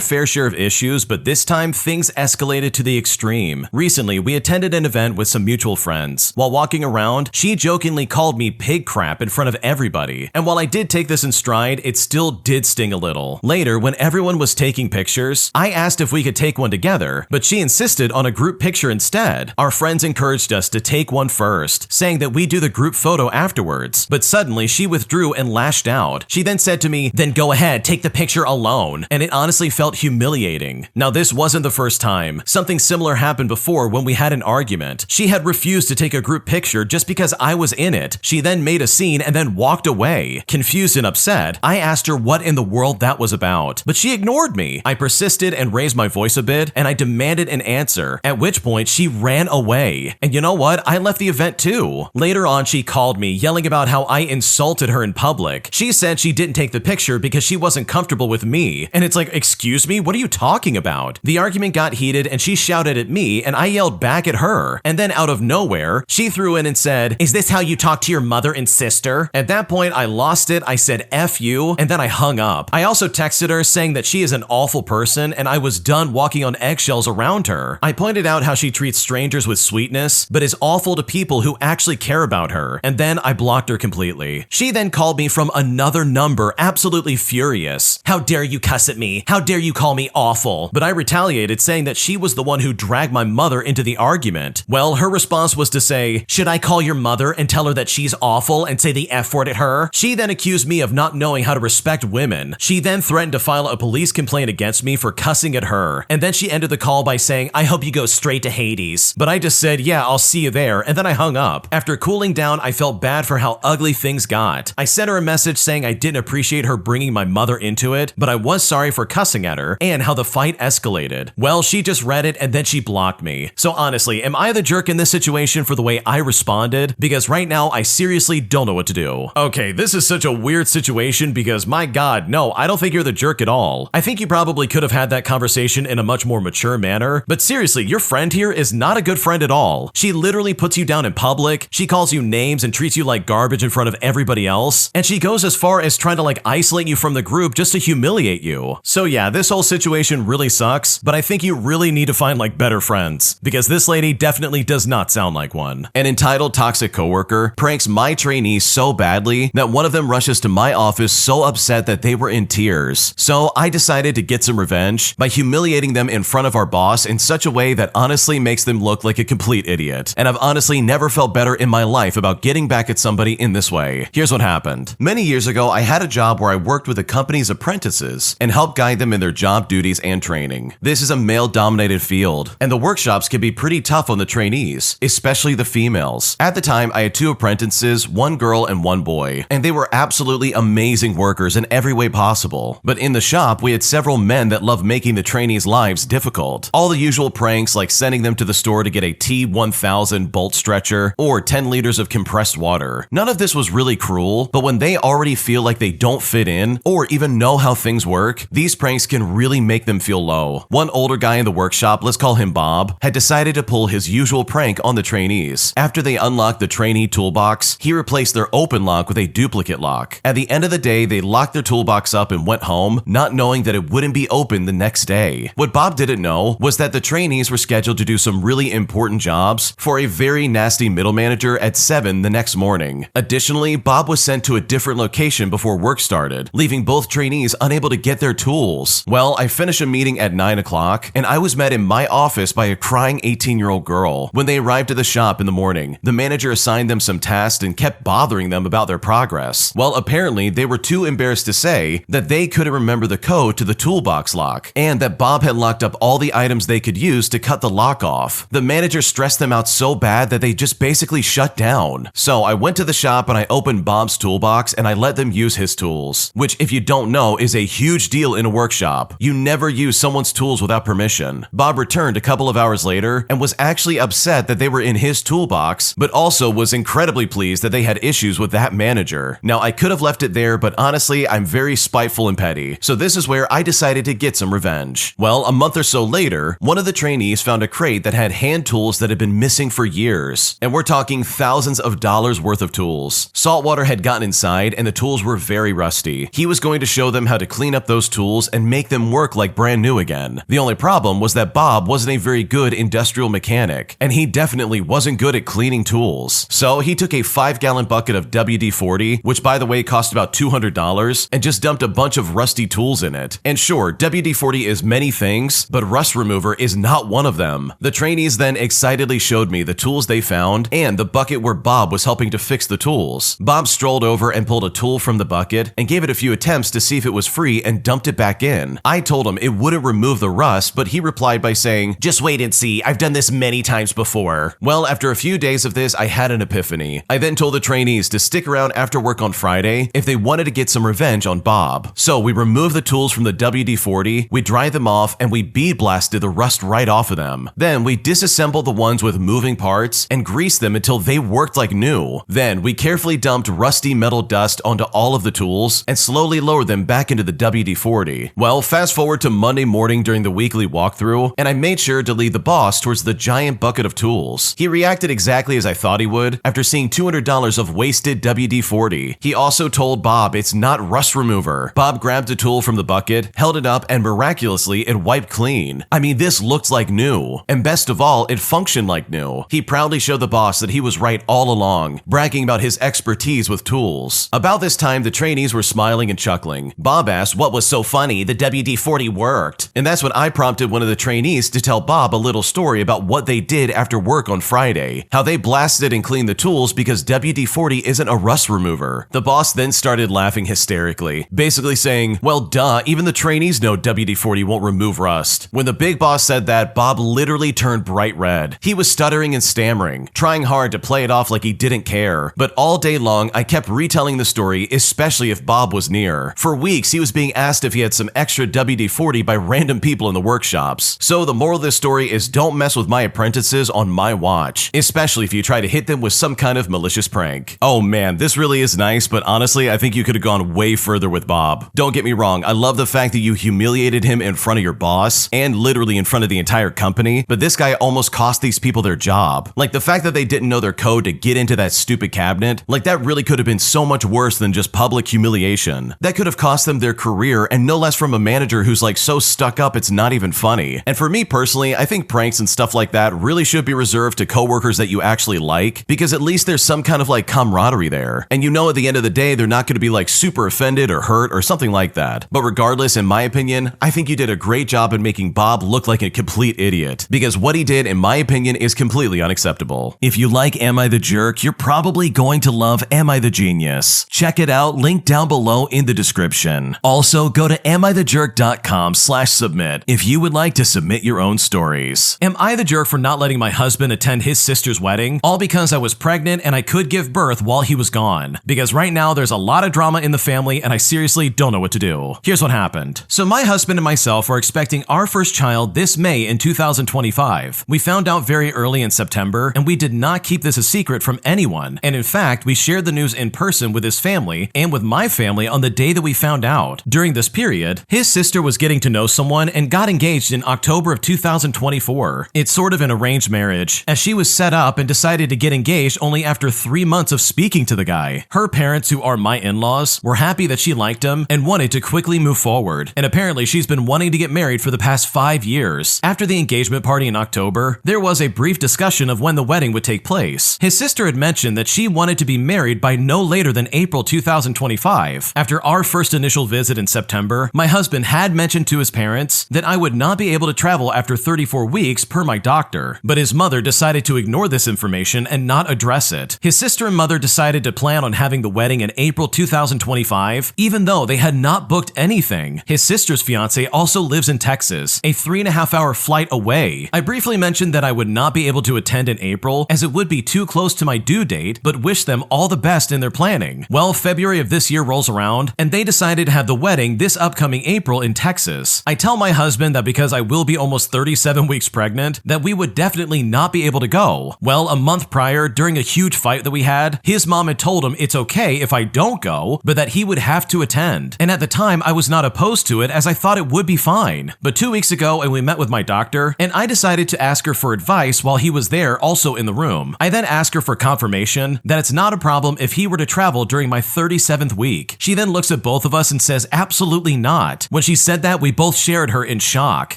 Speaker 1: fair share of issues, but this time things escalated to the extreme. Recently, we attended an event with some mutual friends. While walking around, she jokingly called me pig crap in front of everybody. And while I did take this in stride, it still did sting a little. Later, when everyone was taking pictures, I asked if we could take one together, but she insisted on a group picture instead. Our friends encouraged us to take one first, saying that we do the group photo afterwards. But suddenly, she withdrew and lashed out. She then said to me, "Then go ahead, take the picture alone." And it honestly felt humiliating. Now, this wasn't the first time. Something similar happened before when we had an argument. She had refused to take a group picture just because I was in it. She then made a scene and then walked away. Confused and upset, I asked her what in the world that was about, but she ignored me. I persisted and raised my voice a bit, and I demanded an answer, at which point she ran away. And you know what? I left the event too. Later on, she called me, yelling about how I insulted her in public. She said she didn't take the picture because she wasn't comfortable with me. And it's like, excuse me, what are you talking about? The argument got heated and she shouted at me and I yelled back at her. And then out of nowhere, she threw in and said, "Is this how you talk to your mother and sister?" At that point, I lost it. I said, "F you," and then I hung up. I also texted her saying that she is an awful person and I was done walking on eggshells around her. I pointed out how she treats strangers with sweetness, but is awful to people who actually care about her. And then I blocked her completely. She then called me from another number, absolutely furious. "How dare you cuss at me? How dare you call me awful?" But I retaliated, saying that she was the one who dragged my mother into the argument. Well, her response was to say, "Should I call your mother and tell her that she's awful and say the F word at her?" She then accused me of not knowing how to respect women. She then threatened to file a police complaint against me for cussing at her. And then she ended the call by saying, "I hope you go straight to Hades." But I just said, "Yeah, I'll see you there," and then I hung up. After cooling down, I felt bad for how ugly things got. I sent her a message saying I didn't appreciate her bringing my mother into it, but I was sorry for cussing at her and how the fight escalated. Well, she just read it and then she blocked me. So honestly, am I the jerk in this situation for the way I responded? Because right now, I seriously don't know what to do. Okay, this is such a weird situation because my God, no, I don't think you're the jerk at all. I think you probably could have had that conversation in a much more mature manner, but seriously, your friend here is not a good friend at all. She literally puts you down in public, she calls you names and treats you like garbage in front of everybody else, and she goes as far as trying to isolate you from the group just to humiliate you. So yeah, this whole situation really sucks, but I think you really need to find better friends, because this lady definitely does not sound like one. An entitled toxic coworker pranks my trainees so badly that one of them rushes to my office so upset that they were in tears. So I decided to get some revenge by humiliating them in front of our boss in such a way that honestly makes them look like a complete idiot. And I've honestly never felt better in my life about getting back at somebody in this way. Here's what happened. Many years ago, I had a job where I worked with a company's apprentices and helped guide them in their job duties and training. This is a male-dominated field, and the workshops can be pretty tough on the trainees, especially the females. At the time, I had 2 apprentices, 1 girl and 1 boy, and they were absolutely amazing workers in every way possible. But in the shop, we had several men that loved making the trainees' lives difficult. All the usual pranks like sending them to the store to get a T1000 bolt stretcher or 10 liters of compressed water. None of this was really cruel, but when they already feel like they don't fit in or even know how things work, these pranks can really make them feel low. One older guy in the workshop, let's call him Bob, had decided to pull his usual prank on the trainees. After they unlocked the trainee toolbox, he replaced their open lock with a duplicate lock. At the end of the day, they locked their toolbox up and went home, not knowing that it wouldn't be open the next day. What Bob didn't know was that the trainees were scheduled to do some really important jobs for a very nasty middle manager at 7 the next morning. Additionally, Bob was sent to a different location before work started, leaving both trainees unable to get their tools. Well, I finished a meeting at 9 o'clock, and I was met in my office by a crying 18-year-old girl. When they arrived at the shop in the morning, the manager assigned them some tasks and kept bothering them about their progress. Well, apparently, they were too embarrassed to say that they couldn't remember the code to the toolbox lock, and that Bob had locked up all the items they could use to cut the lock off. The manager stressed them out so bad that they just basically shut down. So I went to the shop and I opened Bob's toolbox and I let them use his tools, which, if you don't know, is a huge deal in a workshop. You never use someone's tools without permission. Bob returned a couple of hours hours later and was actually upset that they were in his toolbox, but also was incredibly pleased that they had issues with that manager. Now, I could have left it there, but honestly, I'm very spiteful and petty, so this is where I decided to get some revenge. Well, a month or so later, one of the trainees found a crate that had hand tools that had been missing for years, and we're talking thousands of dollars worth of tools. Saltwater had gotten inside and the tools were very rusty. He was going to show them how to clean up those tools and make them work like brand new again. The only problem was that Bob wasn't a very good industrial mechanic, and he definitely wasn't good at cleaning tools. So he took a 5-gallon bucket of WD-40, which by the way cost about $200, and just dumped a bunch of rusty tools in it. And sure, WD-40 is many things, but rust remover is not one of them. The trainees then excitedly showed me the tools they found and the bucket where Bob was helping to fix the tools. Bob strolled over and pulled a tool from the bucket and gave it a few attempts to see if it was free and dumped it back in. I told him it wouldn't remove the rust, but he replied by saying, "Just wait and see, I've done this many times before." Well, after a few days of this, I had an epiphany. I then told the trainees to stick around after work on Friday if they wanted to get some revenge on Bob. So we removed the tools from the WD-40, we dried them off, and we bead blasted the rust right off of them. Then we disassembled the ones with moving parts and greased them until they worked like new. Then we carefully dumped rusty metal dust onto all of the tools and slowly lowered them back into the WD-40. Well, fast forward to Monday morning during the weekly walkthrough, and I made sure to lead the boss towards the giant bucket of tools. He reacted exactly as I thought he would after seeing $200 of wasted WD-40. He also told Bob it's not rust remover. Bob grabbed a tool from the bucket, held it up, and miraculously it wiped clean. I mean, this looked like new. And best of all, it functioned like new. He proudly showed the boss that he was right all along, bragging about his expertise with tools. About this time, the trainees were smiling and chuckling. Bob asked what was so funny, the WD-40 worked. And that's when I prompted one of the trainees to tell Bob a little story about what they did after work on Friday, how they blasted and cleaned the tools because WD-40 isn't a rust remover. The boss then started laughing hysterically, basically saying, "Well, duh, even the trainees know WD-40 won't remove rust." When the big boss said that, Bob literally turned bright red. He was stuttering and stammering, trying hard to play it off like he didn't care. But all day long, I kept retelling the story, especially if Bob was near. For weeks, he was being asked if he had some extra WD-40 by random people in the workshops. So the moral of this story is don't mess with my apprentices on my watch, especially if you try to hit them with some kind of malicious prank. Oh man, this really is nice, but honestly, I think you could have gone way further with Bob. Don't get me wrong, I love the fact that you humiliated him in front of your boss, and literally in front of the entire company, but this guy almost cost these people their job. Like the fact that they didn't know their code to get into that stupid cabinet, like that really could have been so much worse than just public humiliation. That could have cost them their career, and no less from a manager who's like so stuck up it's not even funny. And for me personally, I think pranks and stuff like that really should be reserved to coworkers that you actually like, because at least there's some kind of like camaraderie there. And you know at the end of the day, they're not going to be like super offended or hurt or something like that. But regardless, in my opinion, I think you did a great job in making Bob look like a complete idiot, because what he did, in my opinion, is completely unacceptable. If you like Am I the Jerk, you're probably going to love Am I the Genius. Check it out, link down below in the description. Also, go to amithejerk.com/submit if you would like to submit your own stories. Am I the jerk for not letting my husband attend his sister's wedding? All because I was pregnant and I could give birth while he was gone. Because right now there's a lot of drama in the family and I seriously don't know what to do. Here's what happened. So my husband and myself are expecting our first child this May in 2025. We found out very early in September and we did not keep this a secret from anyone. And in fact, we shared the news in person with his family and with my family on the day that we found out. During this period, his sister was getting to know someone and got engaged in October of 2024. It's sort of an arranged marriage, as she was set up and decided to get engaged only after 3 months of speaking to the guy. Her parents, who are my in-laws, were happy that she liked him and wanted to quickly move forward. And apparently she's been wanting to get married for the past 5 years. After the engagement party in October, there was a brief discussion of when the wedding would take place. His sister had mentioned that she wanted to be married by no later than April 2025. After our first initial visit in September, my husband had mentioned to his parents that I would not be able to travel after 34 weeks per my doctor, but his mother decided to ignore this information and not address it. His sister and mother decided to plan on having the wedding in April 2025, even though they had not booked anything. His sister's fiance also lives in Texas, a 3.5-hour flight away. I briefly mentioned that I would not be able to attend in April as it would be too close to my due date, but wished them all the best in their planning. Well, February of this year rolls around, and they decided to have the wedding this upcoming April in Texas. I tell my husband that because I will be almost 37 weeks weeks pregnant, that we would definitely not be able to go. Well, a month prior, during a huge fight that we had, his mom had told him it's okay if I don't go, but that he would have to attend. And at the time, I was not opposed to it as I thought it would be fine. But 2 weeks ago, and we met with my doctor, and I decided to ask her for advice while he was there also in the room. I then asked her for confirmation that it's not a problem if he were to travel during my 37th week. She then looks at both of us and says absolutely not. When she said that, we both shared her in shock.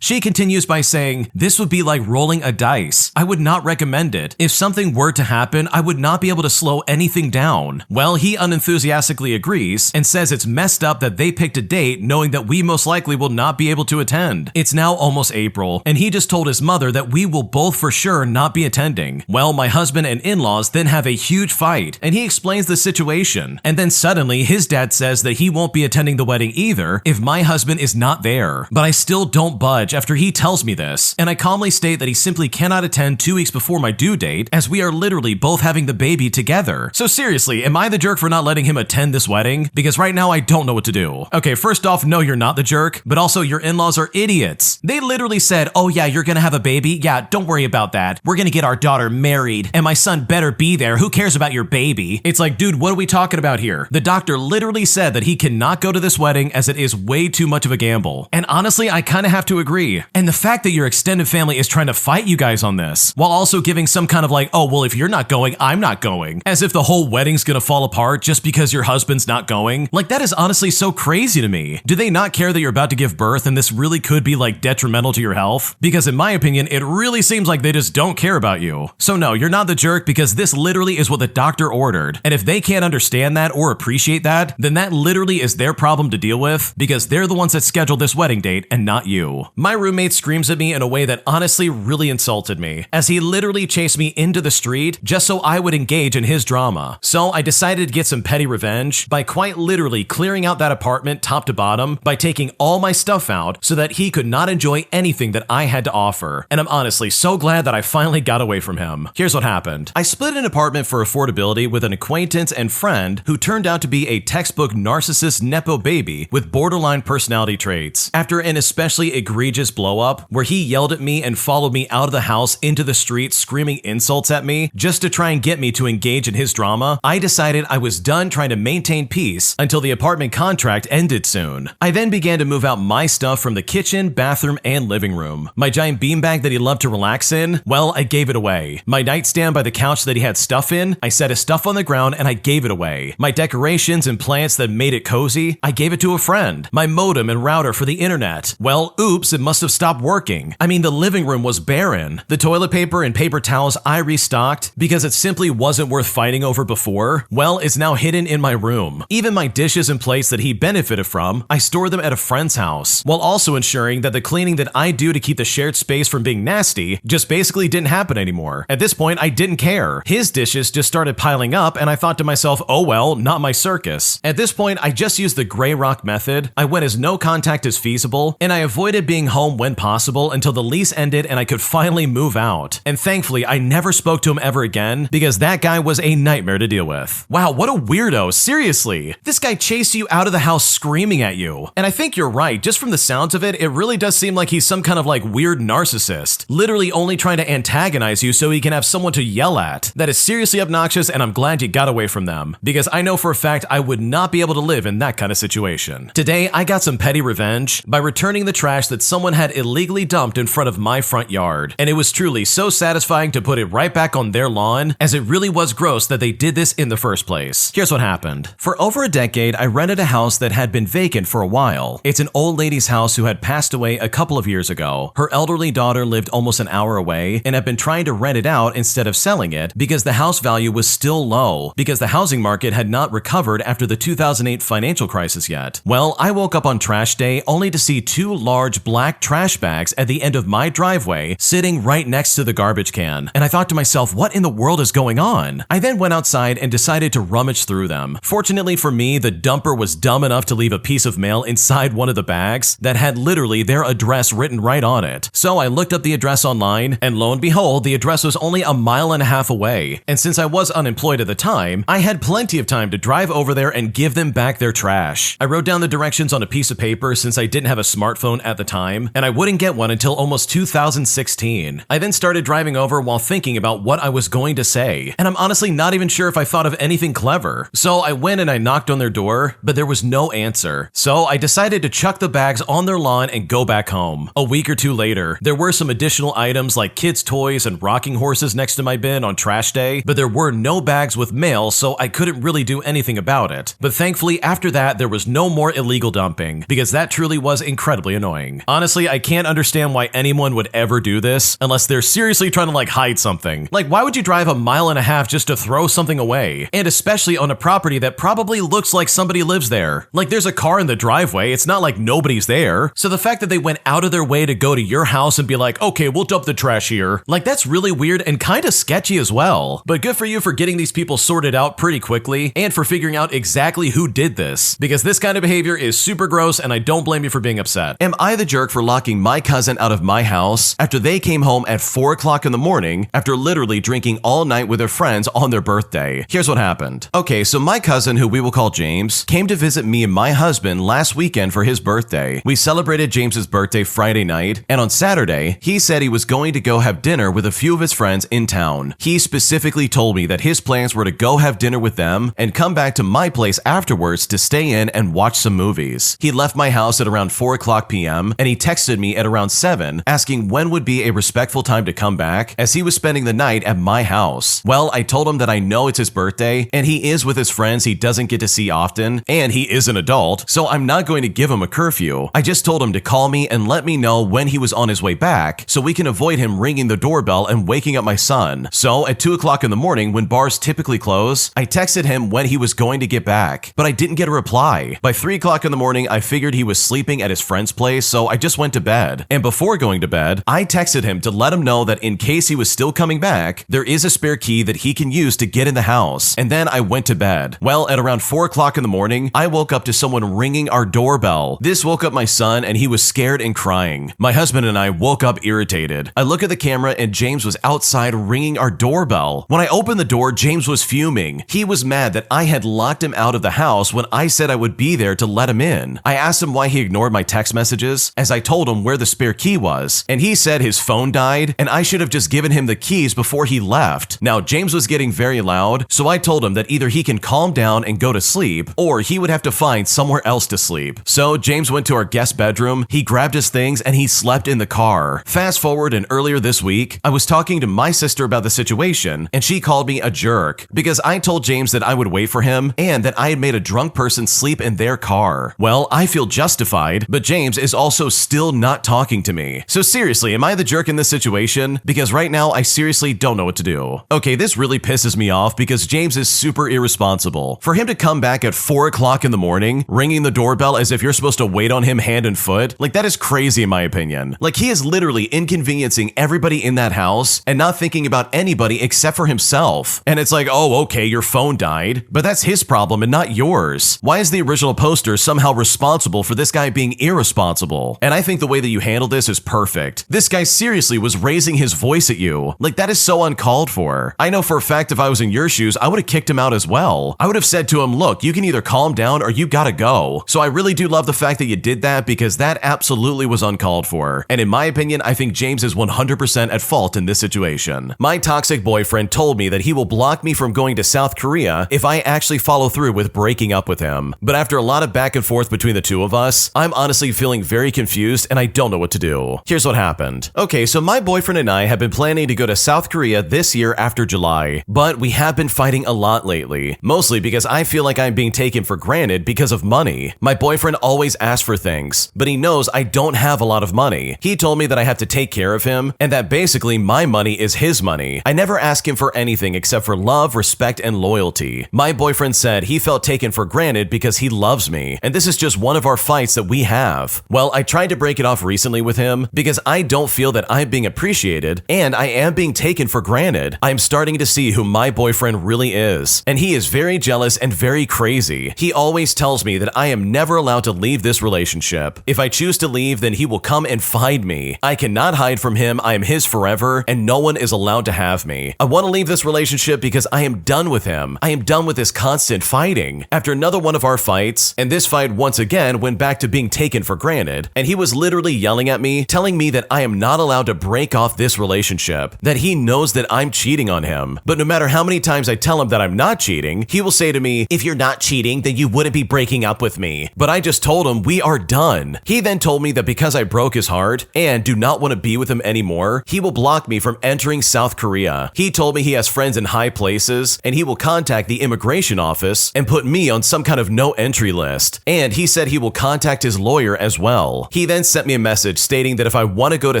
Speaker 1: She continues by saying, "This would be like rolling a dice. I would not recommend it. If something were to happen, I would not be able to slow anything down." Well, he unenthusiastically agrees and says it's messed up that they picked a date knowing that we most likely will not be able to attend. It's now almost April, and he just told his mother that we will both for sure not be attending. Well, my husband and in-laws then have a huge fight, and he explains the situation. And then suddenly, his dad says that he won't be attending the wedding either if my husband is not there. But I still don't budge after he tells me this, and I calmly state that he simply cannot attend 2 weeks before my due date as we are literally both having the baby together. So seriously, am I the jerk for not letting him attend this wedding? Because right now I don't know what to do. Okay, first off, no, you're not the jerk, but also your in-laws are idiots. They literally said, "Oh yeah, you're gonna have a baby? Yeah, don't worry about that. We're gonna get our daughter married, and my son better be there. Who cares about your baby?" It's like, dude, what are we talking about here? The doctor literally said that he cannot go to this wedding as it is way too much of a gamble. And honestly, I kind of have to agree. And the fact that your extended family is trying to fight you guys on this, while also giving some kind of like, "Oh, well, if you're not going, I'm not going," as if the whole wedding's gonna fall apart just because your husband's not going. Like, that is honestly so crazy to me. Do they not care that you're about to give birth and this really could be like detrimental to your health? Because in my opinion, it really seems like they just don't care about you. So no, you're not the jerk because this literally is what the doctor ordered. And if they can't understand that or appreciate that, then that literally is their problem to deal with because they're the ones that scheduled this wedding date and not you. My roommate screams at me in a way that honestly really insulted me, as he literally chased me into the street just so I would engage in his drama. So I decided to get some petty revenge by quite literally clearing out that apartment top to bottom by taking all my stuff out so that he could not enjoy anything that I had to offer. And I'm honestly so glad that I finally got away from him. Here's what happened. I split an apartment for affordability with an acquaintance and friend who turned out to be a textbook narcissist nepo baby with borderline personality traits. After an especially egregious blow-up where he yelled at me and followed me out of the house into the street screaming insults at me just to try and get me to engage in his drama, I decided I was done trying to maintain peace until the apartment contract ended soon. I then began to move out my stuff from the kitchen, bathroom, and living room. My giant beanbag that he loved to relax in, well, I gave it away. My nightstand by the couch that he had stuff in, I set his stuff on the ground and I gave it away. My decorations and plants that made it cozy, I gave it to a friend. My modem and router for the internet, well, oops, it must have stopped working. I mean, the living room was barren. The toilet paper and paper towels I restocked because it simply wasn't worth fighting over before, well, it's now hidden in my room. Even my dishes and plates that he benefited from, I stored them at a friend's house, while also ensuring that the cleaning that I do to keep the shared space from being nasty just basically didn't happen anymore. At this point, I didn't care. His dishes just started piling up and I thought to myself, oh well, not my circus. At this point, I just used the gray rock method. I went as no contact as feasible, and I avoided being home when possible until the lease ended and I could finally move out. And thankfully, I never spoke to him ever again because that guy was a nightmare to deal with. Wow, what a weirdo, seriously. This guy chased you out of the house screaming at you. And I think you're right, just from the sounds of it, it really does seem like he's some kind of like weird narcissist, literally only trying to antagonize you so he can have someone to yell at. That is seriously obnoxious, and I'm glad you got away from them, because I know for a fact I would not be able to live in that kind of situation. Today, I got some petty revenge by returning the trash that someone had illegally dumped in front of my front yard, and it was truly so satisfying to put it right back on their lawn, as it really was gross that they did this in the first place. Here's what happened. For over a decade, I rented a house that had been vacant for a while. It's an old lady's house who had passed away a couple of years ago. Her elderly daughter lived almost an hour away and had been trying to rent it out instead of selling it because the house value was still low because the housing market had not recovered after the 2008 financial crisis yet. Well, I woke up on trash day only to see two large black trash bags at the end of my driveway sitting right next to the garbage can, and I thought to myself, what in the world is going on? I then went outside and decided to rummage through them. Fortunately for me, the dumper was dumb enough to leave a piece of mail inside one of the bags that had literally their address written right on it. So I looked up the address online, and lo and behold, the address was only a mile and a half away. And since I was unemployed at the time, I had plenty of time to drive over there and give them back their trash. I wrote down the directions on a piece of paper since I didn't have a smartphone at the time, and I wouldn't get one until almost 2016. I then started driving over while thinking about what I was going to say, and I'm honestly not even sure if I thought of anything clever. So I went and I knocked on their door, but there was no answer. So I decided to chuck the bags on their lawn and go back home. A week or two later, there were some additional items like kids' toys and rocking horses next to my bin on trash day, but there were no bags with mail, so I couldn't really do anything about it. But thankfully, after that, there was no more illegal dumping, because that truly was incredibly annoying. Honestly, I can't understand why anyone would ever do this, unless they're seriously trying to hide something. Like, why would you drive a mile and a half just to throw something away? And especially on a property that probably looks like somebody lives there. Like, there's a car in the driveway, it's not like nobody's there. So the fact that they went out of their way to go to your house and be like, okay, we'll dump the trash here, like, that's really weird and kind of sketchy as well. But good for you for getting these people sorted out pretty quickly and for figuring out exactly who did this, because this kind of behavior is super gross and I don't blame you for being upset. Am I the jerk for locking my cousin out of my house after they came home at 4 o'clock in the morning after literally drinking all night with their friends on their birthday? Here's what happened. Okay, so my cousin, who we will call James, came to visit me and my husband last weekend for his birthday. We celebrated James's birthday Friday night, and on Saturday, he said he was going to go have dinner with a few of his friends in town. He specifically told me that his plans were to go have dinner with them and come back to my place afterwards to stay in and watch some movies. He left my house at around 4 o'clock p.m. and he texted me at around 7 asking when would be a respectful time to come back, as he was spending the night at my house. Well, I told him that I know it's his birthday and he is with his friends he doesn't get to see often, and he is an adult, so I'm not going to give him a curfew. I just told him to call me and let me know when he was on his way back so we can avoid him ringing the doorbell and waking up my son. So at 2 o'clock in the morning, when bars typically close, I texted him when he was going to get back, but I didn't get a reply. By 3 o'clock in the morning, I figured he was sleeping at his friend's place, so I just went to bed. And before going to bed, I texted him to let him know that in case he was still coming back, there is a spare key that he can use to get in the house. And then I went to bed. Well, at around 4 o'clock in the morning, I woke up to someone ringing our doorbell. This woke up my son and he was scared and crying. My husband and I woke up irritated. I look at the camera and James was outside ringing our doorbell. When I opened the door, James was fuming. He was mad that I had locked him out of the house when I said I would be there to let him in. I asked him why he ignored my text messages, as I told him where the spare key was, and he said his phone died and I should have just given him the keys before he left. Now, James was getting very loud, so I told him that either he can calm down and go to sleep, or he would have to find somewhere else to sleep. So James went to our guest bedroom, he grabbed his things, and he slept in the car. Fast forward, and earlier this week, I was talking to my sister about the situation, and she called me a jerk because I told James that I would wait for him and that I had made a drunk person sleep in their car. Well, I feel justified, but James is also still not talking to me. So seriously, am I the jerk in this situation? Because right now, I seriously don't know what to do. Okay, this really pisses me off because James is super irresponsible. For him to come back at 4 o'clock in the morning, ringing the doorbell as if you're supposed to wait on him hand and foot, like, that is crazy in my opinion. Like, he is literally inconveniencing everybody in that house and not thinking about anybody except for himself. And it's like, oh, okay, your phone died, but that's his problem and not yours. Why is the original poster somehow responsible for this guy being irresponsible? And I think the way that you handle this is perfect. This guy seriously was raising his voice at you. Like, that is so uncalled for. I know for a fact if I was in your shoes, I would have kicked him out as well. I would have said to him, look, you can either calm down or you gotta go. So I really do love the fact that you did that, because that absolutely was uncalled for. And in my opinion, I think James is 100% at fault in this situation. My toxic boyfriend told me that he will block me from going to South Korea if I actually follow through with breaking up with him. But after a lot of back and forth between the two of us, I'm honestly feeling very confused and I don't know what to do. Here's what happened. Okay, so my boyfriend and I have been planning to go to South Korea this year after July, but we have been fighting a lot lately, mostly because I feel like I'm being taken for granted because of money. My boyfriend always asks for things, but he knows I don't have a lot of money. He told me that I have to take care of him and that basically my money is his money. I never ask him for anything except for love, respect, and loyalty. My boyfriend said he felt taken for granted because he loves me, and this is just one of our fights that we have. Well, I tried to break it off recently with him because I don't feel that I'm being appreciated and I am being taken for granted. I'm starting to see who my boyfriend really is, and he is very jealous and very crazy. He always tells me that I am never allowed to leave this relationship. If I choose to leave, then he will come and find me. I cannot hide from him. I am his forever, and no one is allowed to have me. I want to leave this relationship because I am done with him. I am done with this constant fighting. After another one of our fights, and this fight once again went back to being taken for granted, and he was literally yelling at me, telling me me that I am not allowed to break off this relationship, that he knows that I'm cheating on him. But no matter how many times I tell him that I'm not cheating, he will say to me, "If you're not cheating, then you wouldn't be breaking up with me." But I just told him we are done. He then told me that because I broke his heart and do not want to be with him anymore, he will block me from entering South Korea. He told me he has friends in high places and he will contact the immigration office and put me on some kind of no entry list. And he said he will contact his lawyer as well. He then sent me a message stating that if I want to go to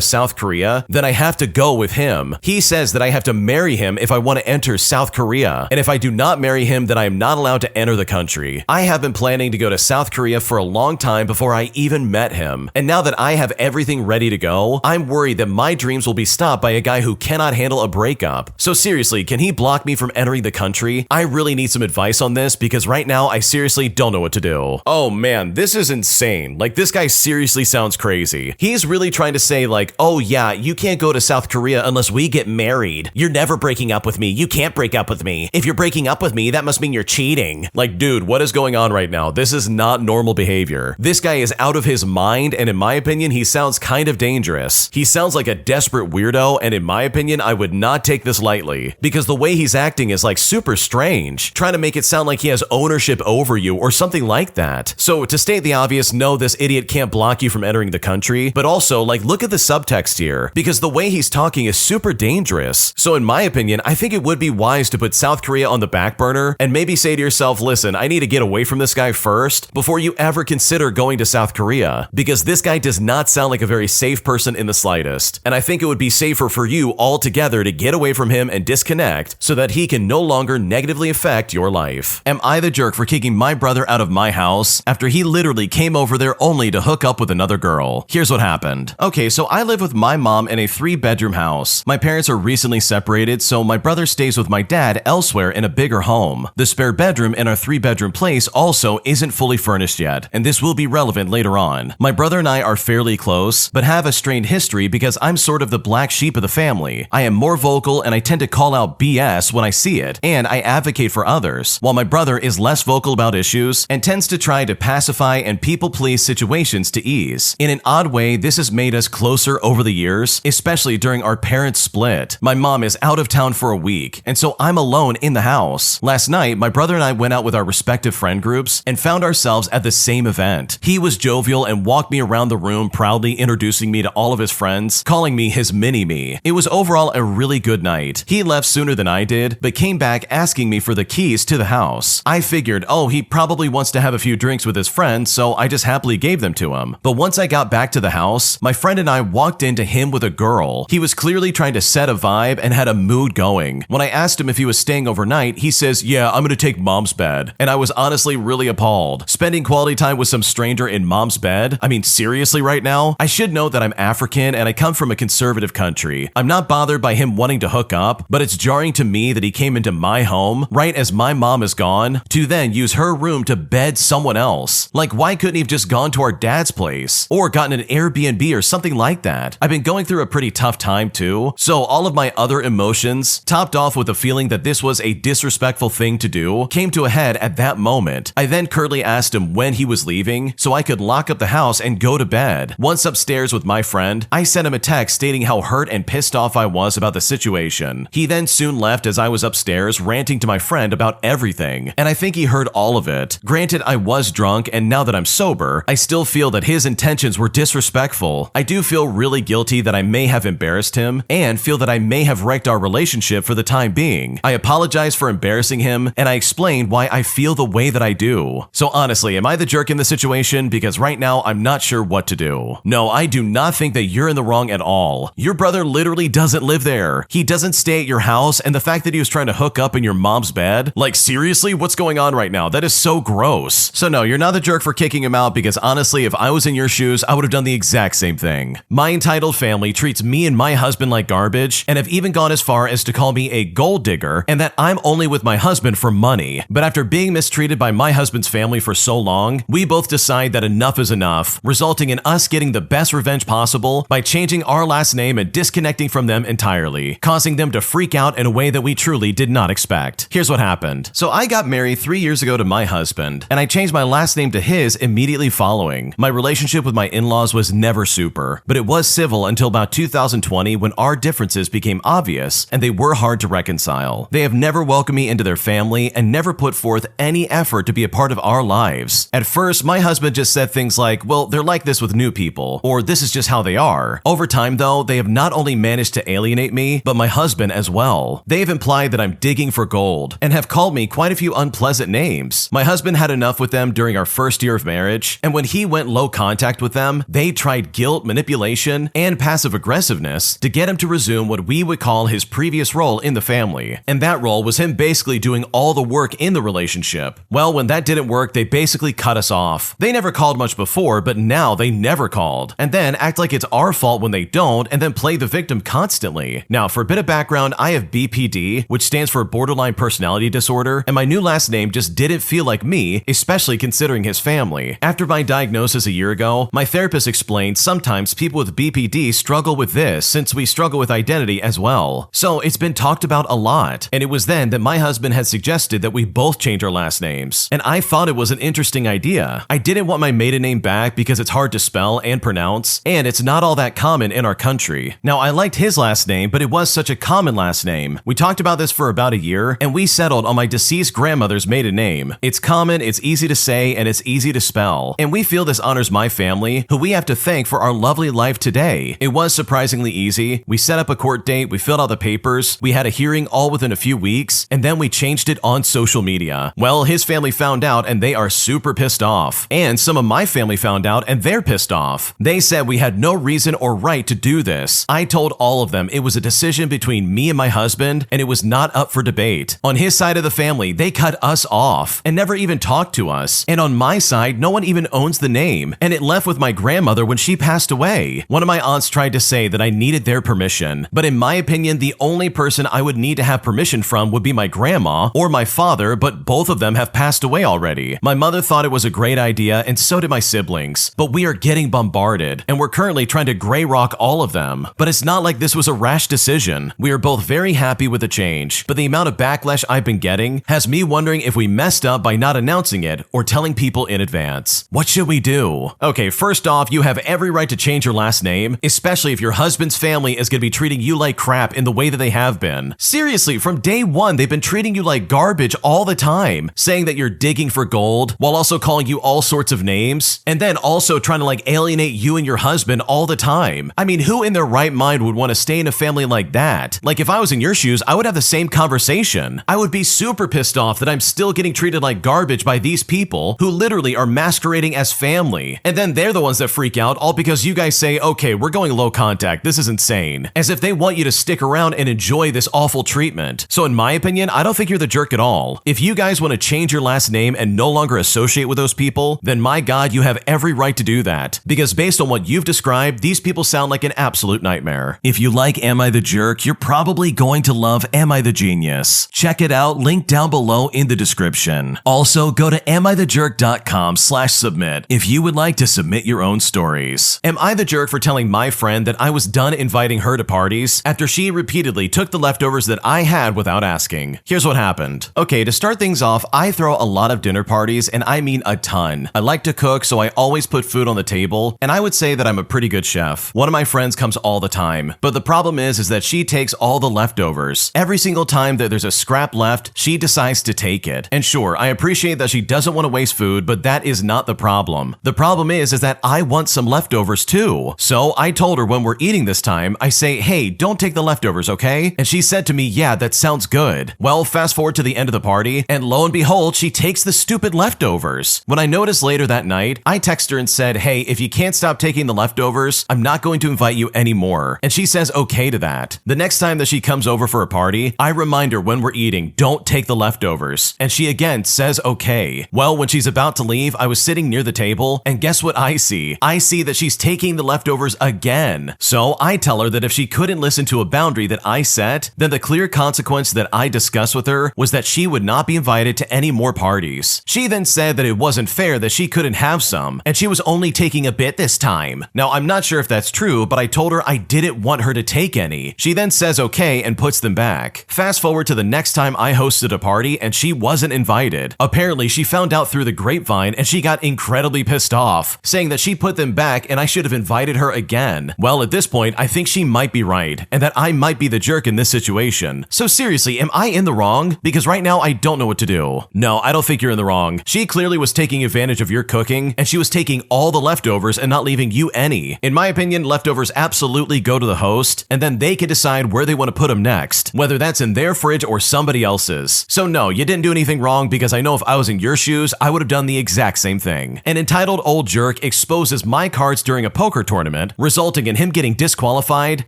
Speaker 1: South Korea, then I have to go with him. He says that I have to marry him if I want to enter South Korea. And if I do not marry him, then I am not allowed to enter the country. I have been planning to go to South Korea for a long time before I even met him. And now that I have everything ready to go, I'm worried that my dreams will be stopped by a guy who cannot handle a breakup. So seriously, can he block me from entering the country? I really need some advice on this because right now I seriously don't know what to do. Oh man, this is insane. Like, this guy seriously sounds crazy. He's really trying to say like, oh yeah, you can't go to South Korea unless we get married. You're never breaking up with me. You can't break up with me. If you're breaking up with me, that must mean you're cheating. Like, dude, what is going on right now? This is not normal behavior. This guy is out of his mind, and in my opinion, he sounds kind of dangerous. He sounds like a desperate weirdo, and in my opinion, I would not take this lightly because the way he's acting is like super strange, trying to make it sound like he has ownership over you or something like that. So to state the obvious, no, this idiot can't block you from entering the country, but also like look at the subtext here because the way he's talking is super dangerous. So in my opinion, I think it would be wise to put South Korea on the back burner and maybe say to yourself, listen, I need to get away from this guy first before you ever consider going to South Korea because this guy does not sound like a very safe person in the slightest. And I think it would be safer for you altogether to get away from him and disconnect so that he can no longer negatively affect your life. Am I the jerk for kicking my brother out of my house after he literally came over there only to hook up with another girl? Here's what happened. Okay, so I live with my mom in a 3-bedroom house. My parents are recently separated, so my brother stays with my dad elsewhere in a bigger home. The spare bedroom in our 3-bedroom place also isn't fully furnished yet, and this will be relevant later on. My brother and I are fairly close, but have a strained history because I'm sort of the black sheep of the family. I am more vocal and I tend to call out BS when I see it, and I advocate for others, while my brother is less vocal about issues and tends to try to pacify and people-please situations to ease. In an odd way, this has made us closer over the years, especially during our parents' split. My mom is out of town for a week, and so I'm alone in the house. Last night, my brother and I went out with our respective friend groups and found ourselves at the same event. He was jovial and walked me around the room, proudly introducing me to all of his friends, calling me his mini-me. It was overall a really good night. He left sooner than I did, but came back asking me for the keys to the house. I figured, oh, he probably wants to have a few drinks with his friends, so I just happily gave them to him. But once I got back to the house, my friend and I walked into him with a girl. He was clearly trying to set a vibe and had a mood going. When I asked him if he was staying overnight, he says, yeah, I'm gonna take mom's bed. And I was honestly really appalled. Spending quality time with some stranger in mom's bed? I mean, seriously right now? I should note that I'm African and I come from a conservative country. I'm not bothered by him wanting to hook up, but it's jarring to me that he came into my home right as my mom is gone to then use her room to bed someone else. Like, why couldn't he have just gone to our dad's place or gotten an Airbnb or something like that? I've been going through a pretty tough time too, so all of my other emotions, topped off with the feeling that this was a disrespectful thing to do, came to a head at that moment. I then curtly asked him when he was leaving so I could lock up the house and go to bed. Once upstairs with my friend, I sent him a text stating how hurt and pissed off I was about the situation. He then soon left as I was upstairs ranting to my friend about everything, and I think he heard all of it. Granted, I was drunk, and now that I'm sober, I still feel that his intentions were disrespectful. I do feel really guilty that I may have embarrassed him, and feel that I may have wrecked our relationship for the time being. I apologize for embarrassing him, and I explained why I feel the way that I do. So honestly, am I the jerk in the situation? Because right now, I'm not sure what to do. No, I do not think that you're in the wrong at all. Your brother literally doesn't live there. He doesn't stay at your house, and the fact that he was trying to hook up in your mom's bed? Like, seriously? What's going on right now? That is so gross. So no, you're not the jerk for kicking him out because honestly, if I was in your shoes, I would have done the exact same thing. My entitled family treats me and my husband like garbage and have even gone as far as to call me a gold digger and that I'm only with my husband for money. But after being mistreated by my husband's family for so long, we both decide that enough is enough, resulting in us getting the best revenge possible by changing our last name and disconnecting from them entirely, causing them to freak out in a way that we truly did not expect. Here's what happened. So I got married 3 years ago to my husband, and I changed my last name to his immediately following. My relationship with my in-laws was never super. over, but it was civil until about 2020 when our differences became obvious and they were hard to reconcile. They have never welcomed me into their family and never put forth any effort to be a part of our lives. At first, my husband just said things like, well, they're like this with new people, or this is just how they are. Over time, though, they have not only managed to alienate me, but my husband as well. They have implied that I'm digging for gold and have called me quite a few unpleasant names. My husband had enough with them during our first year of marriage, and when he went low contact with them, they tried guilt, manipulation, and passive aggressiveness to get him to resume what we would call his previous role in the family. And that role was him basically doing all the work in the relationship. Well, when that didn't work, they basically cut us off. They never called much before, but now they never called. And then act like it's our fault when they don't, and then play the victim constantly. Now, for a bit of background, I have BPD, which stands for borderline personality disorder, and my new last name just didn't feel like me, especially considering his family. After my diagnosis a year ago, my therapist explained sometimes people with BPD struggle with this since we struggle with identity as well. So it's been talked about a lot, and it was then that my husband had suggested that we both change our last names, and I thought it was an interesting idea. I didn't want my maiden name back because it's hard to spell and pronounce, and it's not all that common in our country. Now, I liked his last name, but it was such a common last name. We talked about this for about a year, and we settled on my deceased grandmother's maiden name. It's common, it's easy to say, and it's easy to spell. And we feel this honors my family, who we have to thank for our lovely life today. It was surprisingly easy. We set up a court date, we filled out the papers, we had a hearing all within a few weeks, and then we changed it on social media. Well, his family found out and they are super pissed off. And some of my family found out and they're pissed off. They said we had no reason or right to do this. I told all of them it was a decision between me and my husband, and it was not up for debate. On his side of the family, they cut us off and never even talked to us. And on my side, no one even owns the name, and it left with my grandmother when she passed away. One of my aunts tried to say that I needed their permission, but in my opinion, the only person I would need to have permission from would be my grandma or my father, but both of them have passed away already. My mother thought it was a great idea, and so did my siblings, but we are getting bombarded, and we're currently trying to gray rock all of them. But it's not like this was a rash decision. We are both very happy with the change, but the amount of backlash I've been getting has me wondering if we messed up by not announcing it or telling people in advance. What should we do? Okay, first off, you have every right to change your last name, especially if your husband's family is going to be treating you like crap in the way that they have been. Seriously, from day one, they've been treating you like garbage all the time, saying that you're digging for gold while also calling you all sorts of names, and then also trying to alienate you and your husband all the time. I mean, who in their right mind would want to stay in a family like that? Like, if I was in your shoes, I would have the same conversation. I would be super pissed off that I'm still getting treated like garbage by these people who literally are masquerading as family. And then they're the ones that freak out all because you guys say, okay, we're going low contact. This is insane. As if they want you to stick around and enjoy this awful treatment. So in my opinion, I don't think you're the jerk at all. If you guys want to change your last name and no longer associate with those people, then my God, you have every right to do that. Because based on what you've described, these people sound like an absolute nightmare. If you like Am I the Jerk, you're probably going to love Am I the Genius. Check it out, link down below in the description. Also, go to amithejerk.com/submit if you would like to submit your own stories. Am I the jerk for telling my friend that I was done inviting her to parties after she repeatedly took the leftovers that I had without asking? Here's what happened. Okay, to start things off, I throw a lot of dinner parties, and I mean a ton. I like to cook, so I always put food on the table, and I would say that I'm a pretty good chef. One of my friends comes all the time, but the problem is that she takes all the leftovers. Every single time that there's a scrap left, she decides to take it. And sure, I appreciate that she doesn't want to waste food, but that is not the problem. The problem is that I want some leftovers too. So I told her when we're eating this time, I say, hey, don't take the leftovers, okay? And she said to me, yeah, that sounds good. Well, fast forward to the end of the party, and lo and behold, she takes the stupid leftovers. When I noticed later that night, I texted her and said, hey, if you can't stop taking the leftovers, I'm not going to invite you anymore. And she says okay to that. The next time that she comes over for a party, I remind her when we're eating, don't take the leftovers. And she again says okay. Well, when she's about to leave, I was sitting near the table, and guess what I see? I see that she's taking the leftovers again. So I tell her that if she couldn't listen to a boundary that I set, then the clear consequence that I discussed with her was that she would not be invited to any more parties. She then said that it wasn't fair that she couldn't have some, and she was only taking a bit this time. Now, I'm not sure if that's true, but I told her I didn't want her to take any. She then says okay and puts them back. Fast forward to the next time I hosted a party and she wasn't invited. Apparently, she found out through the grapevine and she got incredibly pissed off, saying that she put them back and I should have have invited her again. Well, at this point, I think she might be right, and that I might be the jerk in this situation. So seriously, am I in the wrong? Because right now, I don't know what to do. No, I don't think you're in the wrong. She clearly was taking advantage of your cooking, and she was taking all the leftovers and not leaving you any. In my opinion, leftovers absolutely go to the host, and then they can decide where they want to put them next, whether that's in their fridge or somebody else's. So no, you didn't do anything wrong, because I know if I was in your shoes, I would have done the exact same thing. An entitled old jerk exposes my cards during a poker tournament, resulting in him getting disqualified,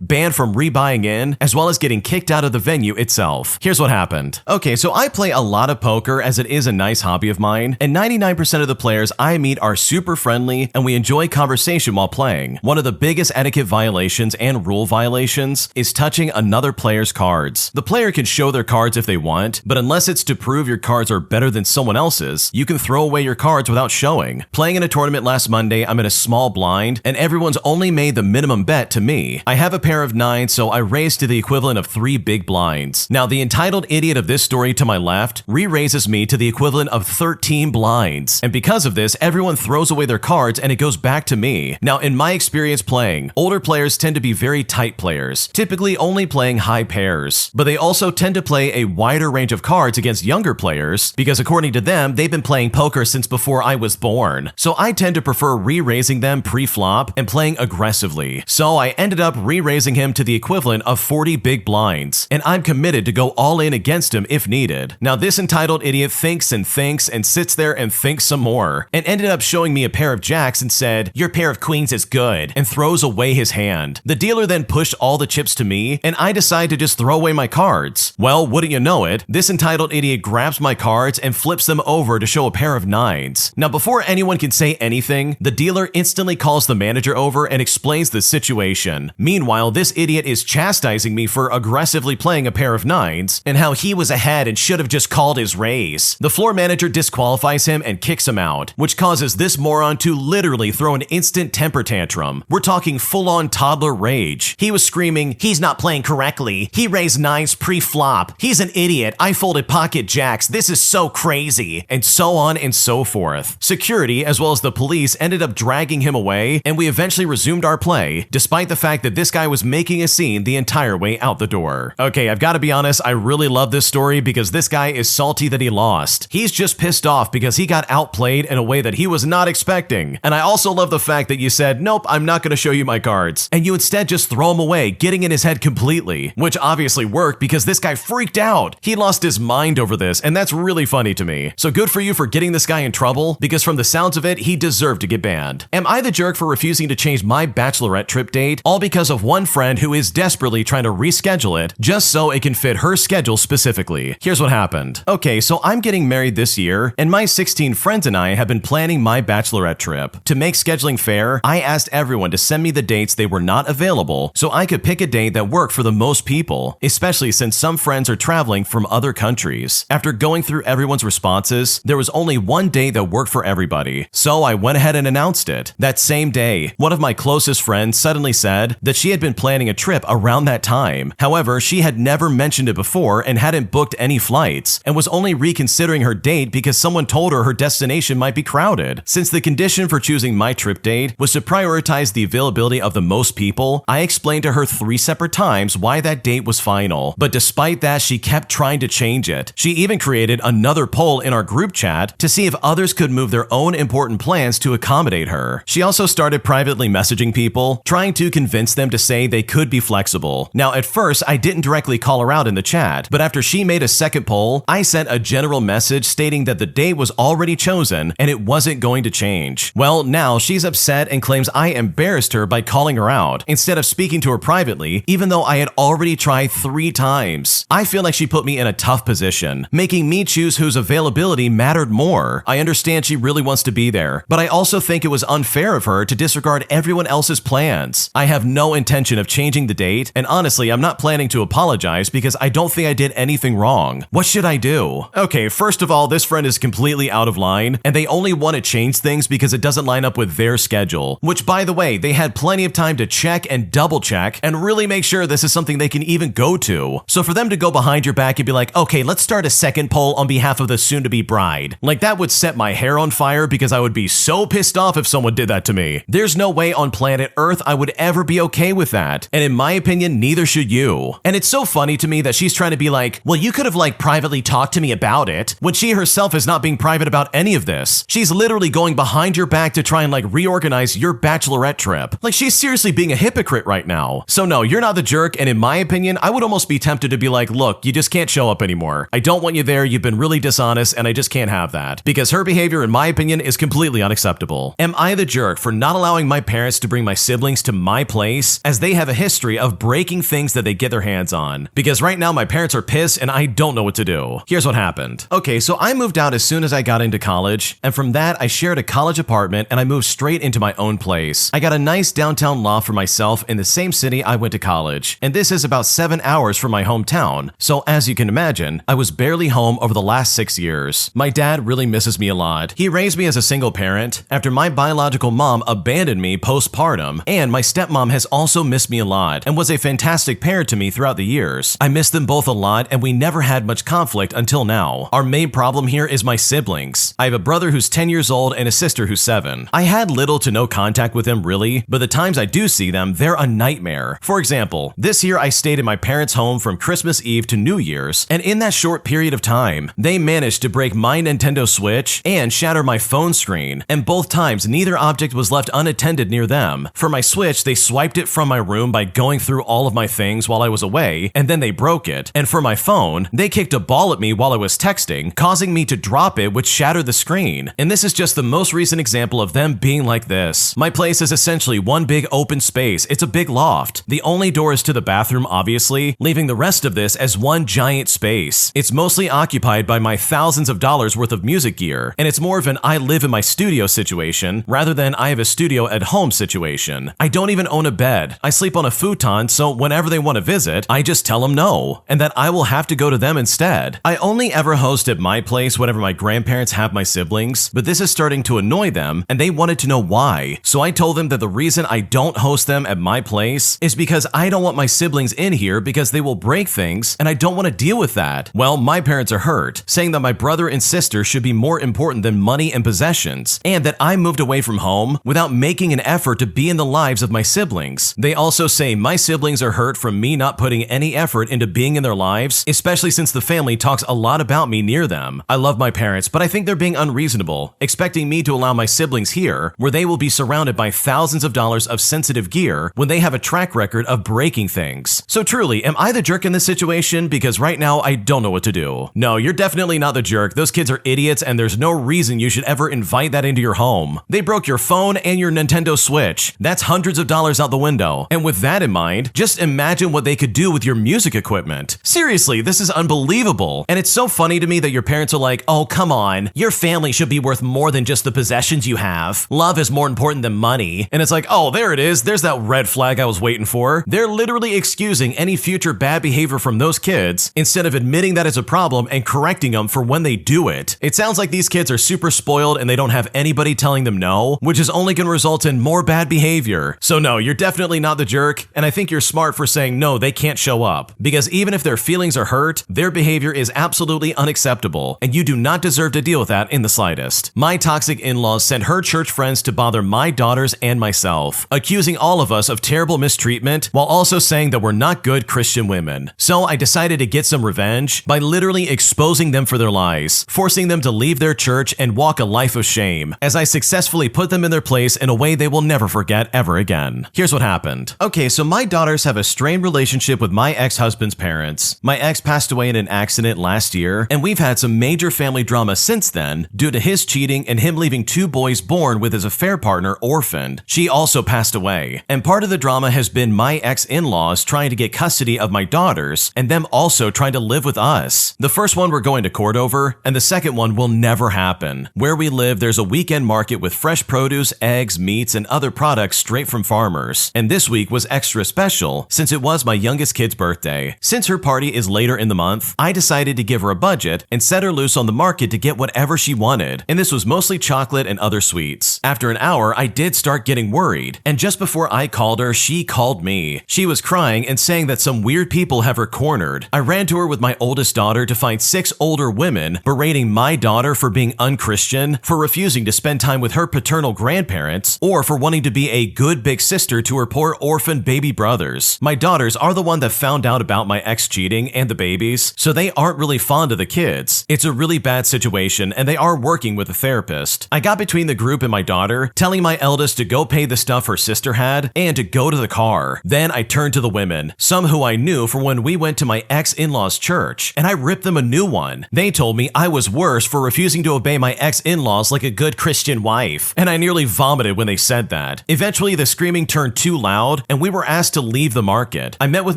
Speaker 1: banned from rebuying in, as well as getting kicked out of the venue itself. Here's what happened. Okay, so I play a lot of poker as it is a nice hobby of mine, and 99% of the players I meet are super friendly and we enjoy conversation while playing. One of the biggest etiquette violations and rule violations is touching another player's cards. The player can show their cards if they want, but unless it's to prove your cards are better than someone else's, you can throw away your cards without showing. Playing in a tournament last Monday, I'm in a small blind, and everyone's only made the minimum bet to me. I have a pair of 9, so I raised to the equivalent of 3 big blinds. Now, the entitled idiot of this story to my left re-raises me to the equivalent of 13 blinds, and because of this, everyone throws away their cards and it goes back to me. Now, in my experience playing, older players tend to be very tight players, typically only playing high pairs, but they also tend to play a wider range of cards against younger players because according to them, they've been playing poker since before I was born. So I tend to prefer re-raising them pre-flop and playing aggressively. So I ended up re-raising him to the equivalent of 40 big blinds, and I'm committed to go all in against him if needed. Now, this entitled idiot thinks and sits there and thinks some more, and ended up showing me a pair of jacks and said, "Your pair of queens is good," and throws away his hand. The dealer then pushed all the chips to me, and I decide to just throw away my cards. Well, wouldn't you know it, this entitled idiot grabs my cards and flips them over to show a pair of 9s. Now, before anyone can say anything, the dealer instantly calls the manager over and explains the situation. Meanwhile, this idiot is chastising me for aggressively playing a pair of 9s and how he was ahead and should have just called his raise. The floor manager disqualifies him and kicks him out, which causes this moron to literally throw an instant temper tantrum. We're talking full-on toddler rage. He was screaming, "He's not playing correctly. He raised 9s pre-flop. He's an idiot. I folded pocket jacks. This is so crazy," and so on and so forth. Security, as well as the police, ended up dragging him away, and we eventually resumed our play, despite the fact that this guy was making a scene the entire way out the door. Okay, I've got to be honest, I really love this story because this guy is salty that he lost. He's just pissed off because he got outplayed in a way that he was not expecting. And I also love the fact that you said, "Nope, I'm not going to show you my cards," and you instead just throw him away, getting in his head completely, which obviously worked because this guy freaked out. He lost his mind over this, and that's really funny to me. So good for you for getting this guy in trouble, because from the sounds of it, he deserved to get banned. Am I the jerk for refusing to change my bachelorette trip date, all because of one friend who is desperately trying to reschedule it just so it can fit her schedule specifically? Here's what happened. Okay, so I'm getting married this year, and my 16 friends and I have been planning my bachelorette trip. To make scheduling fair, I asked everyone to send me the dates they were not available so I could pick a date that worked for the most people, especially since some friends are traveling from other countries. After going through everyone's responses, there was only one date that worked for everybody, so I went ahead and announced it. That same day, one of my closest friends suddenly said that she had been planning a trip around that time. However, she had never mentioned it before and hadn't booked any flights, and was only reconsidering her date because someone told her destination might be crowded. Since the condition for choosing my trip date was to prioritize the availability of the most people, I explained to her 3 separate times why that date was final. But despite that, she kept trying to change it. She even created another poll in our group chat to see if others could move their own important plans to accommodate her. She also started privately messaging people, trying to convince them to say they could be flexible. Now, at first, I didn't directly call her out in the chat, but after she made a second poll, I sent a general message stating that the date was already chosen and it wasn't going to change. Well, now she's upset and claims I embarrassed her by calling her out instead of speaking to her privately, even though I had already tried 3 times. I feel like she put me in a tough position, making me choose whose availability mattered more. I understand she really wants to be there, but I also think it was unfair of her to disregard everyone else's plans. I have no intention of changing the date, and honestly, I'm not planning to apologize because I don't think I did anything wrong. What should I do? Okay, first of all, this friend is completely out of line, and they only want to change things because it doesn't line up with their schedule, which, by the way, they had plenty of time to check and double check and really make sure this is something they can even go to. So for them to go behind your back and be like, "Okay, let's start a second poll on behalf of the soon-to-be bride," like that would set my hair on fire because I would be so pissed off if someone did that to me. There's There's no way on planet Earth I would ever be okay with that. And in my opinion, neither should you. And it's so funny to me that she's trying to be like, well, you could have privately talked to me about it, when she herself is not being private about any of this. She's literally going behind your back to try and reorganize your bachelorette trip. She's seriously being a hypocrite right now. So no, you're not the jerk, and in my opinion, I would almost be tempted to be like, look, you just can't show up anymore. I don't want you there, you've been really dishonest, and I just can't have that. Because her behavior, in my opinion, is completely unacceptable. Am I the jerk for not allowing my parents to bring my siblings to my place, as they have a history of breaking things that they get their hands on? Because right now my parents are pissed and I don't know what to do. Here's what happened. Okay, so I moved out as soon as I got into college, and from that I shared a college apartment and I moved straight into my own place. I got a nice downtown loft for myself in the same city I went to college, and this is about 7 hours from my hometown. So as you can imagine, I was barely home over the last 6 years. My dad really misses me a lot. He raised me as a single parent after my biological mom abandoned me postpartum, and my stepmom has also missed me a lot and was a fantastic parent to me throughout the years. I miss them both a lot, and we never had much conflict until now. Our main problem here is my siblings. I have a brother who's 10 years old and a sister who's 7. I had little to no contact with them really, but the times I do see them, they're a nightmare. For example, this year I stayed in my parents' home from Christmas Eve to New Year's, and in that short period of time, they managed to break my Nintendo Switch and shatter my phone screen, and both times neither object was left unattended near them. For my Switch, they swiped it from my room by going through all of my things while I was away, and then they broke it. And for my phone, they kicked a ball at me while I was texting, causing me to drop it, which shattered the screen. And this is just the most recent example of them being like this. My place is essentially one big open space. It's a big loft. The only door is to the bathroom, obviously, leaving the rest of this as one giant space. It's mostly occupied by my thousands of dollars worth of music gear, and it's more of an I live in my studio situation rather than I have a studio at home situation. I don't even own a bed. I sleep on a futon, so whenever they want to visit, I just tell them no, and that I will have to go to them instead. I only ever host at my place whenever my grandparents have my siblings, but this is starting to annoy them, and they wanted to know why. So I told them that the reason I don't host them at my place is because I don't want my siblings in here because they will break things, and I don't want to deal with that. Well, my parents are hurt, saying that my brother and sister should be more important than money and possessions, and that I moved away from home without making an effort to be in the lives of my siblings. They also say my siblings are hurt from me not putting any effort into being in their lives, especially since the family talks a lot about me near them. I love my parents, but I think they're being unreasonable, expecting me to allow my siblings here, where they will be surrounded by thousands of dollars of sensitive gear when they have a track record of breaking things. So truly, am I the jerk in this situation? Because right now, I don't know what to do. No, you're definitely not the jerk. Those kids are idiots, and there's no reason you should ever invite that into your home. They broke your phone and your Nintendo Switch. That's hundreds of dollars out the window. And with that in mind, just imagine what they could do with your music equipment. Seriously, this is unbelievable. And it's so funny to me that your parents are like, oh, come on, your family should be worth more than just the possessions you have. Love is more important than money. And it's like, oh, there it is. There's that red flag I was waiting for. They're literally excusing any future bad behavior from those kids instead of admitting that it's a problem and correcting them for when they do it. It sounds like these kids are super spoiled and they don't have anybody telling them no, which is only going to result in more bad behavior. So no, you're definitely not the jerk, and I think you're smart for saying no, they can't show up. Because even if their feelings are hurt, their behavior is absolutely unacceptable, and you do not deserve to deal with that in the slightest. My toxic in-laws sent her church friends to bother my daughters and myself, accusing all of us of terrible mistreatment while also saying that we're not good Christian women. So I decided to get some revenge by literally exposing them for their lies, forcing them to leave their church and walk a life of shame, as I successfully put them in their place in a way they will never forget ever again. Here's what happened. Okay, so my daughters have a strained relationship with my ex-husband's parents. My ex passed away in an accident last year, and we've had some major family drama since then due to his cheating and him leaving 2 boys born with his affair partner orphaned. She also passed away, and part of the drama has been my ex-in-laws trying to get custody of my daughters and them also trying to live with us. The first one we're going to court over, and the second one will never happen. Where we live, there's a weekend market with fresh produce, eggs, meats, and other products straight from farmers. And this week was extra special since it was my youngest kid's birthday. Since her party is later in the month, I decided to give her a budget and set her loose on the market to get whatever she wanted. And this was mostly chocolate and other sweets. After an hour, I did start getting worried. And just before I called her, she called me. She was crying and saying that some weird people have her cornered. I ran to her with my oldest daughter to find 6 older women berating my daughter for being unchristian, for refusing to spend time with her paternal grandparents, or for wanting to be a good big sister to her poor orphan baby brothers. My daughters are the one that found out about my ex cheating and the babies, so they aren't really fond of the kids. It's a really bad situation, and they are working with a therapist. I got between the group and my daughter, telling my eldest to go pay the stuff her sister had and to go to the car. Then I turned to the women, some who I knew from when we went to my ex-in-law's church, and I ripped them a new one. They told me I was worse for refusing to obey my ex-in-laws like a good Christian wife, and I nearly vomited when they said that. Eventually, the screaming turned too loud, and we were asked to leave the market. I met with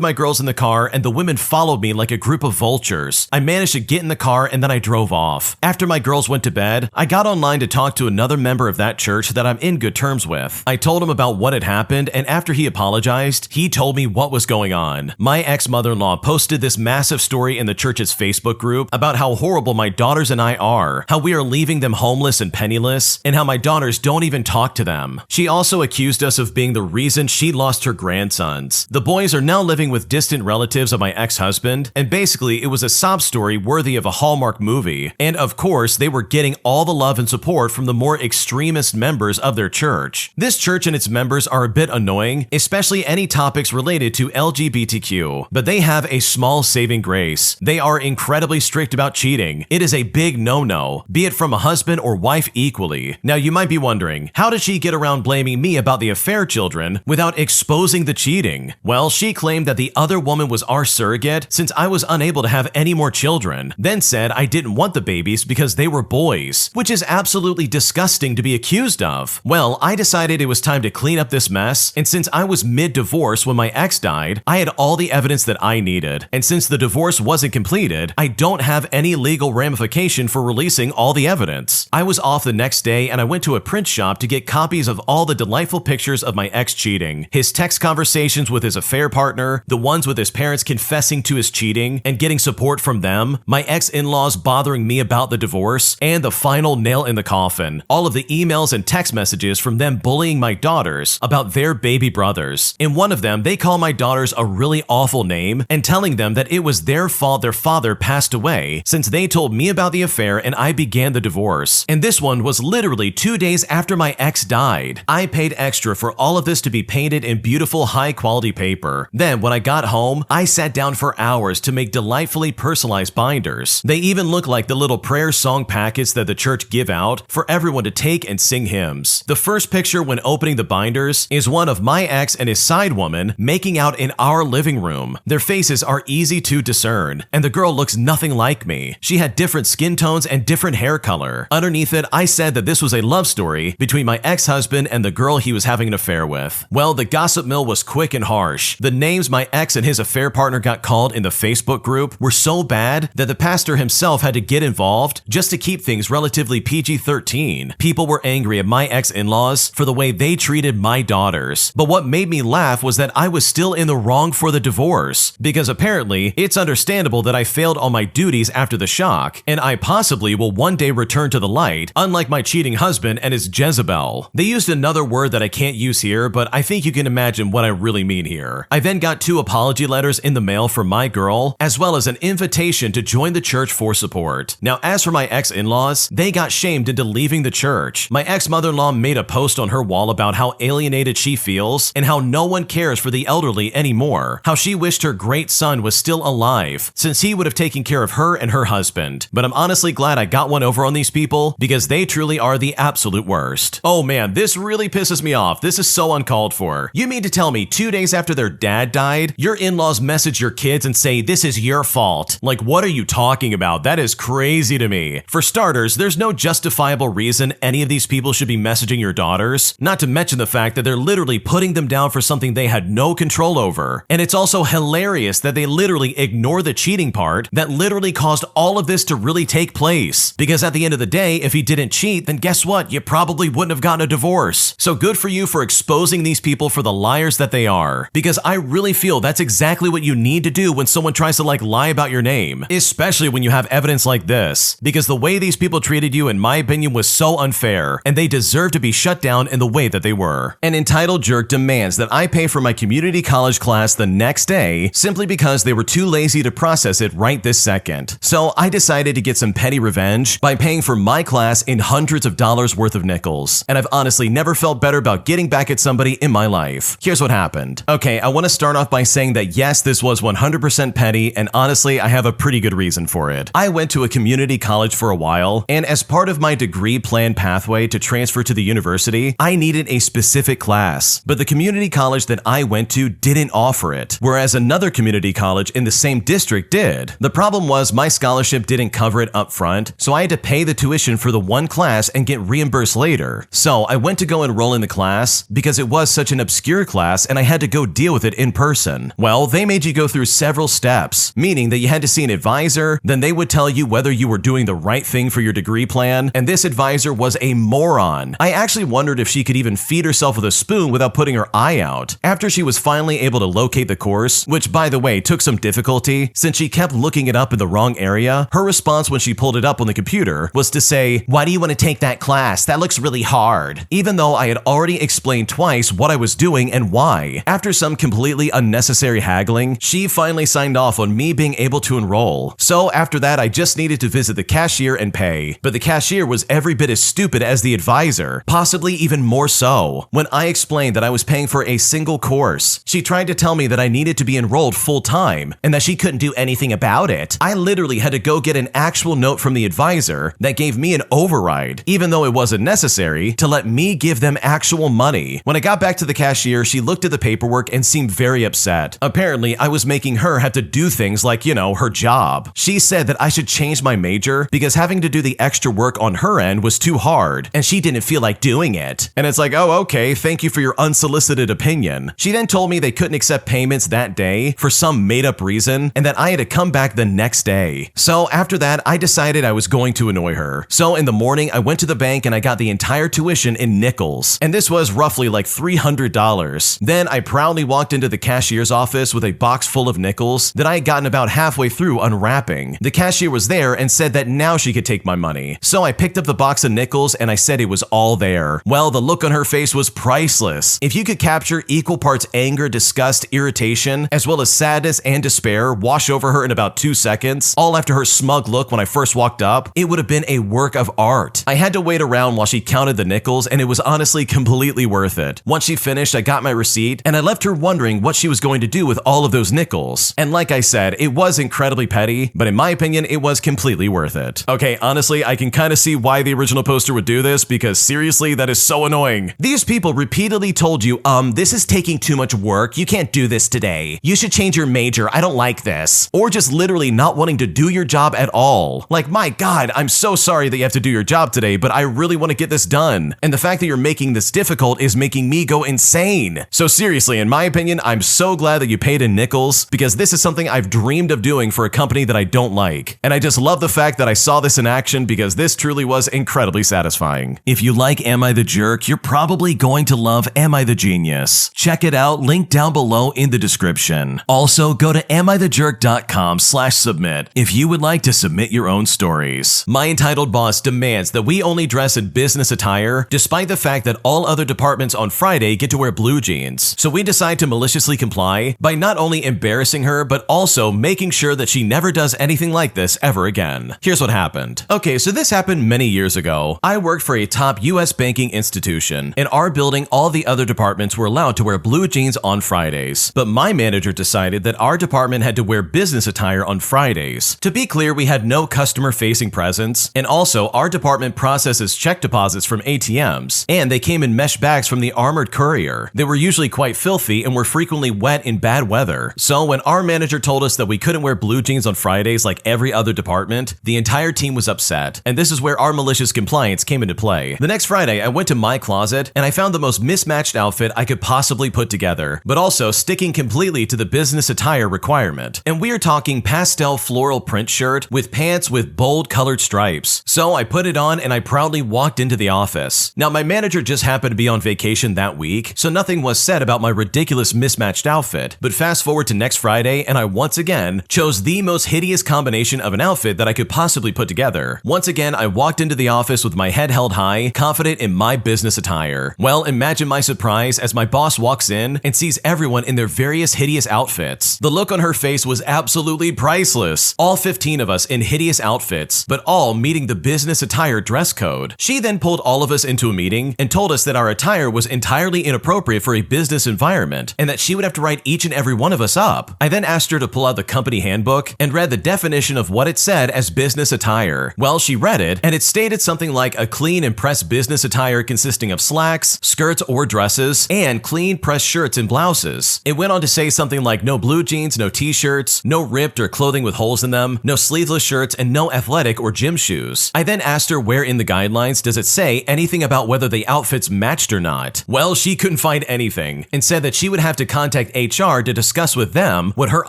Speaker 1: my girls in the car, and the women followed me like a group of vultures. I managed to get in the car, and then I drove off. After my girls went to bed, I got online to talk to another member of that church that I'm in good terms with. I told him about what had happened, and after he apologized, he told me what was going on. My ex-mother-in-law posted this massive story in the church's Facebook group about how horrible my daughters and I are, how we are leaving them homeless and penniless, and how my daughters don't even talk to them. She also accused us of being the reason she lost her grandsons. The boys are now living with distant relatives of my ex-husband, and basically it was a sob story worthy of a Hallmark movie. And of course, they were getting all the love and support from the more extremist members of their church. This church and its members are a bit annoying, especially any topics related to LGBTQ, but they have a small saving grace. They are incredibly strict about cheating. It is a big no-no, be it from a husband or wife equally. Now you might be wondering, how did she get around blaming me about the affair children without exposing the cheating? Well, she claimed that the other woman was our surrogate since I was unable to have any more children, then said I didn't want the babies because they were boys, which is absolutely disgusting to be accused of. Well, I decided it was time to clean up this mess, and since I was mid-divorce when my ex died, I had all the evidence that I needed. And since the divorce wasn't completed, I don't have any legal ramification for releasing all the evidence. I was off the next day and I went to a print shop to get copies of all the delightful pictures of my ex cheating, his text conversations with his affair partner, the ones with his parents confessing to his cheating and getting support from them, my ex-in-laws bothering me about the divorce, and the final nail in the coffin, all of the emails and text messages from them bullying my daughters about their baby brothers. In one of them, they call my daughters a really awful name and telling them that it was their fault their father passed away since they told me about the affair and I began the divorce. And this one was literally 2 days after my ex died. I paid extra for all of this to be painted in beautiful high-quality paper. Then when I got home, I sat down for hours to make delightfully personalized binders. They even look like the little prayer song packets that the church give out for everyone to take and sing hymns. The first picture when opening the binders is one of my ex and his side woman making out in our living room. Their faces are easy to discern, and the girl looks nothing like me. She had different skin tones and different hair color. Underneath it, I said that this was a love story between my ex-husband and the girl he was having an affair with. Well, the gossip mill was quick and harsh. The names my ex and his affair partner got called in the Facebook group were so bad that the pastor himself had to get involved just to keep things relatively PG-13. People were angry at my ex-in-laws for the way they treated my daughters. But what made me laugh was that I was still in the wrong for the divorce, because apparently it's understandable that I failed on my duties after the shock, and I possibly will one day return to the light, unlike my cheating husband and his Jezebel. They used another word that I can't use here, but I think you can imagine what I really mean here. I then got 2 apology letters in the mail from my girl, as well as an invitation to join the church for support. Now, as for my ex-in-laws, they got shamed into leaving the church. My ex-mother-in-law made a post on her wall about how alienated she feels and how no one cares for the elderly anymore, how she wished her great son was still alive, since he would have taken care of her and her husband. But I'm honestly glad I got one over on these people, because they truly are the absolute worst. Oh man, this really pisses me off. This is so uncalled for. You mean to tell me 2 days after their dad died, your in-laws message your kids and say this is your fault? Like, what are you talking about? That is crazy to me. For starters, there's no justifiable reason any of these people should be messaging your daughters, not to mention the fact that they're literally putting them down for something they had no control over. And it's also hilarious that they literally ignore the cheating part that literally caused all of this to really take place. Because at the end of the day, if he didn't cheat, then guess what? You probably wouldn't have gotten a divorce. So good for you for exposing these people for the liars that they are. Because I really feel that's exactly what you need to do when someone tries to lie about your name. Especially when you have evidence like this. Because the way these people treated you, in my opinion, was so unfair, and they deserve to be shut down in the way that they were. An entitled jerk demands that I pay for my community college class the next day simply because they were too lazy to process it right this second. So I decided to get some petty revenge by paying for my class in hundreds of dollars worth of nickels. And I've honestly honestly never felt better about getting back at somebody in my life. Here's what happened. Okay, I want to start off by saying that yes, this was 100% petty, and honestly, I have a pretty good reason for it. I went to a community college for a while, and as part of my degree plan pathway to transfer to the university, I needed a specific class, but the community college that I went to didn't offer it, whereas another community college in the same district did. The problem was my scholarship didn't cover it up front, so I had to pay the tuition for the one class and get reimbursed later. So I went to go enroll in the class because it was such an obscure class and I had to go deal with it in person. Well, they made you go through several steps, meaning that you had to see an advisor, then they would tell you whether you were doing the right thing for your degree plan, and this advisor was a moron. I actually wondered if she could even feed herself with a spoon without putting her eye out. After she was finally able to locate the course, which by the way took some difficulty since she kept looking it up in the wrong area, her response when she pulled it up on the computer was to say, "Why do you want to take that class? That looks really hard." Even though I had already explained twice what I was doing and why. After some completely unnecessary haggling, she finally signed off on me being able to enroll. So after that, I just needed to visit the cashier and pay. But the cashier was every bit as stupid as the advisor, possibly even more so. When I explained that I was paying for a single course, she tried to tell me that I needed to be enrolled full time and that she couldn't do anything about it. I literally had to go get an actual note from the advisor that gave me an override, even though it wasn't necessary, to let me give them actual money. When I got back to the cashier, she looked at the paperwork and seemed very upset. Apparently, I was making her have to do things like, her job. She said that I should change my major because having to do the extra work on her end was too hard, and she didn't feel like doing it. And it's like, oh, okay, thank you for your unsolicited opinion. She then told me they couldn't accept payments that day for some made-up reason, and that I had to come back the next day. So after that, I decided I was going to annoy her. So in the morning, I went to the bank and I got the entire tuition in nickels, and this was roughly like $300. Then I proudly walked into the cashier's office with a box full of nickels that I had gotten about halfway through unwrapping. The cashier was there and said that now she could take my money. So I picked up the box of nickels and I said it was all there. Well, the look on her face was priceless. If you could capture equal parts anger, disgust, irritation, as well as sadness and despair wash over her in about 2 seconds, all after her smug look when I first walked up, it would have been a work of art. I had to wait around while she counted the nickels, and it was honestly completely worth it. Once she finished, I got my receipt, and I left her wondering what she was going to do with all of those nickels. And like I said, it was incredibly petty, but in my opinion, it was completely worth it. Okay, honestly, I can kind of see why the original poster would do this, because seriously, that is so annoying. These people repeatedly told you, this is taking too much work, you can't do this today. You should change your major, I don't like this. Or just literally not wanting to do your job at all. Like, my God, I'm so sorry that you have to do your job today, but I really want to get this done. And the fact that you're making this difficult is making me go insane. So seriously, in my opinion, I'm so glad that you paid in nickels, because this is something I've dreamed of doing for a company that I don't like. And I just love the fact that I saw this in action, because this truly was incredibly satisfying. If you like Am I the Jerk, you're probably going to love Am I the Genius. Check it out, link down below in the description. Also, go to amithejerk.com/submit if you would like to submit your own stories. My entitled boss demands that we only dress in business attire, despite the fact that all other departments on Friday get to wear blue jeans. So we decide to maliciously comply by not only embarrassing her, but also making sure that she never does anything like this ever again. Here's what happened. Okay, so this happened many years ago. I worked for a top US banking institution. In our building, all the other departments were allowed to wear blue jeans on Fridays, but my manager decided that our department had to wear business attire on Fridays. To be clear, we had no customer-facing presence, and also our department processes check deposits from ATMs, and they came in mesh bags from the armored courier. They were usually quite filthy and were frequently wet in bad weather. So when our manager told us that we couldn't wear blue jeans on Fridays like every other department, the entire team was upset, and this is where our malicious compliance came into play. The next Friday, I went to my closet, and I found the most mismatched outfit I could possibly put together, but also sticking completely to the business attire requirement. And we are talking pastel floral print shirt with pants with bold colored stripes. So I put it on and I proudly walked into the office. Now my manager just happened to be on vacation that week, so nothing was said about my ridiculous mismatched outfit. But fast forward to next Friday, and I once again chose the most hideous combination of an outfit that I could possibly put together. Once again, I walked into the office with my head held high, confident in my business attire. Well, imagine my surprise as my boss walks in and sees everyone in their various hideous outfits. The look on her face was absolutely priceless. All 15 of us in hideous outfits, but all meeting the business attire dress code. She then pulled all of us into a meeting and told us that our attire was entirely inappropriate for a business environment and that she would have to write each and every one of us up. I then asked her to pull out the company handbook and read the definition of what it said as business attire. Well, she read it, and it stated something like a clean and pressed business attire consisting of slacks, skirts or dresses, and clean pressed shirts and blouses. It went on to say something like no blue jeans, no t-shirts, no ripped or clothing with holes in them, no sleeveless shirts, and no athletic or gym shoes. I then asked her where in the guidelines does it say anything about whether the outfits matched or not. Well, she couldn't find anything and said that she would have to contact HR to discuss with them what her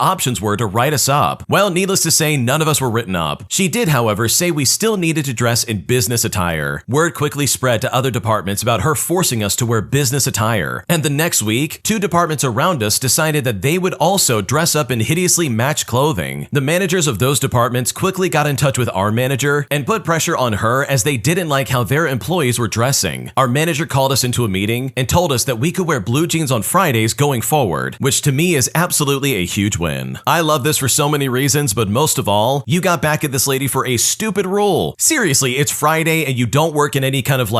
Speaker 1: options were to write us up. Well, needless to say, none of us were written up. She did, however, say we still needed to dress in business attire. Word quickly spread to other departments about her forcing us to wear business attire. And the next week, 2 departments around us decided that they would also dress up in hideously matched clothing. The managers of those departments quickly got in touch with our manager and put pressure on her as they didn't like how their employees were dressing. Our manager called us into a meeting and told us that we could wear blue jeans on Fridays going forward, which to me is absolutely a huge win. I love this for so many reasons, but most of all, you got back at this lady for a stupid rule. Seriously, it's Friday and you don't work in any kind of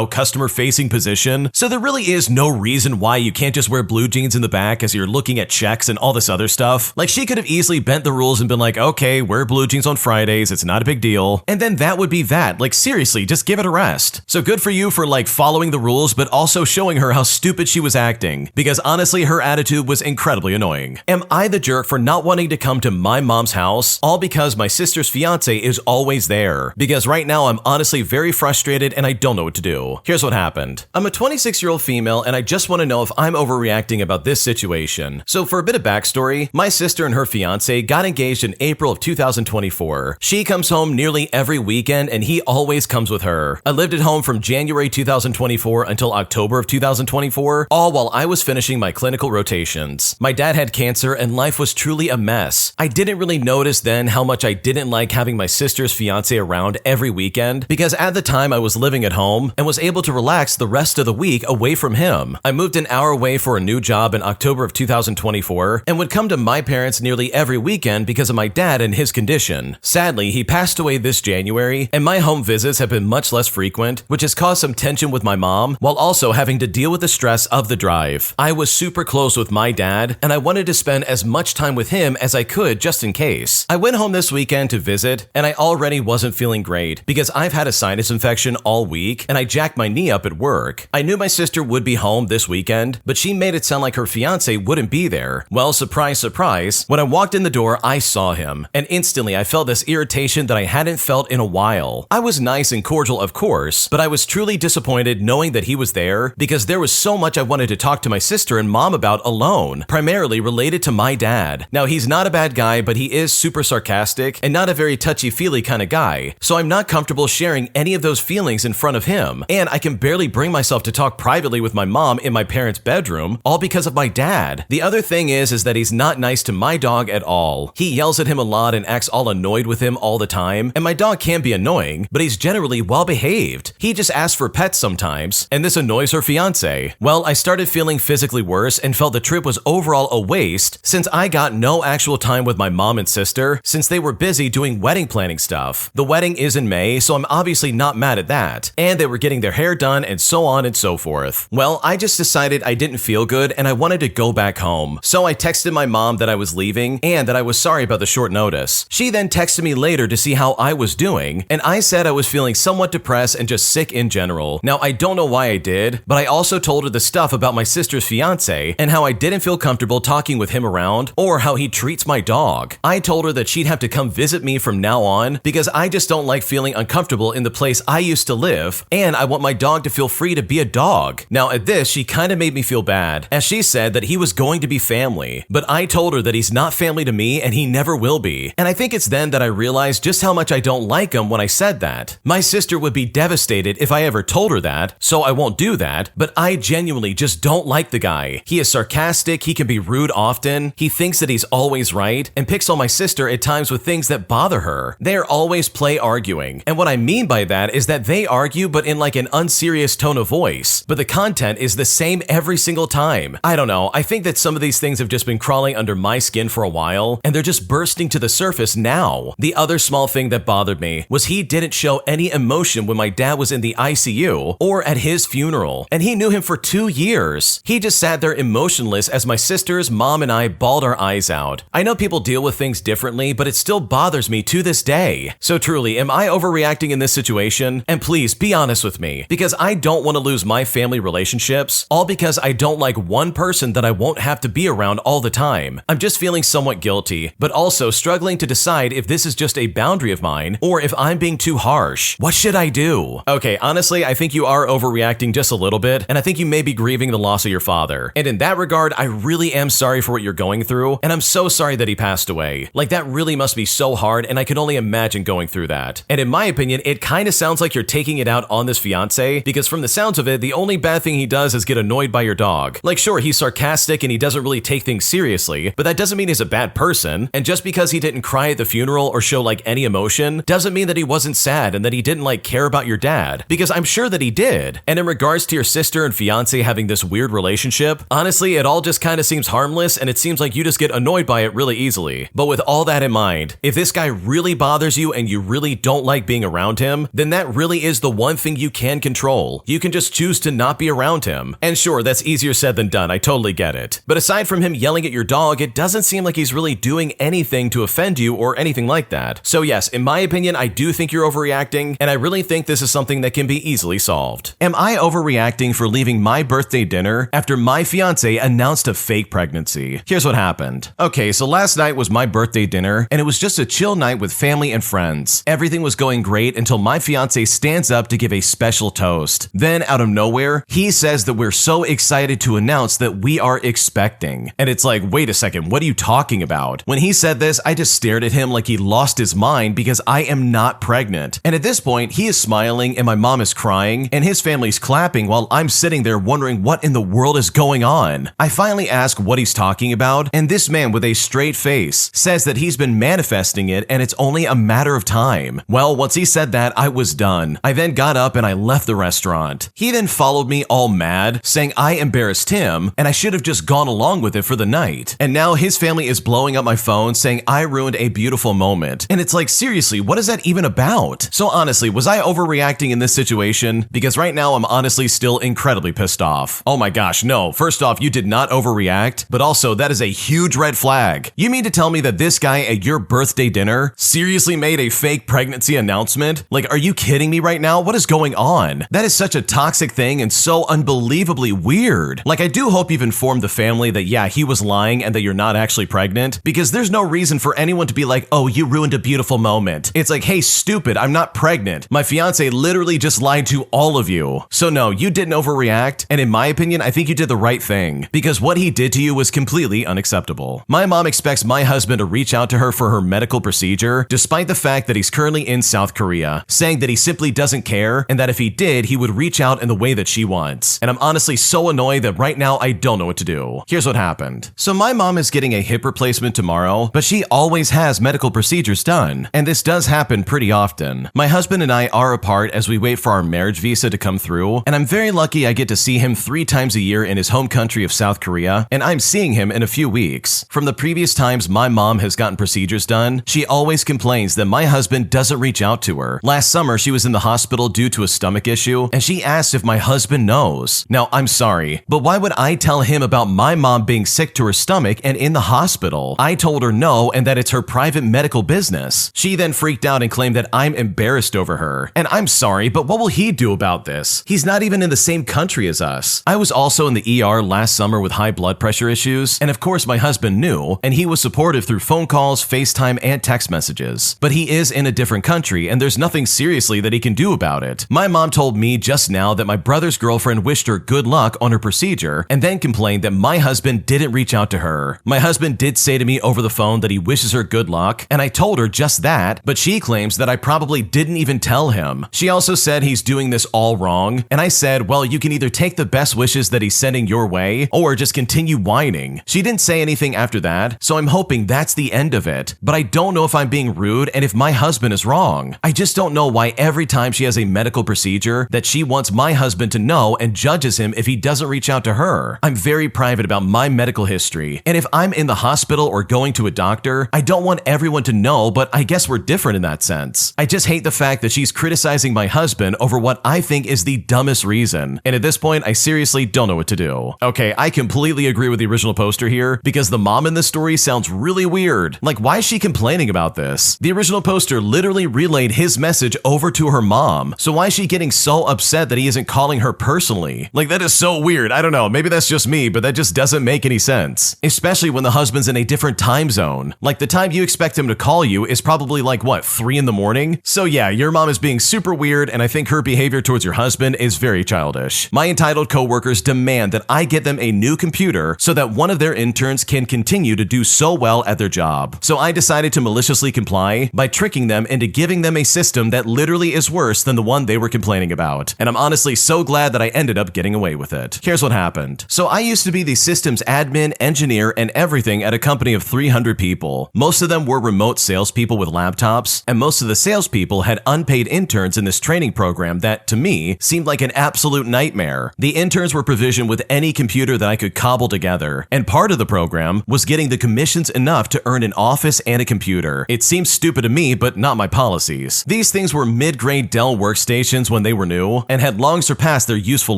Speaker 1: customer-facing position, so there really is no reason why you can't just wear blue jeans in the back as you're looking at checks and all this other stuff. Like, she could have easily bent the rules and been like, okay, wear blue jeans on Fridays, it's not a big deal, and then that would be that. Like, seriously, just give it a rest. So good for you for following the rules, but also showing her how stupid she was acting, because honestly, her attitude was incredibly annoying. Am I the jerk for not wanting to come to my mom's house, all because my sister's fiance is always there? Because right now I'm honestly very frustrated and I don't know what to do. Here's what happened. I'm a 26-year-old female and I just want to know if I'm overreacting about this situation. So for a bit of backstory, my sister and her fiance got engaged in April of 2024. She comes home nearly every weekend and he always comes with her. I lived at home from January 2024 until October of 2024, all while I was finishing my clinical rotations. My dad had cancer and life was truly a mess. I didn't really notice then how much I didn't like having my sister's fiance around every weekend because at the time I was living at home and was able to relax the rest of the week away from him. I moved an hour away for a new job in October of 2024 and would come to my parents nearly every weekend because of my dad and his condition. Sadly, he passed away this January and my home visits have been much less frequent, which has caused some tension with my mom while also having to deal with the stress of the drive. I was super close with my dad and I wanted to spend as much time with him as I could just in case. I went home this weekend to visit and I already wasn't feeling great because I've had a sinus infection all week and I jacked my knee up at work. I knew my sister would be home this weekend, but she made it sound like her fiance wouldn't be there. Well, surprise, surprise, when I walked in the door, I saw him and instantly I felt this irritation that I hadn't felt in a while. I was nice and cordial, of course, but I was truly disappointed knowing that he was there because there was so much I wanted to talk to my sister and mom about alone, primarily related to my dad. Now, he's not a bad guy, but he is super sarcastic and not a very touchy-feely kind of guy, so I'm not comfortable sharing any of those feelings in front of him, and I can barely bring myself to talk privately with my mom in my parents' bedroom, all because of my dad. The other thing is that he's not nice to my dog at all. He yells at him a lot and acts all annoyed with him all the time, and my dog can be annoying, but he's generally well-behaved. He just asks for pets sometimes, and this annoys her fiance. Well, I started feeling physically worse and felt the trip was overall a waste since I got no actual time with my mom and sister since they were busy doing wedding planning stuff. The wedding is in May, so I'm obviously not mad at that, and they were getting their hair done and so on and so forth. Well, I just decided I didn't feel good and I wanted to go back home. So I texted my mom that I was leaving and that I was sorry about the short notice. She then texted me later to see how I was doing, and I said I was feeling somewhat depressed and just sick in general. Now, I don't know why I did, but I also told her the stuff about my sister's fiance and how I didn't feel comfortable talking with him around or how he treats my dog. I told her that she'd have to come visit me from now on because I just don't like feeling uncomfortable in the place I used to live, and I want my dog to feel free to be a dog. Now, at this, she kind of made me feel bad, as she said that he was going to be family, but I told her that he's not family to me and he never will be, and I think it's then that I realized just how much I don't like him when I said that. My sister would be devastated if I ever told her that, so I won't do that, but I genuinely just don't like the guy. He is sarcastic, he can be rude often, he thinks that he's always right, and picks on my sister at times with things that bother her. They are always play arguing, and what I mean by that is that they argue but in like an unserious tone of voice, but the content is the same every single time. I don't know, I think that some of these things have just been crawling under my skin for a while, and they're just bursting to the surface now. The other small thing that bothered me was he didn't show any emotion when my dad was in the ICU ICU or at his funeral, and he knew him for 2 years. He just sat there emotionless as my sisters, mom, and I bawled our eyes out. I know people deal with things differently, but it still bothers me to this day. So truly, am I overreacting in this situation? And please be honest with me, because I don't want to lose my family relationships, all because I don't like one person that I won't have to be around all the time. I'm just feeling somewhat guilty, but also struggling to decide if this is just a boundary of mine or if I'm being too harsh. What should I do? Okay, honestly, I think you are overreacting just a little bit, and I think you may be grieving the loss of your father. And in that regard, I really am sorry for what you're going through, and I'm so sorry that he passed away. Like, that really must be so hard, and I can only imagine going through that. And in my opinion, it kind of sounds like you're taking it out on this fiance, because from the sounds of it, the only bad thing he does is get annoyed by your dog. Like, sure, he's sarcastic and he doesn't really take things seriously, but that doesn't mean he's a bad person. And just because he didn't cry at the funeral or show like any emotion, doesn't mean that he wasn't sad and that he didn't like care about your dad, because I'm sure that he did. And in regards to your sister and fiance having this weird relationship, honestly, it all just kind of seems harmless, and it seems like you just get annoyed by it really easily. But with all that in mind, if this guy really bothers you and you really don't like being around him, then that really is the one thing you can control. You can just choose to not be around him. And sure, that's easier said than done, I totally get it. But aside from him yelling at your dog, it doesn't seem like he's really doing anything to offend you or anything like that. So yes, in my opinion, I do think you're overreacting, and I really think this is something that can be easily solved. Am I overreacting for leaving my birthday dinner after my fiance announced a fake pregnancy? Here's what happened. Okay, so last night was my birthday dinner, and it was just a chill night with family and friends. Everything was going great until my fiance stands up to give a special toast. Then, out of nowhere, he says that we're so excited to announce that we are expecting. And it's like, wait a second, what are you talking about? When he said this, I just stared at him like he lost his mind because I am not pregnant. And at this point, he is smiling and my mom is crying and his family's clapping while I'm sitting there wondering what in the world is going on. I finally ask what he's talking about, and this man with a straight face says that he's been manifesting it and it's only a matter of time. Well, once he said that, I was done. I then got up and I left the restaurant. He then followed me all mad, saying I embarrassed him and I should have just gone along with it for the night. And now his family is blowing up my phone saying I ruined a beautiful moment. And it's like, seriously, what is that even about? So honestly, was I overreacting in this situation? Because right now I'm honestly still incredibly pissed off. Oh my gosh, no. First off, you did not overreact, but also that is a huge red flag. You mean to tell me that this guy at your birthday dinner seriously made a fake pregnancy announcement? Like, are you kidding me right now? What is going on? That is such a toxic thing and so unbelievably weird. Like, I do hope you've informed the family that yeah, he was lying and that you're not actually pregnant, because there's no reason for anyone to be like, oh, you ruined a beautiful moment. It's like, hey, stupid, I'm not pregnant. My fiance literally just lied to all of you. So no, you didn't overreact, and in my opinion, I think you did the right thing, because what he did to you was completely unacceptable. My mom expects my husband to reach out to her for her medical procedure, despite the fact that he's currently in South Korea, saying that he simply doesn't care, and that if he did, he would reach out in the way that she wants. And I'm honestly so annoyed that right now I don't know what to do. Here's what happened. So my mom is getting a hip replacement tomorrow, but she always has medical procedures done, and this does happen pretty often. My husband and I are apart as we wait for our marriage visa to come through, and I'm very lucky I get to see him 3 times a year in his home country of South Korea, and I'm seeing him in a few weeks. From the previous times my mom has gotten procedures done, she always complains that my husband doesn't reach out to her. Last summer, she was in the hospital due to a stomach issue, and she asked if my husband knows. Now, I'm sorry, but why would I tell him about my mom being sick to her stomach and in the hospital? I told her no, and that it's her private medical business. She then freaked out and claimed that I'm embarrassed over her. And I'm sorry, but what will he do about this? He's not even in the same country as us. I was also in the ER last summer with high blood pressure issues, and of course my husband knew, and he was supportive through phone calls, FaceTime, and text messages. But he is in a different country, and there's nothing seriously that he can do about it. My mom told me just now that my brother's girlfriend wished her good luck on her procedure, and then complained that my husband didn't reach out to her. My husband did say to me over the phone that he wishes her good luck, and I told her just that, but she claims that I probably didn't even tell him. She also said he's doing this all wrong, and I said, well, you can either take the best wishes that he's sending your way, or just continue whining. She didn't say anything after that, so I'm hoping that's the end of it. But I don't know if I'm being rude and if my husband is wrong. I just don't know why every time she has a medical procedure that she wants my husband to know and judges him if he doesn't reach out to her. I'm very private about my medical history, and if I'm in the hospital or going to a doctor, I don't want everyone to know, but I guess we're different in that sense. I just hate the fact that she's criticizing my husband over what I think is the dumbest reason. And at this point, I seriously don't know what to do. Okay, I completely agree with the original poster here because the mom in this story sounds really weird. Like, why is she complaining about this? The original poster literally relayed his message over to her mom. So why is she getting so upset that he isn't calling her personally? Like, that is so weird. I don't know. Maybe that's just me, but that just doesn't make any sense. Especially when the husband's in a different time zone. Like, the time you expect him to call you is probably like, what, 3 in the morning? So yeah, your mom is being super weird, and I think her behavior towards your husband is very childish. My entitled coworkers demand that I get them a new computer so that one of their interns can continue to do so well at their job. So I decided to maliciously comply by tricking them into giving them a system that literally is worse than the one they were complaining about. And I'm honestly so glad that I ended up getting away with it. Here's what happened. So I used to be the systems admin, engineer, and everything at a company of 300 people. Most of them were remote salespeople with laptops, and most of the salespeople had unpaid interns in this training program that, to me, seemed like an absolute nightmare. The interns were provisioned with any computer that I could cobble together, and part of the program was getting the commissions enough to earn an office and a computer. It seems stupid to me, but not my policies. These things were mid-grade Dell workstations when they were new, and had long surpassed their useful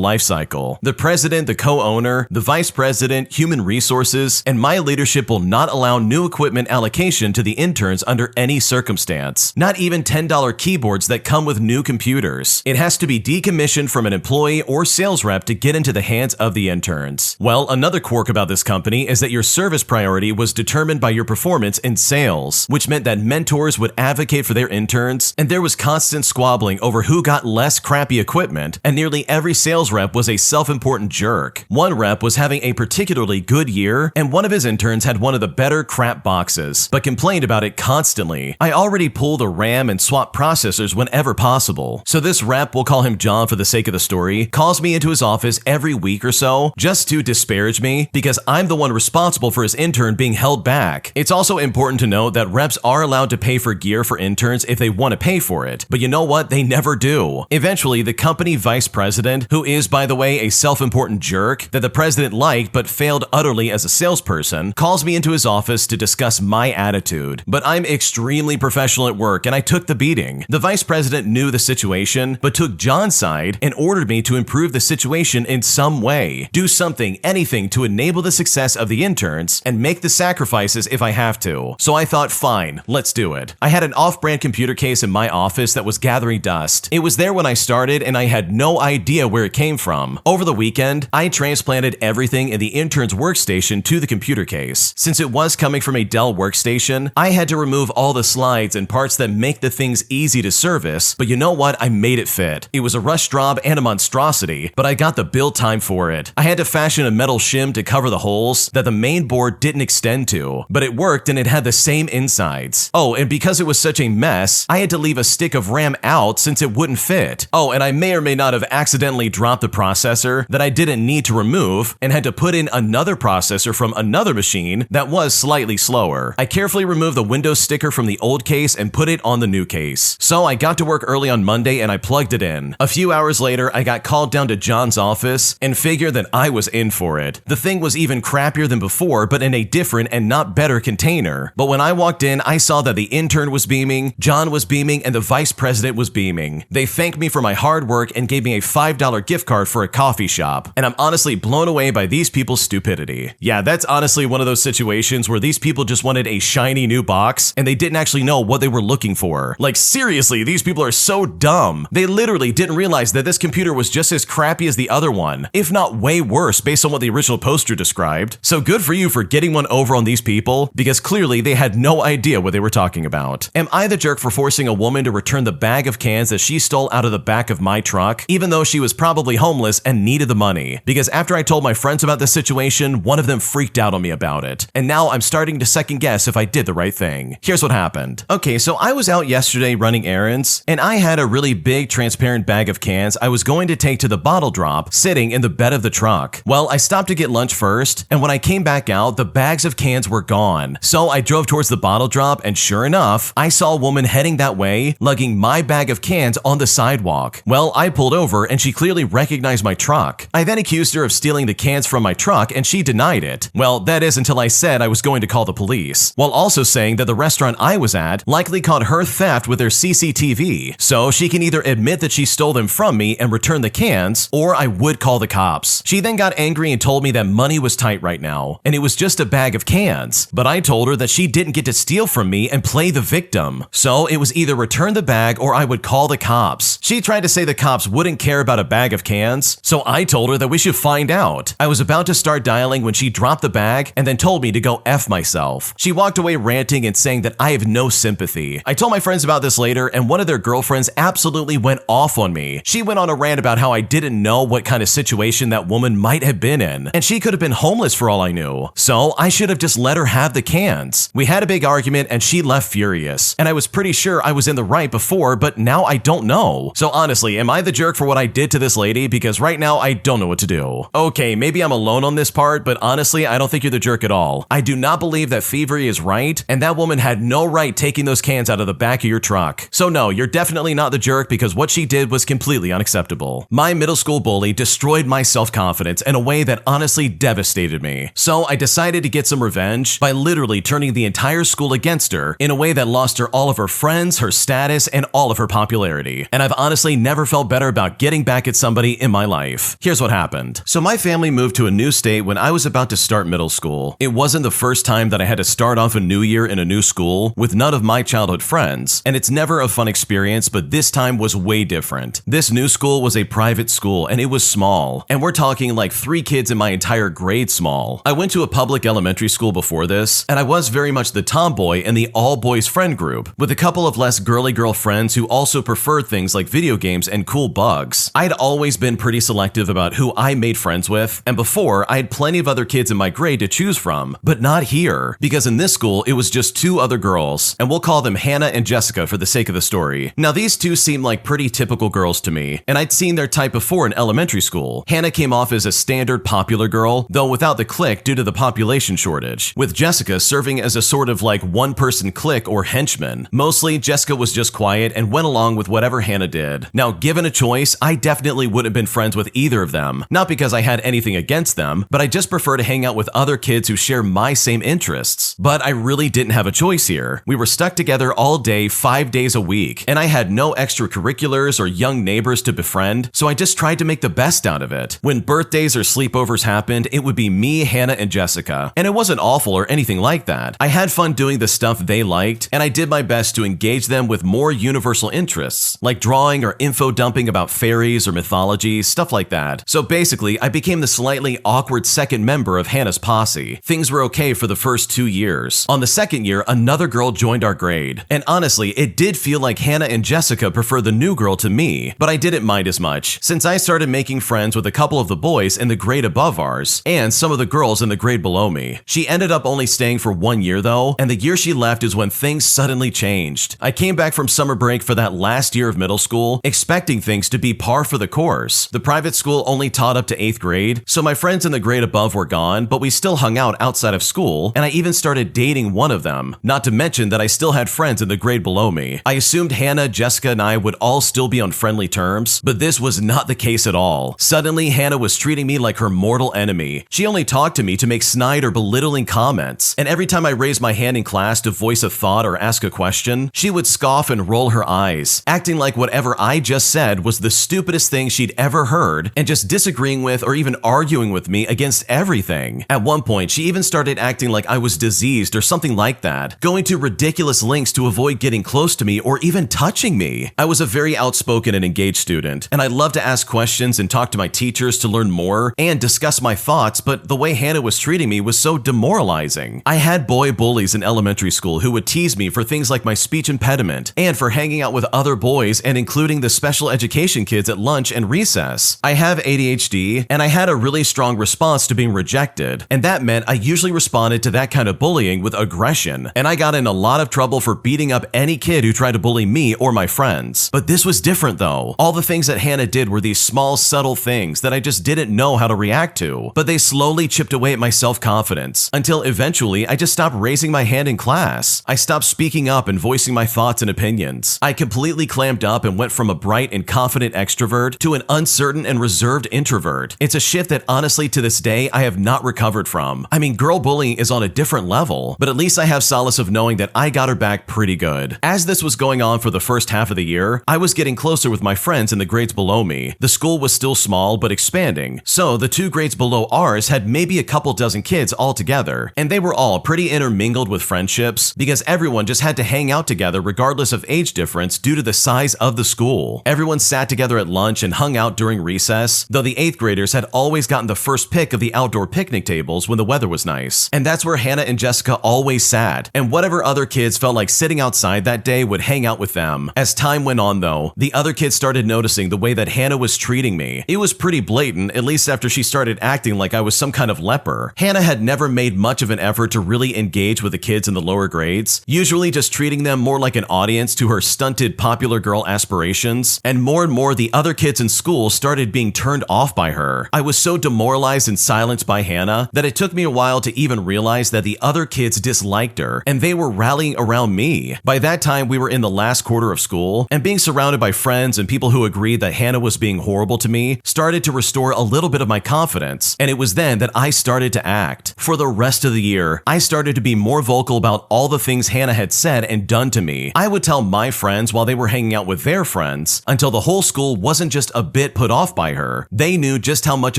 Speaker 1: life cycle. The president, the co-owner, the vice president, human resources, and my leadership will not allow new equipment allocation to the interns under any circumstance. Not even $10 keyboards that come with new computers. It has to be decommissioned from an employee or sales rep to get into the hands of the interns. Well, another quirk about this company is that your service priority was determined by your performance in sales, which meant that mentors would advocate for their interns, and there was constant squabbling over who got less crappy equipment, and nearly every sales rep was a self-important jerk. One rep was having a particularly good year, and one of his interns had one of the better crap boxes, but complained about it constantly. I already pull the RAM and swap processors whenever possible. So this rep, we'll call him John for the sake of the story, calls me into his office every week or so just to disparage me because I'm the one responsible for his intern being held back. It's also important to note that reps are allowed to pay for gear for interns if they want to pay for it, but you know what? They never do. Eventually, the company vice president, who is, by the way, a self-important jerk that the president liked but failed utterly as a salesperson, calls me into his office to discuss my attitude. But I'm extremely professional at work, and I took the beating. The vice president knew the situation, but took John's side and ordered me to improve the situation in some way. Do something, anything to enable the success of the interns and make the sacrifices if I have to. So I thought, fine, let's do it. I had an off-brand computer case in my office that was gathering dust. It was there when I started, and I had no idea where it came from. Over the weekend, I transplanted everything in the intern's workstation to the computer case. Since it was coming from a Dell workstation, I had to remove all the slides and parts that make the things easy to service, but you know what? I made it fit. It was a rush job and a monstrosity, but I got the build time for it. I had to fashion a metal shim to cover the holes that the main board didn't extend to, but it worked and it had the same insides. Oh, and because it was such a mess, I had to leave a stick of RAM out since it wouldn't fit. Oh, and I may or may not have accidentally dropped the processor that I didn't need to remove and had to put in another processor from another machine that was slightly slower. I carefully removed the Windows sticker from the old case and put it on the new case. So I got to work early on Monday and I plugged it in. A few hours later, I got called down to John's office and figured that I was in for it. The thing was even crappier than before, but in a different and not better container. But when I walked in, I saw that the intern was beaming, John was beaming, and the vice president was beaming. They thanked me for my hard work and gave me a $5 gift card for a coffee shop. And I'm honestly blown away by these people's stupidity. Yeah, that's honestly one of those situations where these people just wanted a shiny new box and they didn't actually know what they were looking for. Like, seriously, these people are so dumb. They literally didn't realize that this computer was just as crappy as the other one, if not way worse based on what the original poster described. So good for you for getting one over on these people, because clearly they had no idea what they were talking about. Am I the jerk for forcing a woman to return the bag of cans that she stole out of the back of my truck, even though she was probably homeless and needed the money? Because after I told my friends about this situation, one of them freaked out on me about it. And now I'm starting to second guess if I did the right thing. Here's what happened. Okay, so I was out yesterday running errands, and I had a really big transparent bag of cans I was going to take to the bottle drop sitting in the bed of the truck. Well, I stopped to get lunch first, and when I came back out, the bags of cans were gone. So I drove towards the bottle drop, and sure enough, I saw a woman heading that way, lugging my bag of cans on the sidewalk. Well, I pulled over, and she clearly recognized my truck. I then accused her of stealing the cans from my truck, and she denied it. Well, that is until I said I was going to call the police, while also saying that the restaurant I was at likely caught her theft with their CCTV, so she can either admit admit that she stole them from me and return the cans, or I would call the cops. She then got angry and told me that money was tight right now, and it was just a bag of cans. But I told her that she didn't get to steal from me and play the victim. So it was either return the bag or I would call the cops. She tried to say the cops wouldn't care about a bag of cans, so I told her that we should find out. I was about to start dialing when she dropped the bag and then told me to go F myself. She walked away ranting and saying that I have no sympathy. I told my friends about this later, and one of their girlfriends absolutely went off on me. She went on a rant about how I didn't know what kind of situation that woman might have been in, and she could have been homeless for all I knew. So I should have just let her have the cans. We had a big argument and she left furious, and I was pretty sure I was in the right before, but now I don't know. So honestly, am I the jerk for what I did to this lady? Because right now I don't know what to do. Okay, maybe I'm alone on this part, but honestly, I don't think you're the jerk at all. I do not believe that thievery is right, and that woman had no right taking those cans out of the back of your truck. So no, you're definitely not the jerk because what she did was completely unacceptable. My middle school bully destroyed my self-confidence in a way that honestly devastated me. So I decided to get some revenge by literally turning the entire school against her in a way that lost her all of her friends, her status, and all of her popularity. And I've honestly never felt better about getting back at somebody in my life. Here's what happened. So my family moved to a new state when I was about to start middle school. It wasn't the first time that I had to start off a new year in a new school with none of my childhood friends, and it's never a fun experience, but this time was way different. This new school was a private school and it was small, and we're talking like 3 kids in my entire grade small. I went to a public elementary school before this, and I was very much the tomboy in the all-boys friend group, with a couple of less girly girl friends who also preferred things like video games and cool bugs. I'd always been pretty selective about who I made friends with, and before, I had plenty of other kids in my grade to choose from, but not here, because in this school, it was just 2 other girls, and we'll call them Hannah and Jessica for the sake of the story. Now, these 2 seem like pretty typical girls to me, and I'd seen their type before in elementary school. Hannah came off as a standard popular girl, though without the clique due to the population shortage, with Jessica serving as a sort of like one-person clique or henchman. Mostly, Jessica was just quiet and went along with whatever Hannah did. Now, given a choice, I definitely wouldn't have been friends with either of them, not because I had anything against them, but I just prefer to hang out with other kids who share my same interests. But I really didn't have a choice here. We were stuck together all day, 5 days a week, and I had no extracurriculars or young neighbors to befriend, so I just tried to make the best out of it. When birthdays or sleepovers happened, it would be me, Hannah, and Jessica, and it wasn't awful or anything like that. I had fun doing the stuff they liked, and I did my best to engage them with more universal interests, like drawing or info dumping about fairies or mythology, stuff like that. So basically, I became the slightly awkward second member of Hannah's posse. Things were okay for the first 2 years. On the second year, another girl joined our grade, and honestly, it did feel like Hannah and Jessica preferred the new girl to me, but I didn't mind as much, since I started making friends with a couple of the boys in the grade above ours, and some of the girls in the grade below me. She ended up only staying for 1 year though, and the year she left is when things suddenly changed. I came back from summer break for that last year of middle school, expecting things to be par for the course. The private school only taught up to 8th grade, so my friends in the grade above were gone, but we still hung out outside of school, and I even started dating one of them, not to mention that I still had friends in the grade below me. I assumed Hannah, Jessica, and I would all still be on friendly terms, but this was not the case at all. Suddenly, Hannah was treating me like her mortal enemy. She only talked to me to make snide or belittling comments, and every time I raised my hand in class to voice a thought or ask a question, she would scoff and roll her eyes, acting like whatever I just said was the stupidest thing she'd ever heard, and just disagreeing with or even arguing with me against everything. At one point, she even started acting like I was diseased or something like that, going to ridiculous lengths to avoid getting close to me or even touching me. I was a very outspoken and engaged student, and I loved to ask questions and talk to my teachers to learn more and discuss my thoughts, but the way Hannah was treating me was so demoralizing. I had boy bullies in elementary school who would tease me for things like my speech impediment and for hanging out with other boys and including the special education kids at lunch and recess. I have ADHD, and I had a really strong response to being rejected, and that meant I usually responded to that kind of bullying with aggression, and I got in a lot of trouble for beating up any kid who tried to bully me or my friends. But this was different though. All the things that Hannah did were these small, subtle things that I just didn't know how to react to, but they slowly chipped away at my self-confidence until eventually I just stopped raising my hand in class. I stopped speaking up and voicing my thoughts and opinions. I completely clamped up and went from a bright and confident extrovert to an uncertain and reserved introvert. It's a shift that honestly to this day I have not recovered from. I mean, girl bullying is on a different level, but at least I have solace of knowing that I got her back pretty good. As this was going on for the first half of the year, I was getting getting closer with my friends in the grades below me. The school was still small but expanding, so the 2 grades below ours had maybe a couple dozen kids all together, and they were all pretty intermingled with friendships because everyone just had to hang out together regardless of age difference due to the size of the school. Everyone sat together at lunch and hung out during recess, though the 8th graders had always gotten the first pick of the outdoor picnic tables when the weather was nice. And that's where Hannah and Jessica always sat, and whatever other kids felt like sitting outside that day would hang out with them. As time went on though, the other kids started noticing the way that Hannah was treating me. It was pretty blatant, at least after she started acting like I was some kind of leper. Hannah had never made much of an effort to really engage with the kids in the lower grades, usually just treating them more like an audience to her stunted popular girl aspirations, and more the other kids in school started being turned off by her. I was so demoralized and silenced by Hannah that it took me a while to even realize that the other kids disliked her, and they were rallying around me. By that time, we were in the last quarter of school, and being surrounded by friends and people who agreed that Hannah was being horrible to me started to restore a little bit of my confidence, and it was then that I started to act. For the rest of the year, I started to be more vocal about all the things Hannah had said and done to me. I would tell my friends while they were hanging out with their friends, until the whole school wasn't just a bit put off by her. They knew just how much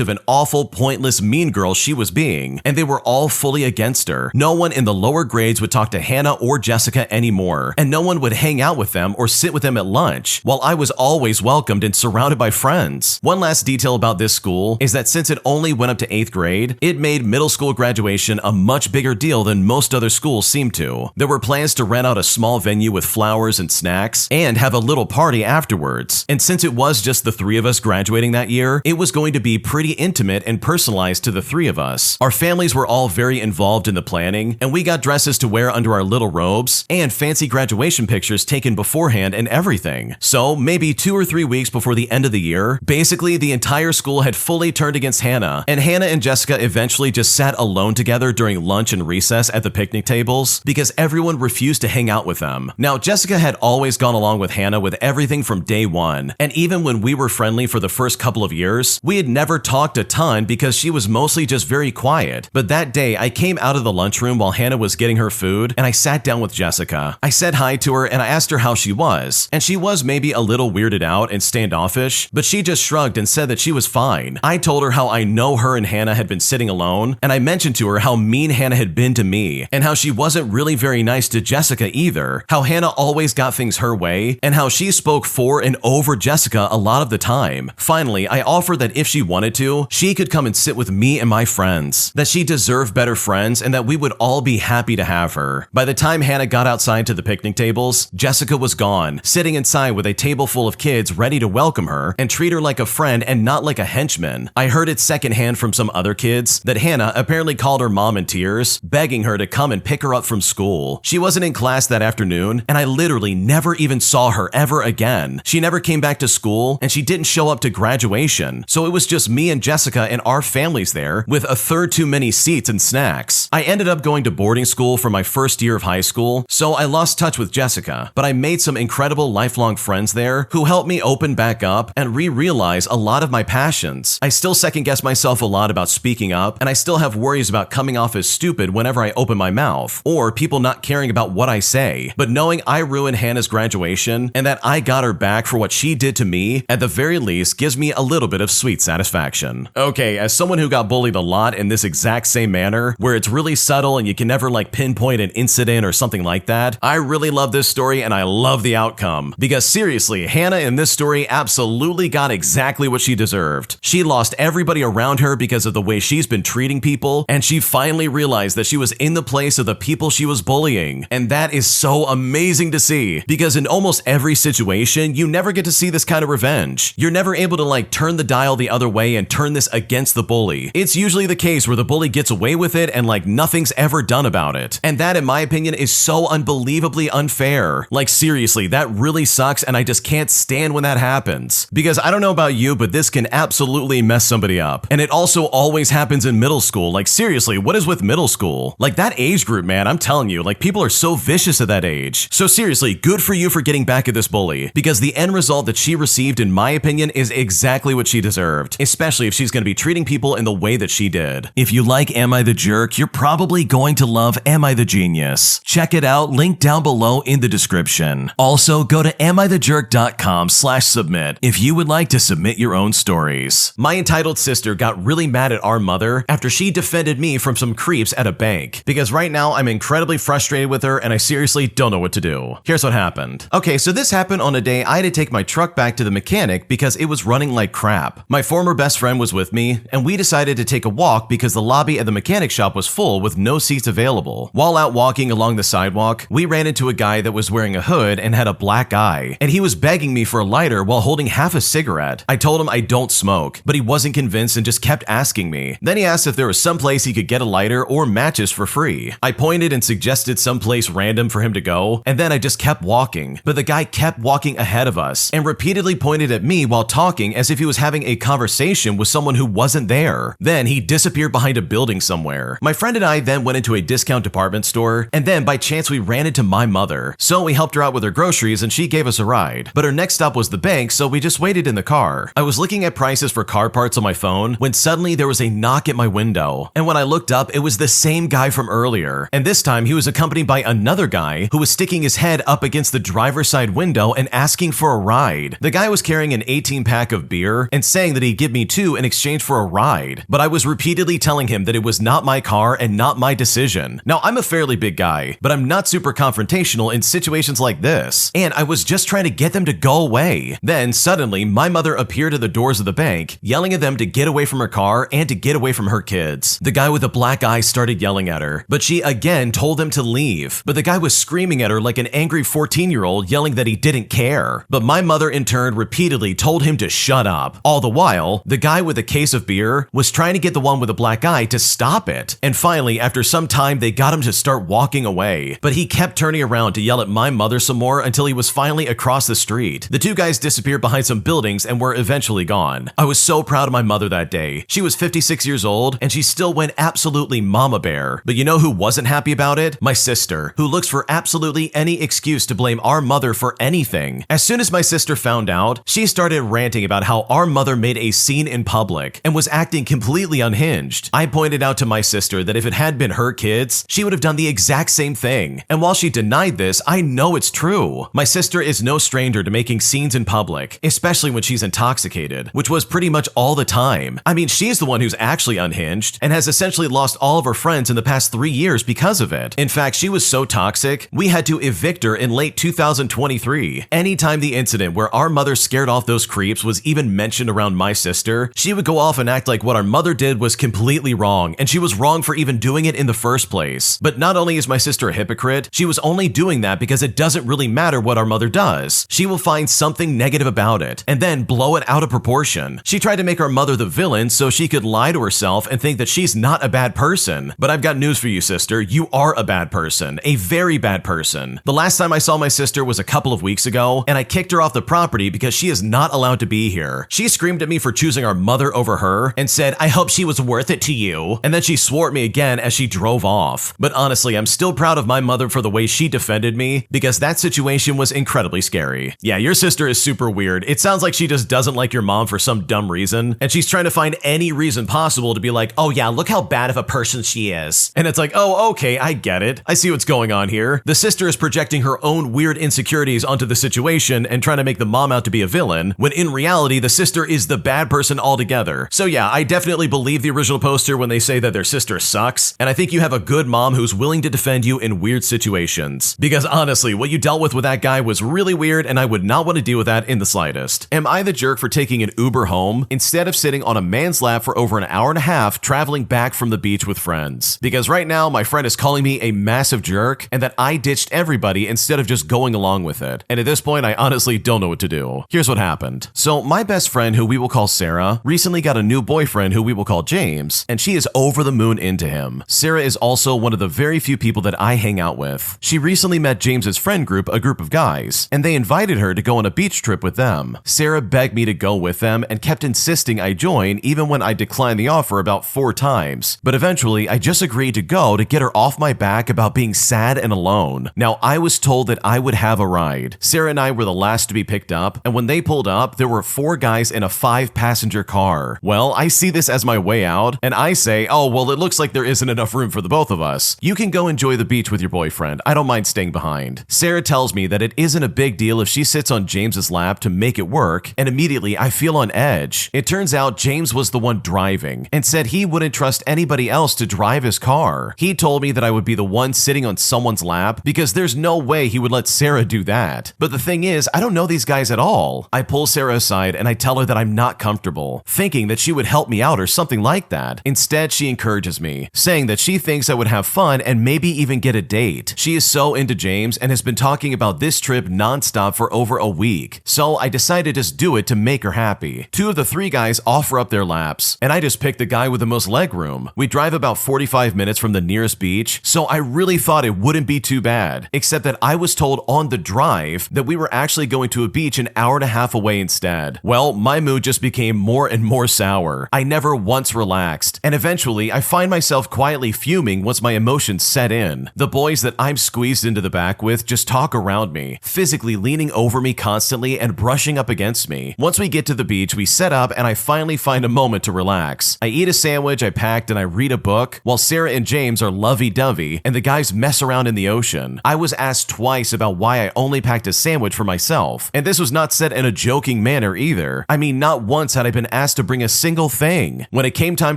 Speaker 1: of an awful, pointless, mean girl she was being, and they were all fully against her. No one in the lower grades would talk to Hannah or Jessica anymore, and no one would hang out with them or sit with them at lunch, while I was always welcomed and surrounded by friends. One last detail about this school is that since it only went up to 8th grade, it made middle school graduation a much bigger deal than most other schools seemed to. There were plans to rent out a small venue with flowers and snacks, and have a little party afterwards. And since it was just the 3 of us graduating that year, it was going to be pretty intimate and personalized to the 3 of us. Our families were all very involved in the planning, and we got dresses to wear under our little robes, and fancy graduation pictures taken beforehand and everything. So maybe 2 or 3 weeks before the end of the year, basically the entire school had fully turned against Hannah, and Hannah and Jessica eventually just sat alone together during lunch and recess at the picnic tables because everyone refused to hang out with them. Now, Jessica had always gone along with Hannah with everything from day one, and even when we were friendly for the first couple of years, we had never talked a ton because she was mostly just very quiet. But that day, I came out of the lunchroom while Hannah was getting her food, and I sat down with Jessica. I said hi to her and I asked her how she was, and she was maybe a little weirded out and standoffish, but she just shrugged and said that she was fine. I told her how I know her and Hannah had been sitting alone, and I mentioned to her how mean Hannah had been to me, and how she wasn't really very nice to Jessica either, how Hannah always got things her way, and how she spoke for and over Jessica a lot of the time. Finally, I offered that if she wanted to, she could come and sit with me and my friends, that she deserved better friends, and that we would all be happy to have her. By the time Hannah got outside to the picnic tables, Jessica was gone, sitting inside with a table full of kids ready to welcome her and treat her like a friend and not like a henchman. I heard it secondhand from some other kids that Hannah apparently called her mom in tears, begging her to come and pick her up from school. She wasn't in class that afternoon, and I literally never even saw her ever again. She never came back to school, and she didn't show up to graduation, so it was just me and Jessica and our families there, with a third too many seats and snacks. I ended up going to boarding school for my first year of high school, so I lost touch with Jessica, but I made some incredible lifelong friends there who helped me open back up and realize a lot of my passions. I still second guess myself a lot about speaking up, and I still have worries about coming off as stupid whenever I open my mouth, or people not caring about what I say. But knowing I ruined Hannah's graduation and that I got her back for what she did to me, at the very least, gives me a little bit of sweet satisfaction. Okay, as someone who got bullied a lot in this exact same manner, where it's really subtle and you can never pinpoint an incident or something like that, I really love this story and I love the outcome. Because seriously, Hannah in this story absolutely got exactly what she deserved. She lost everybody around her because of the way she's been treating people, and she finally realized that she was in the place of the people she was bullying. And that is so amazing to see, because in almost every situation, you never get to see this kind of revenge. You're never able to turn the dial the other way and turn this against the bully. It's usually the case where the bully gets away with it and nothing's ever done about it. And that, in my opinion, is so unbelievably unfair. Seriously, that really sucks, and I just can't stand when that happens. Because I don't know about you, but this can absolutely mess somebody up. And it also always happens in middle school. Seriously, what is with middle school? That age group, man, I'm telling you, people are so vicious at that age. So seriously, good for you for getting back at this bully, because the end result that she received, in my opinion, is exactly what she deserved, especially if she's going to be treating people in the way that she did. If you like Am I the Jerk, you're probably going to love Am I the Genius. Check it out, link down below in the description. Also, go to amithejerk.com thejerk.com/submit if you would like to submit your own stories. My entitled sister got really mad at our mother after she defended me from some creeps at a bank, because right now I'm incredibly frustrated with her and I seriously don't know what to do. Here's what happened. Okay, so this happened on a day I had to take my truck back to the mechanic because it was running like crap. My former best friend was with me, and we decided to take a walk because the lobby at the mechanic shop was full with no seats available. While out walking along the sidewalk, we ran into a guy that was wearing a hood and had a black eye, and he was begging me for a lighter while holding half a cigarette. I told him I don't smoke, but he wasn't convinced and just kept asking me. Then he asked if there was some place he could get a lighter or matches for free. I pointed and suggested some place random for him to go, and then I just kept walking. But the guy kept walking ahead of us and repeatedly pointed at me while talking as if he was having a conversation with someone who wasn't there. Then he disappeared behind a building somewhere. My friend and I then went into a discount department store, and then by chance we ran into my mother. So we helped her out with her groceries and she gave us a ride. But her next stop was the bank, so we just waited in the car. I was looking at prices for car parts on my phone when suddenly there was a knock at my window. And when I looked up, it was the same guy from earlier. And this time he was accompanied by another guy who was sticking his head up against the driver's side window and asking for a ride. The guy was carrying an 18-pack of beer and saying that he'd give me 2 in exchange for a ride. But I was repeatedly telling him that it was not my car and not my decision. Now, I'm a fairly big guy, but I'm not super confrontational in situations like this. And I was just trying to get them to go away. Then suddenly, my mother appeared at the doors of the bank, yelling at them to get away from her car and to get away from her kids. The guy with the black eye started yelling at her, but she again told them to leave. But the guy was screaming at her like an angry 14-year-old, yelling that he didn't care. But my mother in turn repeatedly told him to shut up. All the while, the guy with a case of beer was trying to get the one with the black eye to stop it. And finally, after some time, they got him to start walking away. But he kept turning around to yell at my mother some more until he was finally across the street. The 2 guys disappeared behind some buildings and were eventually gone. I was so proud of my mother that day. She was 56 years old and she still went absolutely mama bear. But you know who wasn't happy about it? My sister, who looks for absolutely any excuse to blame our mother for anything. As soon as my sister found out, she started ranting about how our mother made a scene in public and was acting completely unhinged. I pointed out to my sister that if it had been her kids, she would have done the exact same thing. And while she denied this, I know it's true. My sister is no stranger to making scenes in public, especially when she's intoxicated, which was pretty much all the time. I mean, she's the one who's actually unhinged and has essentially lost all of her friends in the past 3 years because of it. In fact, she was so toxic, we had to evict her in late 2023. Anytime the incident where our mother scared off those creeps was even mentioned around my sister, she would go off and act like what our mother did was completely wrong, and she was wrong for even doing it in the first place. But not only is my sister a hypocrite, she was only doing that because it doesn't really matter what our mother does. She will find something negative about it, and then blow it out of proportion. She tried to make our mother the villain so she could lie to herself and think that she's not a bad person. But I've got news for you, sister. You are a bad person. A very bad person. The last time I saw my sister was a couple of weeks ago, and I kicked her off the property because she is not allowed to be here. She screamed at me for choosing our mother over her and said, "I hope she was worth it to you." And then she swore at me again as she drove off. But honestly, I'm still proud of my mother for the way she defended me because that situation was incredibly scary. Yeah, your sister is super weird. It sounds like she just doesn't like your mom for some dumb reason, and she's trying to find any reason possible to be like, "Oh yeah, look how bad of a person she is." And it's like, oh, okay, I get it. I see what's going on here. The sister is projecting her own weird insecurities onto the situation and trying to make the mom out to be a villain, when in reality, the sister is the bad person altogether. So yeah, I definitely believe the original poster when they say that their sister sucks, and I think you have a good mom who's willing to defend you in weird situations. Because honestly, what you dealt with that guy was really weird, and I would not want to deal with that in the slightest. Am I the jerk for taking an Uber home instead of sitting on a man's lap for over an hour and a half traveling back from the beach with friends? Because right now, my friend is calling me a massive jerk and that I ditched everybody instead of just going along with it. And at this point, I honestly don't know what to do. Here's what happened. So my best friend, who we will call Sarah, recently got a new boyfriend who we will call James, and she is over the moon into him. Sarah is also one of the very few people that I hang out with. She recently met James's friend group, a group of guys, and they invited her to go on a beach trip with them. Sarah begged me to go with them and kept insisting I join even when I declined the offer about 4 times. But eventually, I just agreed to go to get her off my back about being sad and alone. Now, I was told that I would have a ride. Sarah and I were the last to be picked up, and when they pulled up, there were 4 guys in a 5-passenger car. Well, I see this as my way out, and I say, oh, well, it looks like there isn't enough room for the both of us. You can go enjoy the beach with your boyfriend. I don't mind staying behind. Sarah tells me that it isn't a big deal if she sits on James's lap to make it work, and immediately I feel on edge. It turns out James was the one driving and said he wouldn't trust anybody else to drive his car. He told me that I would be the one sitting on someone's lap because there's no way he would let Sarah do that. But the thing is, I don't know these guys at all. I pull Sarah aside and I tell her that I'm not comfortable, thinking that she would help me out or something like that. Instead, she encourages me, saying that she thinks I would have fun and maybe even get a date. She is so into James and has been talking about this trip nonstop for over a week. So I decided to just do it to make her happy. 2 of the 3 guys offer up their laps, and I just pick the guy with the most leg room. We drive about 45 minutes from the nearest beach, so I really thought it wouldn't be too bad, except that I was told on the drive that we were actually going to a beach an hour and a half away instead. Well, my mood just became more and more sour. I never once relaxed, and eventually I find myself quietly fuming once my emotions set in. The boys that I'm squeezed into the back with just talk around me, physically leaning over me constantly and brushing up against me. Once we get to the beach, we set up and I finally find a moment to relax. I eat a sandwich I packed and I read a book, while Sarah and James are lovey-dovey and the guys mess around in the ocean. I was asked twice about why I only packed a sandwich for myself, and this was not said in a joking manner either. I mean, not once had I been asked to bring a single thing. When it came time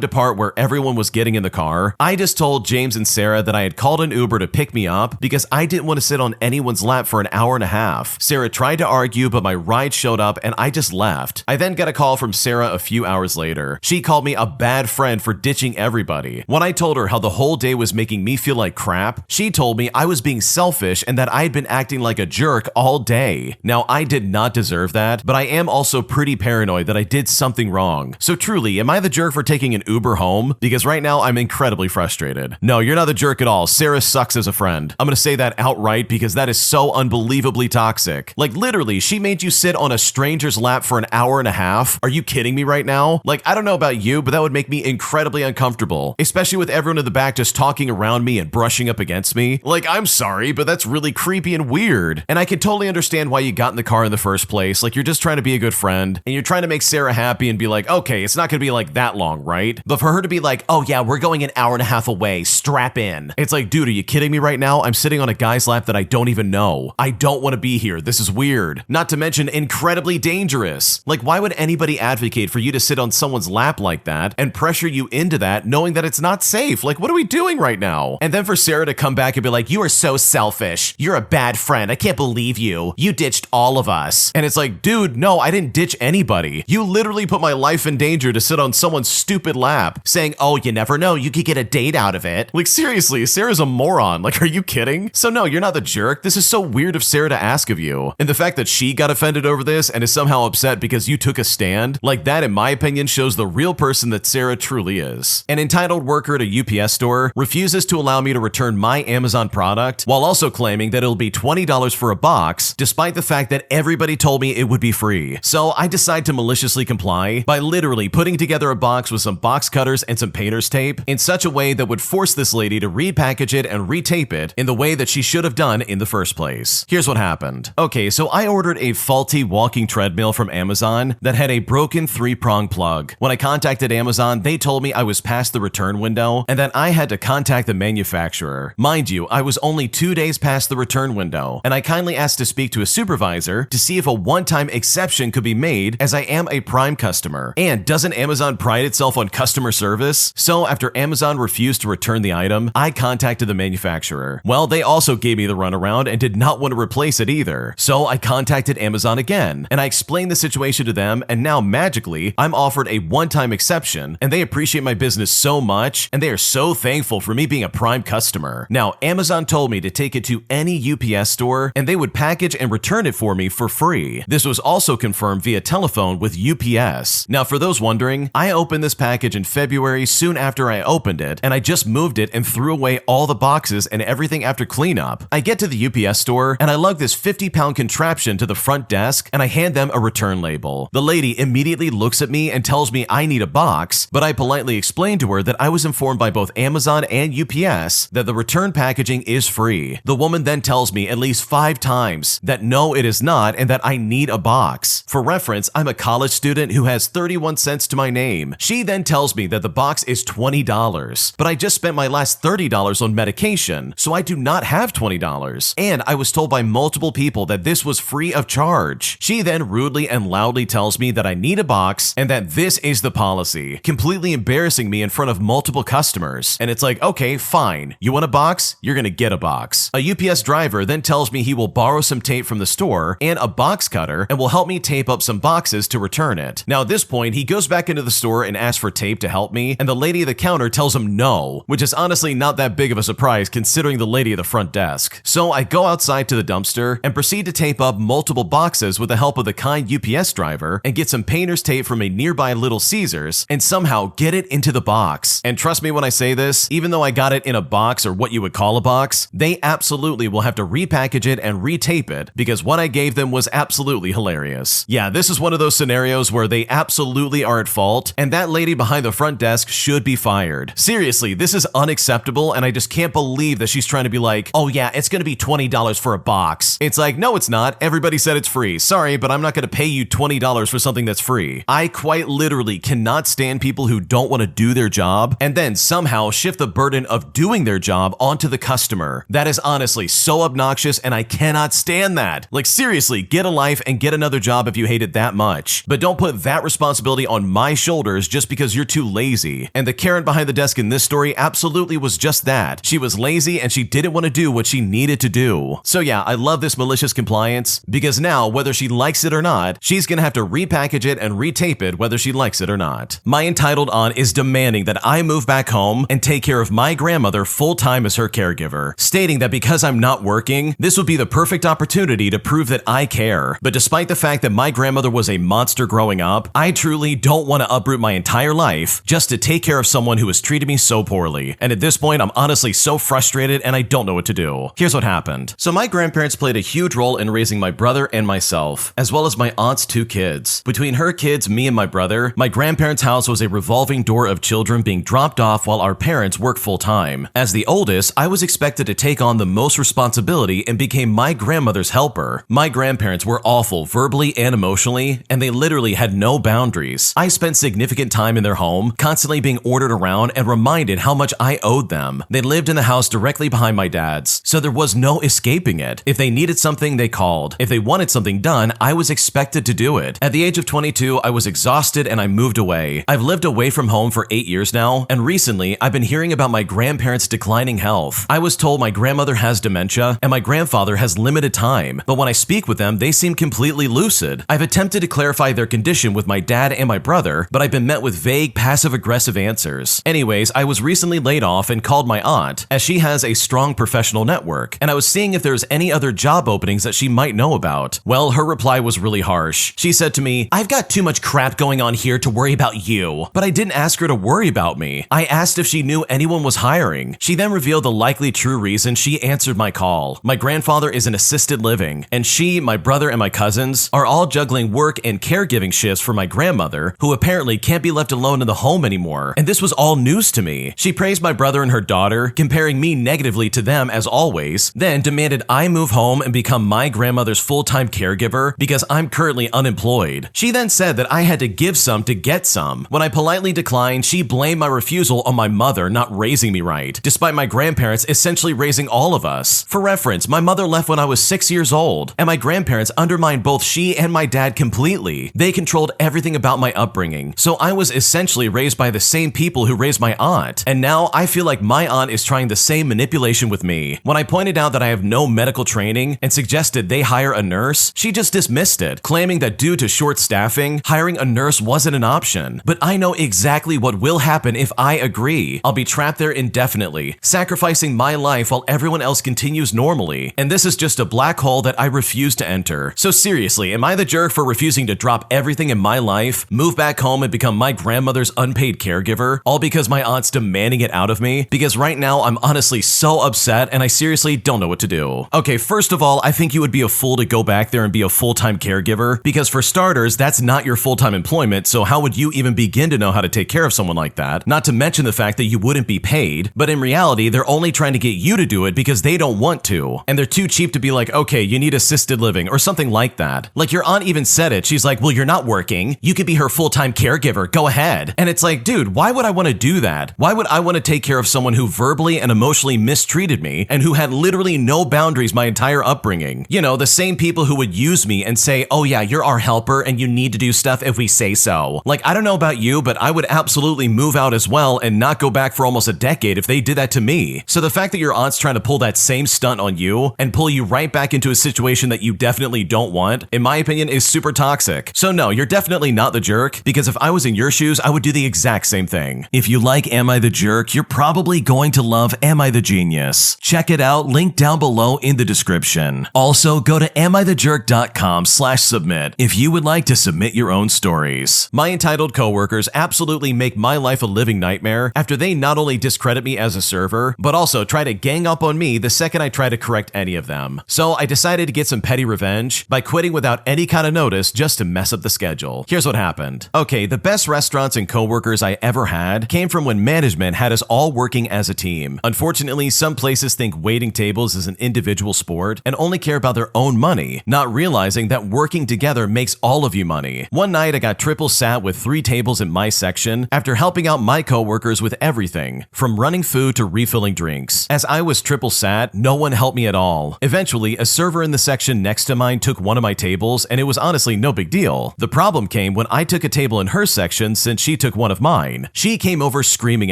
Speaker 1: to part where everyone was getting in the car, I just told James and Sarah that I had called an Uber to pick me up because I didn't want to sit on anyone's lap for an hour and a half. Sarah tried to argue, but my ride showed up and I just left. I then got a call from Sarah a few hours later. She called me a bad friend for ditching everybody. When I told her how the whole day was making me feel like crap, she told me I was being selfish and that I had been acting like a jerk all day. Now, I did not deserve that, but I am also pretty paranoid that I did something wrong. So truly, am I the jerk for taking an Uber home? Because right now I'm incredibly frustrated. No, you're not the jerk at all. Sarah sucks as a friend. I'm gonna say that outright because that is so unbelievably toxic. Like literally, she made you sit on a stranger's lap for an hour and a half. Are you kidding me right now? Like, I don't know about you, but that would make me incredibly uncomfortable, especially with everyone in the back just talking around me and brushing up against me. Like, I'm sorry, but that's really creepy and weird. And I can totally understand why you got in the car in the first place. Like, you're just trying to be a good friend and you're trying to make Sarah happy and be like, okay, it's not gonna be like that long, right? But for her to be like, oh yeah, we're going an hour and a half away, strap in. It's like, dude, are you kidding me right now? I'm sitting on a guy's lap that I don't even know. I don't want to be here. This is weird. Not to mention incredibly dangerous. Like, why would anybody advocate for you to sit on someone's lap like that and pressure you into that knowing that it's not safe? Like, what are we doing right now? And then for Sarah to come back and be like, you are so selfish. You're a bad friend. I can't believe you. You ditched all of us. And it's like, dude, no, I didn't ditch anybody. You literally put my life in danger to sit on someone's stupid lap saying, oh, you never know, you could get a date out of it. Like, seriously, Sarah's a moron. Like, are you kidding? So no, you're not the jerk. This is so weird of Sarah to ask of you. And the fact that she got offended over this and is somehow upset because you took a stand, like that, in my opinion, shows the real person that Sarah truly is. An entitled worker at a UPS store refuses to allow me to return my Amazon product while also claiming that it'll be $20 for a box, despite the fact that everybody told me it would be free. So I decide to maliciously comply by literally putting together a box with some box cutters and some painter's tape in such a way that would force this lady to repackage it and retape it in the way that she should have done in the first place. Here's what happened. Okay, so I ordered a faulty walking treadmill from Amazon that had a broken 3-prong plug. When I contacted Amazon, they told me I was past the return window and that I had to contact the manufacturer. Mind you, I was only 2 days past the return window, and I kindly asked to speak to a supervisor to see if a one-time exception could be made, as I am a Prime customer. And doesn't Amazon pride itself on customer service? So after Amazon refused to return the item, I contacted the manufacturer. Well, they also gave me the runaround and did not want to replace it either. So I contacted Amazon again, and I explained the situation to them, and now magically, I'm offered a one-time exception, and they appreciate my business so much, and they are so thankful for me being a Prime customer. Now, Amazon told me to take it to any UPS store, and they would package and return it for me for free. This was also confirmed via telephone with UPS. Now, for those wondering, I opened this package in February soon after I opened it, and I just moved it and threw away all the boxes and everything after cleanup. I get to the UPS store, and I lug this 50-pound contraption to the front desk, and I hand them a return label. The lady immediately looks at me and tells me I need a box, but I politely explained to her that I was informed by both Amazon and UPS that the return packaging is free. The woman then tells me at least 5 times that no, it is not, and that I need a box. For reference, I'm a college student who has 31 cents to my name. She then tells me that the box is $20, but I just spent my last $30 on medication, so I do not have $20. And I was told by multiple people that this was free of charge. She then rudely and loudly tells me that I need a box and that this is the policy, completely embarrassing me in front of multiple customers. And it's like, okay, fine. You want a box? You're gonna get a box. A UPS driver then tells me he will borrow some tape from the store and a box cutter and will help me tape up some boxes to return it. Now at this point, he goes back into the store and asks for tape to help me, and the lady at the counter tells him no, which is honestly not that big of a surprise considering the lady at the front desk. So I go outside to the dumpster and proceed to tape up multiple boxes with the help of the kind UPS driver and get some painter's tape from a nearby Little Caesars and somehow get it into the box. And trust me when I say this, even though I got it in a box or what you would call a box, they absolutely will have to repackage it and retape it because what I gave them was absolutely hilarious. Yeah, this is one of those scenarios where they absolutely are at fault and that lady behind the front desk should be fired. Seriously, this is unacceptable and I just can't believe that she's trying to be like, oh yeah, it's gonna be $20 for a box. It's like, no it's not, everybody said it's free. Sorry, but I'm not gonna pay you $20 for something that's free. I quite literally cannot stand people who don't want to do their job and then somehow shift the burden of doing their job onto the customer. That is honestly so obnoxious and I cannot stand that. Like seriously, get a life and get another job if you hate it that much. But don't put that responsibility on my shoulders just because you're too lazy. And the Karen behind the desk in this story absolutely was just that. She was lazy and she didn't want to do what she needed to do. So yeah, I love this malicious compliance because now whether she likes it or not, she's gonna have to repackage it and retape it whether she likes it or not. My entitled aunt is demanding that I move back home and take care of my grandmother full-time as her caregiver, stating that because I'm not working, this would be the perfect opportunity to prove that I care. But despite the fact that my grandmother was a monster growing up, I truly don't want to uproot my entire life just to take care of someone who has treated me so poorly. And at this point, I'm honestly so frustrated and I don't know what to do. Here's what happened. So my grandparents played a huge role in raising my brother and myself, as well as my aunt's 2 kids. Between her kids, me and my brother, my grandparents' house was a revolving door of children being dropped off while our parents worked full-time. As the oldest, I was expected to take on the most responsibility and became my grandmother's helper. My grandparents were awful verbally and emotionally, and they literally had no boundaries. I spent significant time in their home, constantly being ordered around and reminded how much I owed them. They lived in the house directly behind my dad's, so there was no escaping it. If they needed something, they called. If they wanted something done, I was expected to do it. At the age of 22, I was exhausted and I moved away. I've lived away from home for 8 years now, and recently I've been hearing about my grandparents' declining health. I was told my grandmother has dementia and my grandfather has limited time, but when I speak with them, they seem completely lucid. I've attempted to clarify their condition with my dad and my brother, but I've been met with vague, passive-aggressive answers. Anyways, I was recently laid off and called my aunt, as she has a strong professional network, and I was seeing if there's any other job openings that she might know about. Well, her reply was really harsh. She said to me, "I've got too much crap going on here to worry about you." But I didn't ask her to worry about me. I asked if she knew anyone was hiring. She then revealed the likely true reason she answered my call. My grandfather is in assisted living, and she, my brother, and my cousins are all juggling work and caregiving shifts for my grandmother, who apparently can't be left alone in the home anymore. And this was all news to me. She praised my brother and her daughter, comparing me negatively to them as always, then demanded I move home and become my grandmother's full-time caregiver because I'm currently unemployed. She then said that I had to give some to get some. When I politely declined, she blamed my refusal on my mother not raising me right, despite my grandparents essentially raising all of us. For reference, my mother left when I was 6 years old, and my grandparents undermined both she and my dad completely. They controlled everything about my upbringing, so I was essentially raised by the same people who raised my aunt, and now I feel like my aunt is trying the same manipulation with me. When I pointed out that I have no medical training and suggested they hire a nurse, she just dismissed it, claiming that due to short staffing, hiring a nurse wasn't an option. But I know exactly what will happen if I agree. I'll be trapped there indefinitely, sacrificing my life while everyone else continues normally. And this is just a black hole that I refuse to enter. So seriously, am I the jerk for refusing to drop everything in my life, move back home and become my grandmother's unpaid caregiver, all because my aunt's demanding it out of me? Because right now I'm honestly so upset and I seriously don't know what to do. Okay, first of all, I think you would be a fool to go back there and be a full-time caregiver, because for starters, that's not your full-time employment, so how would you even begin to know how to take care of someone like that? Not to mention the fact that you wouldn't be paid, but in reality, they're only trying to get you to do it because they don't want to, and they're too cheap to be like, okay, you need assisted living or something like that. Like your aunt even said it, she's like, well, you're not working, you could be her full-time caregiver, go ahead. And it's like, dude, why would I want to do that? Why would I want to take care of someone who verbally and emotionally mistreated me and who had literally no boundaries my entire upbringing? thing. You know, the same people who would use me and say, oh yeah, you're our helper and you need to do stuff if we say so. Like, I don't know about you, but I would absolutely move out as well and not go back for almost a decade if they did that to me. So the fact that your aunt's trying to pull that same stunt on you and pull you right back into a situation that you definitely don't want, in my opinion, is super toxic. So no, you're definitely not the jerk, because if I was in your shoes, I would do the exact same thing. If you like Am I the Jerk, you're probably going to love Am I the Genius. Check it out, link down below in the description. Also, go to amithejerk.com/submit if you would like to submit your own stories. My entitled coworkers absolutely make my life a living nightmare after they not only discredit me as a server, but also try to gang up on me the second I try to correct any of them. So I decided to get some petty revenge by quitting without any kind of notice just to mess up the schedule. Here's what happened. Okay, the best restaurants and coworkers I ever had came from when management had us all working as a team. Unfortunately, some places think waiting tables is an individual sport and only care about their own money, not realizing that working together makes all of you money. One night I got triple sat with 3 tables in my section after helping out my coworkers with everything, from running food to refilling drinks. As I was triple sat, no one helped me at all. Eventually, a server in the section next to mine took one of my tables, and it was honestly no big deal. The problem came when I took a table in her section since she took one of mine. She came over screaming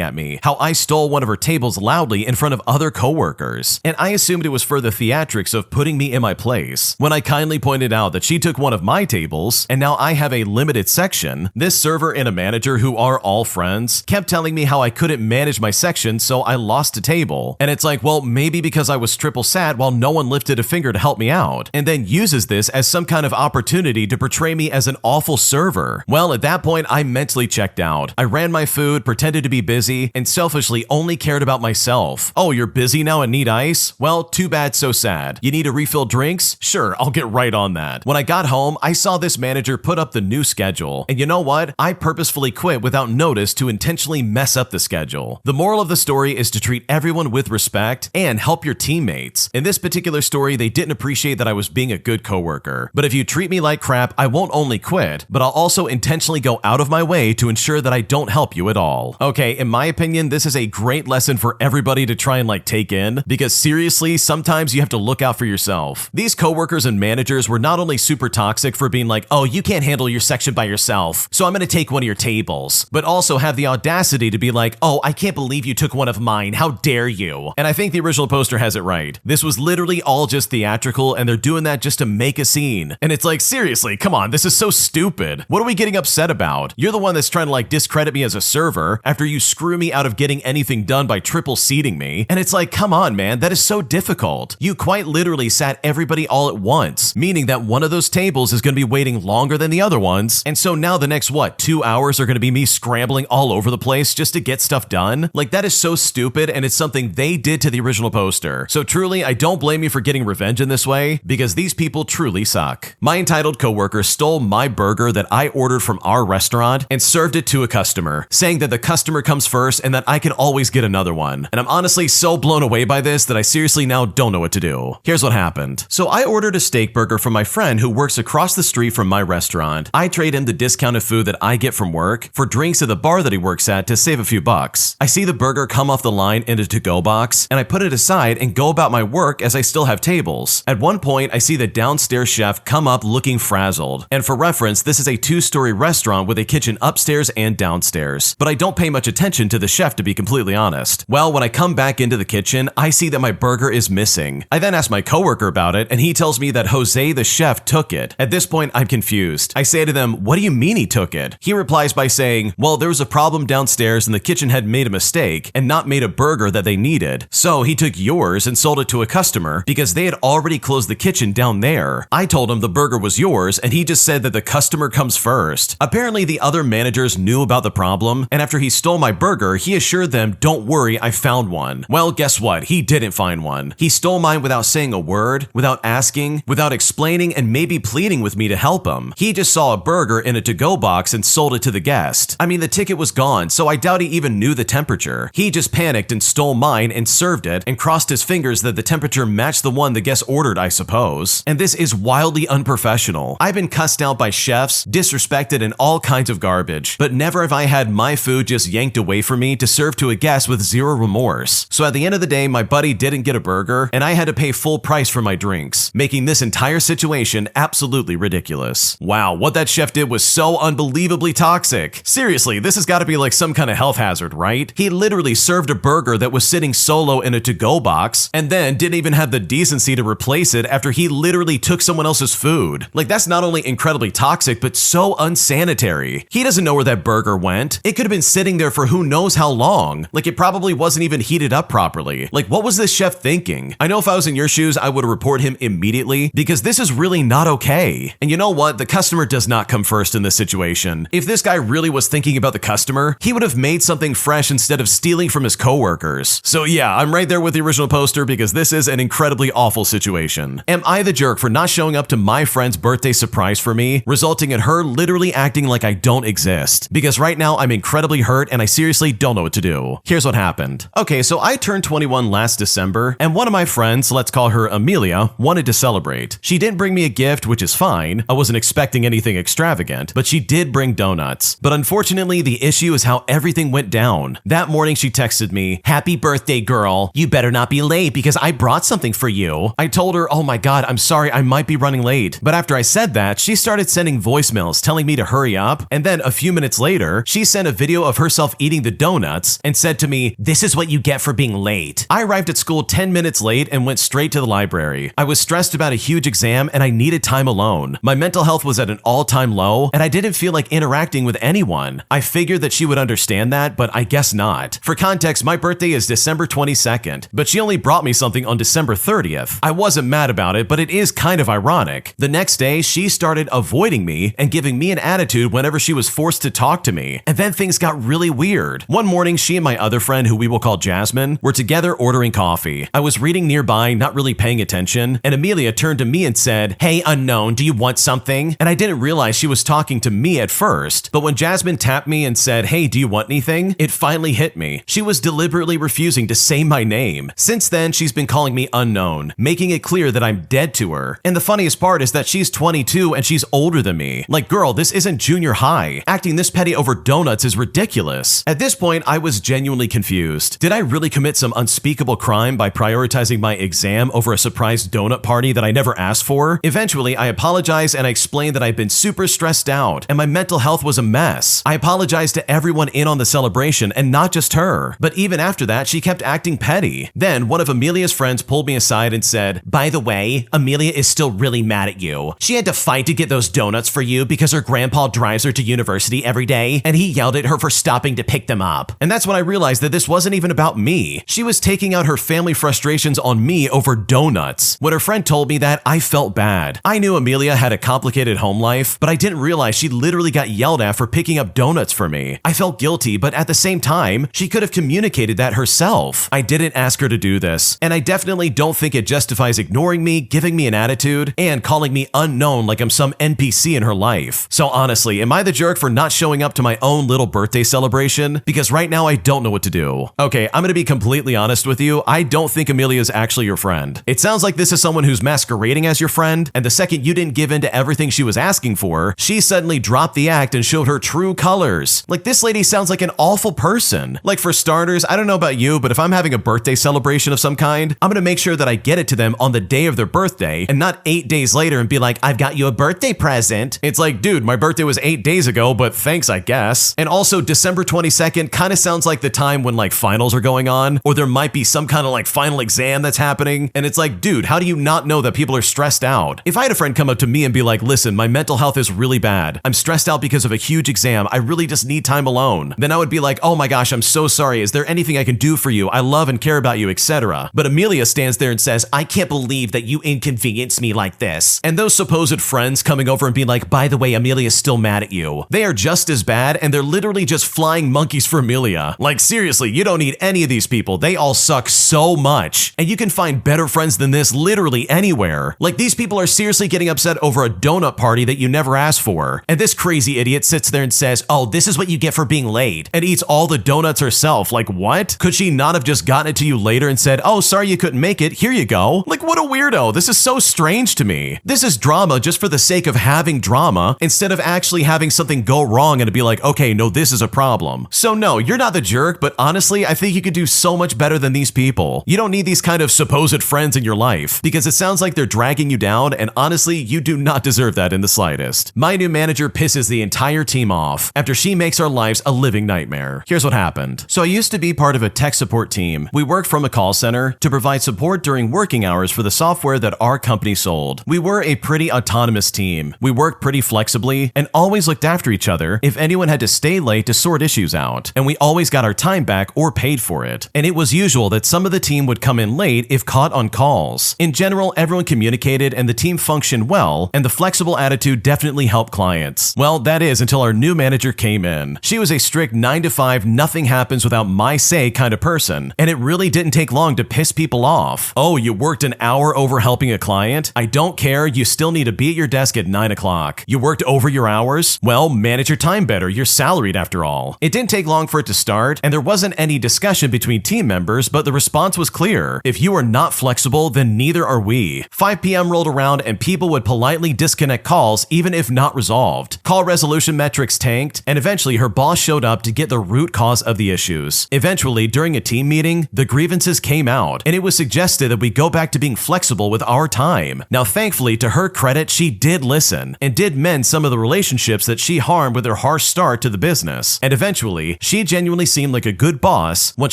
Speaker 1: at me how I stole one of her tables loudly in front of other coworkers, and I assumed it was for the theatrics of putting me in my place. When I kindly pointed out that she took one of my tables, and now I have a limited section, this server and a manager, who are all friends, kept telling me how I couldn't manage my section, so I lost a table. And it's like, well, maybe because I was triple sat while no one lifted a finger to help me out, and then uses this as some kind of opportunity to portray me as an awful server. Well, at that point, I mentally checked out. I ran my food, pretended to be busy, and selfishly only cared about myself. Oh, you're busy now and need ice? Well, too bad, so sad. You need to refill drinks? Sure, I'll get right on that. When I got home, I saw this manager put up the new schedule, and you know what? I purposefully quit without notice to intentionally mess up the schedule. The moral of the story is to treat everyone with respect and help your teammates. In this particular story, they didn't appreciate that I was being a good coworker. But if you treat me like crap, I won't only quit, but I'll also intentionally go out of my way to ensure that I don't help you at all. Okay, in my opinion, this is a great lesson for everybody to try and take in, because seriously, sometimes you have to look out for yourself. These coworkers and managers were not only super toxic for being like, oh, you can't handle your section by yourself, so I'm gonna take one of your tables, but also have the audacity to be like, oh, I can't believe you took one of mine, how dare you? And I think the original poster has it right. This was literally all just theatrical, and they're doing that just to make a scene. And it's like, seriously, come on, this is so stupid. What are we getting upset about? You're the one that's trying to discredit me as a server after you screw me out of getting anything done by triple seating me. And it's like, come on, man, that is so difficult. You quite literally sat everybody all at once, meaning that one of those tables is going to be waiting longer than the other ones. And so now the next, 2 hours are going to be me scrambling all over the place just to get stuff done? Like, that is so stupid, and it's something they did to the original poster. So truly, I don't blame you for getting revenge in this way, because these people truly suck. My entitled coworker stole my burger that I ordered from our restaurant and served it to a customer, saying that the customer comes first and that I can always get another one. And I'm honestly so blown away by this that I seriously now don't know what to do. Here's what happened. So I ordered a steak burger from my friend who works across the street from my restaurant. I trade in the discounted food that I get from work for drinks at the bar that he works at to save a few bucks. I see the burger come off the line in a to-go box, and I put it aside and go about my work as I still have tables. At one point, I see the downstairs chef come up looking frazzled. And for reference, this is a 2-story restaurant with a kitchen upstairs and downstairs. But I don't pay much attention to the chef, to be completely honest. Well, when I come back into the kitchen, I see that my burger is missing. I then ask my coworker about it, and he tells me that Jose, the chef, took it. At this point, I'm confused. I say to them, what do you mean he took it? He replies by saying, well, there was a problem downstairs and the kitchen had made a mistake and not made a burger that they needed. So he took yours and sold it to a customer because they had already closed the kitchen down there. I told him the burger was yours, and he just said that the customer comes first. Apparently, the other managers knew about the problem, and after he stole my burger, he assured them, don't worry, I found one. Well, guess what? He didn't find one. He stole mine without saying a word, without asking, without explaining, and maybe pleading with me to help him. He just saw a burger in a to-go box and sold it to the guest. I mean, the ticket was gone, so I doubt he even knew the temperature. He just panicked and stole mine and served it and crossed his fingers that the temperature matched the one the guest ordered, I suppose. And this is wildly unprofessional. I've been cussed out by chefs, disrespected, and all kinds of garbage, but never have I had my food just yanked away from me to serve to a guest with zero remorse. So at the end of the day, my buddy didn't get a burger, and I had to pay full price for my drinks, making this entire situation absolutely ridiculous. Wow, what that chef did was so unbelievably toxic. Seriously, this has got to be like some kind of health hazard, right? He literally served a burger that was sitting solo in a to-go box and then didn't even have the decency to replace it after he literally took someone else's food. Like, that's not only incredibly toxic, but so unsanitary. He doesn't know where that burger went. It could have been sitting there for who knows how long. Like, it probably wasn't even heated up properly. Like, what was this chef thinking? I know if I was in your shoes, I would report him immediately because this is really not okay. And you know what? The customer does not come first in this situation. If this guy really was thinking about the customer, he would have made something fresh instead of stealing from his coworkers. So yeah, I'm right there with the original poster because this is an incredibly awful situation. Am I the jerk for not showing up to my friend's birthday surprise for me, resulting in her literally acting like I don't exist? Because right now I'm incredibly hurt and I seriously don't know what to do. Here's what happened. Okay, so I turned 21 last December and one of my friends, let's call her Amelia, wanted to celebrate. She didn't bring me a gift, which is fine. I wasn't expecting anything extravagant, but she did bring donuts. But unfortunately, the issue is how everything went down. That morning, she texted me, "Happy birthday, girl. You better not be late because I brought something for you." I told her, "Oh my God, I'm sorry, I might be running late." But after I said that, she started sending voicemails telling me to hurry up. And then a few minutes later, she sent a video of herself eating the donuts and said to me, "This is what you get for being late." I arrived at school 10 minutes late and went straight to the library. I was stressed about a huge exam and I needed time alone. My mental health was at an all-time low and I didn't feel like interacting with anyone. I figured that she would understand that, but I guess not. For context, my birthday is December 22nd, but she only brought me something on December 30th. I wasn't mad about it, but it is kind of ironic. The next day, she started avoiding me and giving me an attitude whenever she was forced to talk to me. And then things got really weird. One morning, she and my other friend, who we will call Jasmine, were together ordering coffee. I was reading nearby, not really paying attention, and Amelia turned to me and said, "Hey, unknown, do you want something?" And I didn't realize she was talking to me at first, but when Jasmine tapped me and said, "Hey, do you want anything?" it finally hit me. She was deliberately refusing to say my name. Since then, she's been calling me unknown, making it clear that I'm dead to her. And the funniest part is that she's 22 and she's older than me. Like, girl, this isn't junior high. Acting this petty over donuts is ridiculous. At this point, I was genuinely confused. Did I really commit some unspeakable crime by prioritizing my exam over a surprise donut party that I never asked for? Eventually, I apologized and I explained that I'd been super stressed out and my mental health was a mess. I apologized to everyone in on the celebration and not just her. But even after that, she kept acting petty. Then one of Amelia's friends pulled me aside and said, "By the way, Amelia is still really mad at you. She had to fight to get those donuts for you because her grandpa drives her to university every day and he yelled at her for stopping to pick them up." And that's when I realized that this wasn't even about me. She was taking out her family frustrations on me over donuts. When her friend told me that, I felt bad. I knew Amelia had a complicated home life, but I didn't realize she literally got yelled at for picking up donuts for me. I felt guilty, but at the same time, she could have communicated that herself. I didn't ask her to do this, and I definitely don't think it justifies ignoring me, giving me an attitude, and calling me unknown like I'm some NPC in her life. So honestly, am I the jerk for not showing up to my own little birthday celebration? Because right now I don't know what to do. Okay, I'm gonna be completely honest with you. I don't think Amelia is actually your friend. It sounds like this is someone who's masquerading as your friend, and the second you didn't give in to everything she was asking for, she suddenly dropped the act and showed her true colors. Like, this lady sounds like an awful person. Like, for starters, I don't know about you, but if I'm having a birthday celebration of some kind, I'm gonna make sure that I get it to them on the day of their birthday and not 8 days later and be like, "I've got you a birthday present." It's like, dude, my birthday was 8 days ago, but thanks, I guess. And also, December 22nd kind of sounds like the time when like finals are going on, or there might be some kind of like final exam that's happening. And it's like, dude, how do you not know that people are stressed out? If I had a friend come up to me and be like, "Listen, my mental health is really bad. I'm stressed out because of a huge exam. I really just need time alone." Then I would be like, "Oh my gosh, I'm so sorry. Is there anything I can do for you? I love and care about you, etc." But Amelia stands there and says, "I can't believe that you inconvenienced me like this." And those supposed friends coming over and being like, "By the way, Amelia's still mad at you." They are just as bad, and they're literally just flying monkeys for Amelia. Like, seriously, you don't need any of these people. They all suck so much. And you can find better friends than this literally anywhere. Like, these people are seriously getting upset over a donut party that you never asked for. And this crazy idiot sits there and says, "Oh, this is what you get for being late," and eats all the donuts herself. Like, what? Could she not have just gotten it to you later and said, "Oh, sorry you couldn't make it. Here you go"? Like, what a weirdo. This is so strange to me. This is drama just for the sake of having drama instead of actually having something go wrong and to be like, okay, no, this is a problem. So no, you're not the jerk, but honestly, I think you could do so much better than these people. You don't need these kind of supposed friends in your life. life, because it sounds like they're dragging you down, and honestly, you do not deserve that in the slightest. My new manager pisses the entire team off after she makes our lives a living nightmare. Here's what happened. So I used to be part of a tech support team. We worked from a call center to provide support during working hours for the software that our company sold. We were a pretty autonomous team. We worked pretty flexibly and always looked after each other if anyone had to stay late to sort issues out, and we always got our time back or paid for it. And it was usual that some of the team would come in late if caught on calls. In general, everyone communicated and the team functioned well, and the flexible attitude definitely helped clients. Well, that is until our new manager came in. She was a strict 9 to 5, nothing happens without my say kind of person, and it really didn't take long to piss people off. Oh, you worked an hour over helping a client? I don't care, you still need to be at your desk at 9 o'clock. You worked over your hours? Well, manage your time better, you're salaried after all. It didn't take long for it to start, and there wasn't any discussion between team members, but the response was clear. If you are not flexible, then neither are we. 5 p.m. rolled around and people would politely disconnect calls even if not resolved. Call resolution metrics tanked, and eventually her boss showed up to get the root cause of the issues. Eventually, during a team meeting, the grievances came out, and it was suggested that we go back to being flexible with our time. Now, thankfully, to her credit, she did listen and did mend some of the relationships that she harmed with her harsh start to the business. And eventually, she genuinely seemed like a good boss once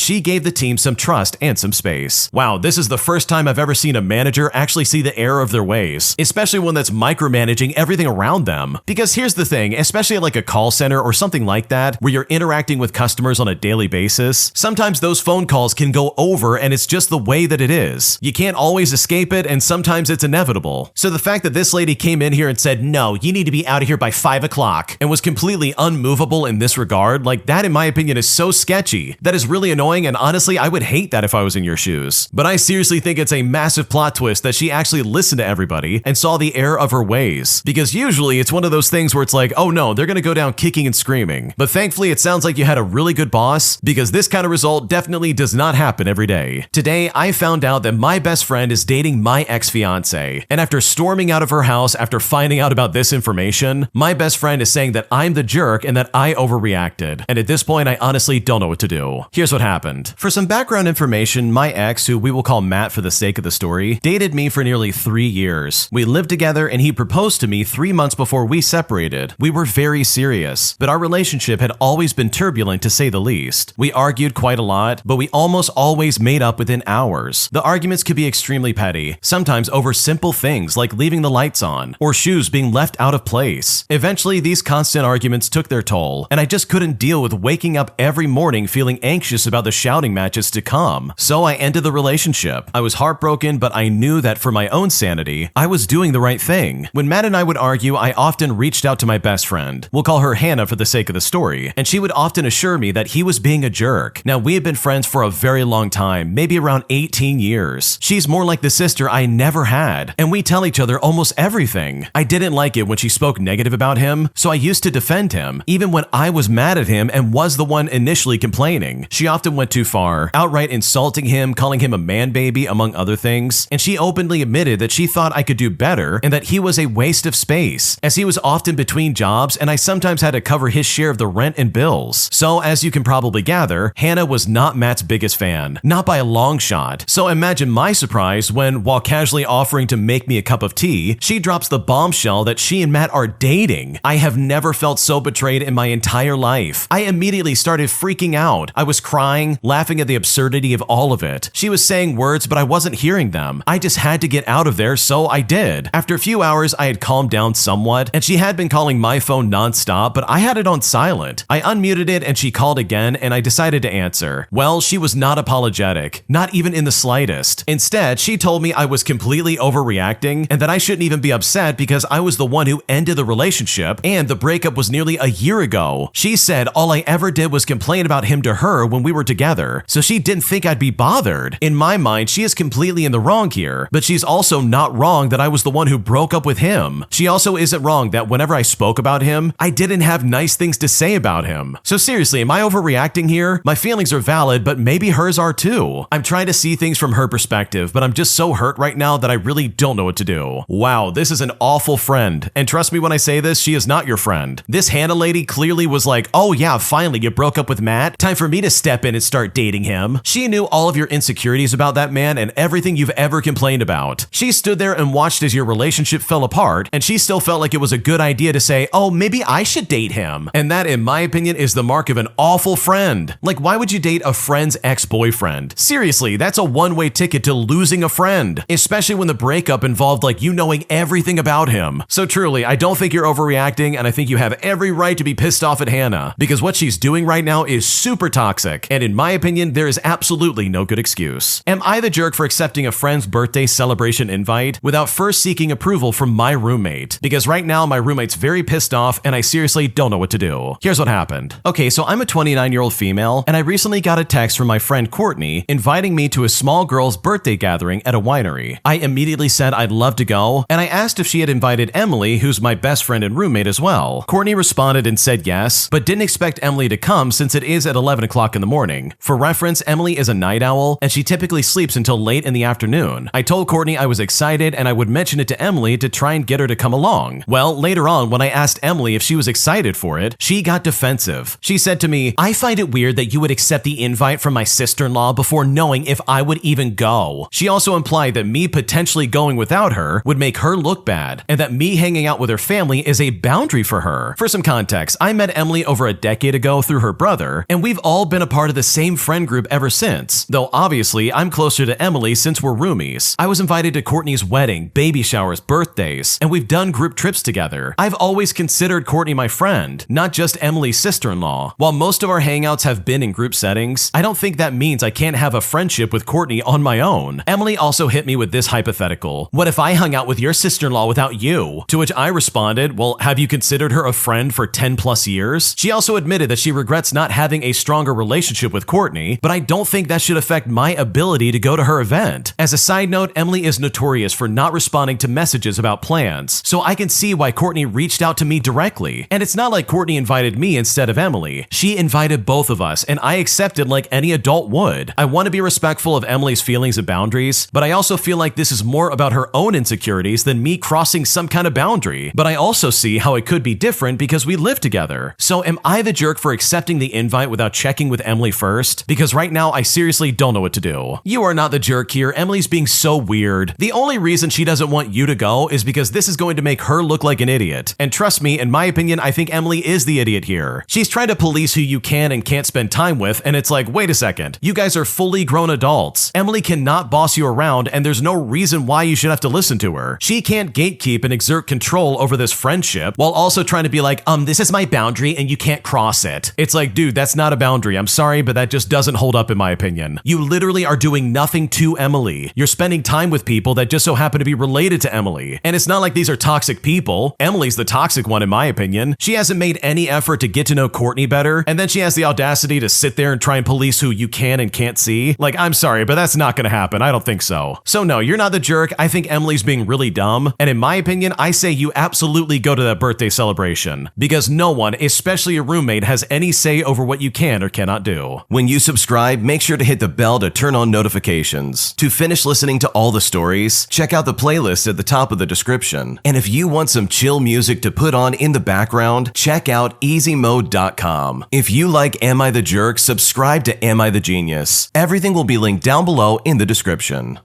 Speaker 1: she gave the team some trust and some space. Wow, this is the first time I've ever seen a manager actually see the error of their ways, especially one that's micromanaging everything around them. Because here's the thing, especially at like a call center or something like that, where you're interacting with customers on a daily basis, sometimes those phone calls can go over and it's just the way that it is. You can't always escape it, and sometimes it's inevitable. So the fact that this lady came in here and said, no, you need to be out of here by 5 o'clock, and was completely unmovable in this regard, like that in my opinion is so sketchy. That is really annoying, and honestly, I would hate that if I was in your shoes. But I seriously think it's a massive plot twist that she actually listened to everybody and saw the error of her ways. Because usually it's one of those things where it's like, oh no, they're gonna go down kicking and screaming. But thankfully, it sounds like you had a really good boss, because this kind of result definitely does not happen every day. Today, I found out that my best friend is dating my ex-fiance, and after storming out of her house after finding out about this information, my best friend is saying that I'm the jerk and that I overreacted. And at this point, I honestly don't know what to do. Here's what happened. For some background information, my ex, who we will call Matt for the sake of the story, dated me for nearly 3 years. We lived together and he proposed to me 3 months before we separated. We were very serious, but our relationship had always been turbulent to say the least. We argued quite a lot, but we almost always made up within hours. The arguments could be extremely petty, sometimes over simple things like leaving the lights on or shoes being left out of place. Eventually, these constant arguments took their toll, and I just couldn't deal with waking up every morning feeling anxious about the shouting matches to come. So I ended the relationship. I was heartbroken, but I knew that for my own sanity, I was doing the right thing. When Matt and I would argue, I often reached out to my best friend. We'll call her Hannah for the sake of the story, and she would often assure me that he was being a jerk. Now, we had been friends for a very long time, maybe around 18 years. She's more like the sister I never had, and we tell each other almost everything. I didn't like it when she spoke negative about him, so I used to defend him, even when I was mad at him and was the one initially complaining. She often went too far, outright insulting him, calling him a man baby, among other things, and she openly admitted that she thought I could do better and that he was a waste of space, as he was often between jobs and I sometimes had to cover his share of the rent and bills. So as you can probably gather, Hannah was not Matt's biggest fan, not by a long shot. So imagine my surprise when, while casually offering to make me a cup of tea, she drops the bombshell that she and Matt are dating. I have never felt so betrayed in my entire life. I immediately started freaking out. I was crying, laughing at the absurdity of all of it. She was saying words, but I wasn't hearing them. I just had to get out of there, so I did. After a few hours, I had calmed down somewhat, and she had been calling my phone nonstop, but I had it on silent. I unmuted it and she called again, and I decided to answer. Well, she was not apologetic, not even in the slightest. Instead, she told me I was completely overreacting and that I shouldn't even be upset because I was the one who ended the relationship and the breakup was nearly a year ago. She said all I ever did was complain about him to her when we were together, so she didn't think I'd be bothered. In my mind, she is completely in the wrong here, but she's also not wrong that I was the one who broke up with him. She also isn't wrong that whenever I spoke about him, I didn't have nice things to say about him. So seriously, am I overreacting here? My feelings are valid, but maybe hers are too. I'm trying to see things from her perspective, but I'm just so hurt right now that I really don't know what to do. Wow, this is an awful friend. And trust me when I say this, she is not your friend. This Hannah lady clearly was like, oh yeah, finally you broke up with Matt? Time for me to step in and start dating him. She knew all of your insecurities about that man and everything you've ever ever complained about. She stood there and watched as your relationship fell apart, and she still felt like it was a good idea to say, oh, maybe I should date him. And that, in my opinion, is the mark of an awful friend. Like, why would you date a friend's ex-boyfriend? Seriously, that's a one-way ticket to losing a friend, especially when the breakup involved like you knowing everything about him. So truly, I don't think you're overreacting, and I think you have every right to be pissed off at Hannah, because what she's doing right now is super toxic, and in my opinion, there is absolutely no good excuse. Am I the jerk for accepting a friend's birthday celebration invite without first seeking approval from my roommate? Because right now, my roommate's very pissed off, and I seriously don't know what to do. Here's what happened. Okay, so I'm a 29-year-old female, and I recently got a text from my friend Courtney inviting me to a small girl's birthday gathering at a winery. I immediately said I'd love to go, and I asked if she had invited Emily, who's my best friend and roommate as well. Courtney responded and said yes, but didn't expect Emily to come since it is at 11 o'clock in the morning. For reference, Emily is a night owl, and she typically sleeps until late in the afternoon. I told Courtney I was excited and I would mention it to Emily to try and get her to come along. Well, later on, when I asked Emily if she was excited for it, she got defensive. She said to me, I find it weird that you would accept the invite from my sister-in-law before knowing if I would even go. She also implied that me potentially going without her would make her look bad, and that me hanging out with her family is a boundary for her. For some context, I met Emily over a decade ago through her brother, and we've all been a part of the same friend group ever since, though obviously I'm closer to Emily since we're roomies. I was invited to Courtney's wedding, baby showers, birthdays, and we've done group trips together. I've always considered Courtney my friend, not just Emily's sister-in-law. While most of our hangouts have been in group settings, I don't think that means I can't have a friendship with Courtney on my own. Emily also hit me with this hypothetical. What if I hung out with your sister-in-law without you? To which I responded, well, have you considered her a friend for 10 plus years? She also admitted that she regrets not having a stronger relationship with Courtney, but I don't think that should affect my ability to go to her event. As a side note, Emily is notorious for not responding to messages about plans, so I can see why Courtney reached out to me directly. And it's not like Courtney invited me instead of Emily. She invited both of us, and I accepted like any adult would. I want to be respectful of Emily's feelings and boundaries, but I also feel like this is more about her own insecurities than me crossing some kind of boundary. But I also see how it could be different because we live together. So am I the jerk for accepting the invite without checking with Emily first? Because right now, I seriously don't know what to do. You are not the jerk here. Emily's being so weird. The only reason she doesn't want you to go is because this is going to make her look like an idiot. And trust me, in my opinion, I think Emily is the idiot here. She's trying to police who you can and can't spend time with, and it's like, wait a second. You guys are fully grown adults. Emily cannot boss you around, and there's no reason why you should have to listen to her. She can't gatekeep and exert control over this friendship while also trying to be like, this is my boundary and you can't cross it. It's like, dude, that's not a boundary. I'm sorry, but that just doesn't hold up in my opinion. You literally are doing nothing to Emily. You're spending time with people that just so happen to be related to Emily. And it's not like these are toxic people. Emily's the toxic one in my opinion. She hasn't made any effort to get to know Courtney better, and then she has the audacity to sit there and try and police who you can and can't see. Like, I'm sorry, but that's not gonna happen. I don't think so. So no, you're not the jerk. I think Emily's being really dumb, and in my opinion, I say you absolutely go to that birthday celebration, because no one, especially a roommate, has any say over what you can or cannot do. When you subscribe, make sure to hit the bell to turn on notifications. To finish listening to all the stories, check out the playlist at the top of the description. And if you want some chill music to put on in the background, check out easymode.com. If you like Am I the Jerk, subscribe to Am I the Genius. Everything will be linked down below in the description.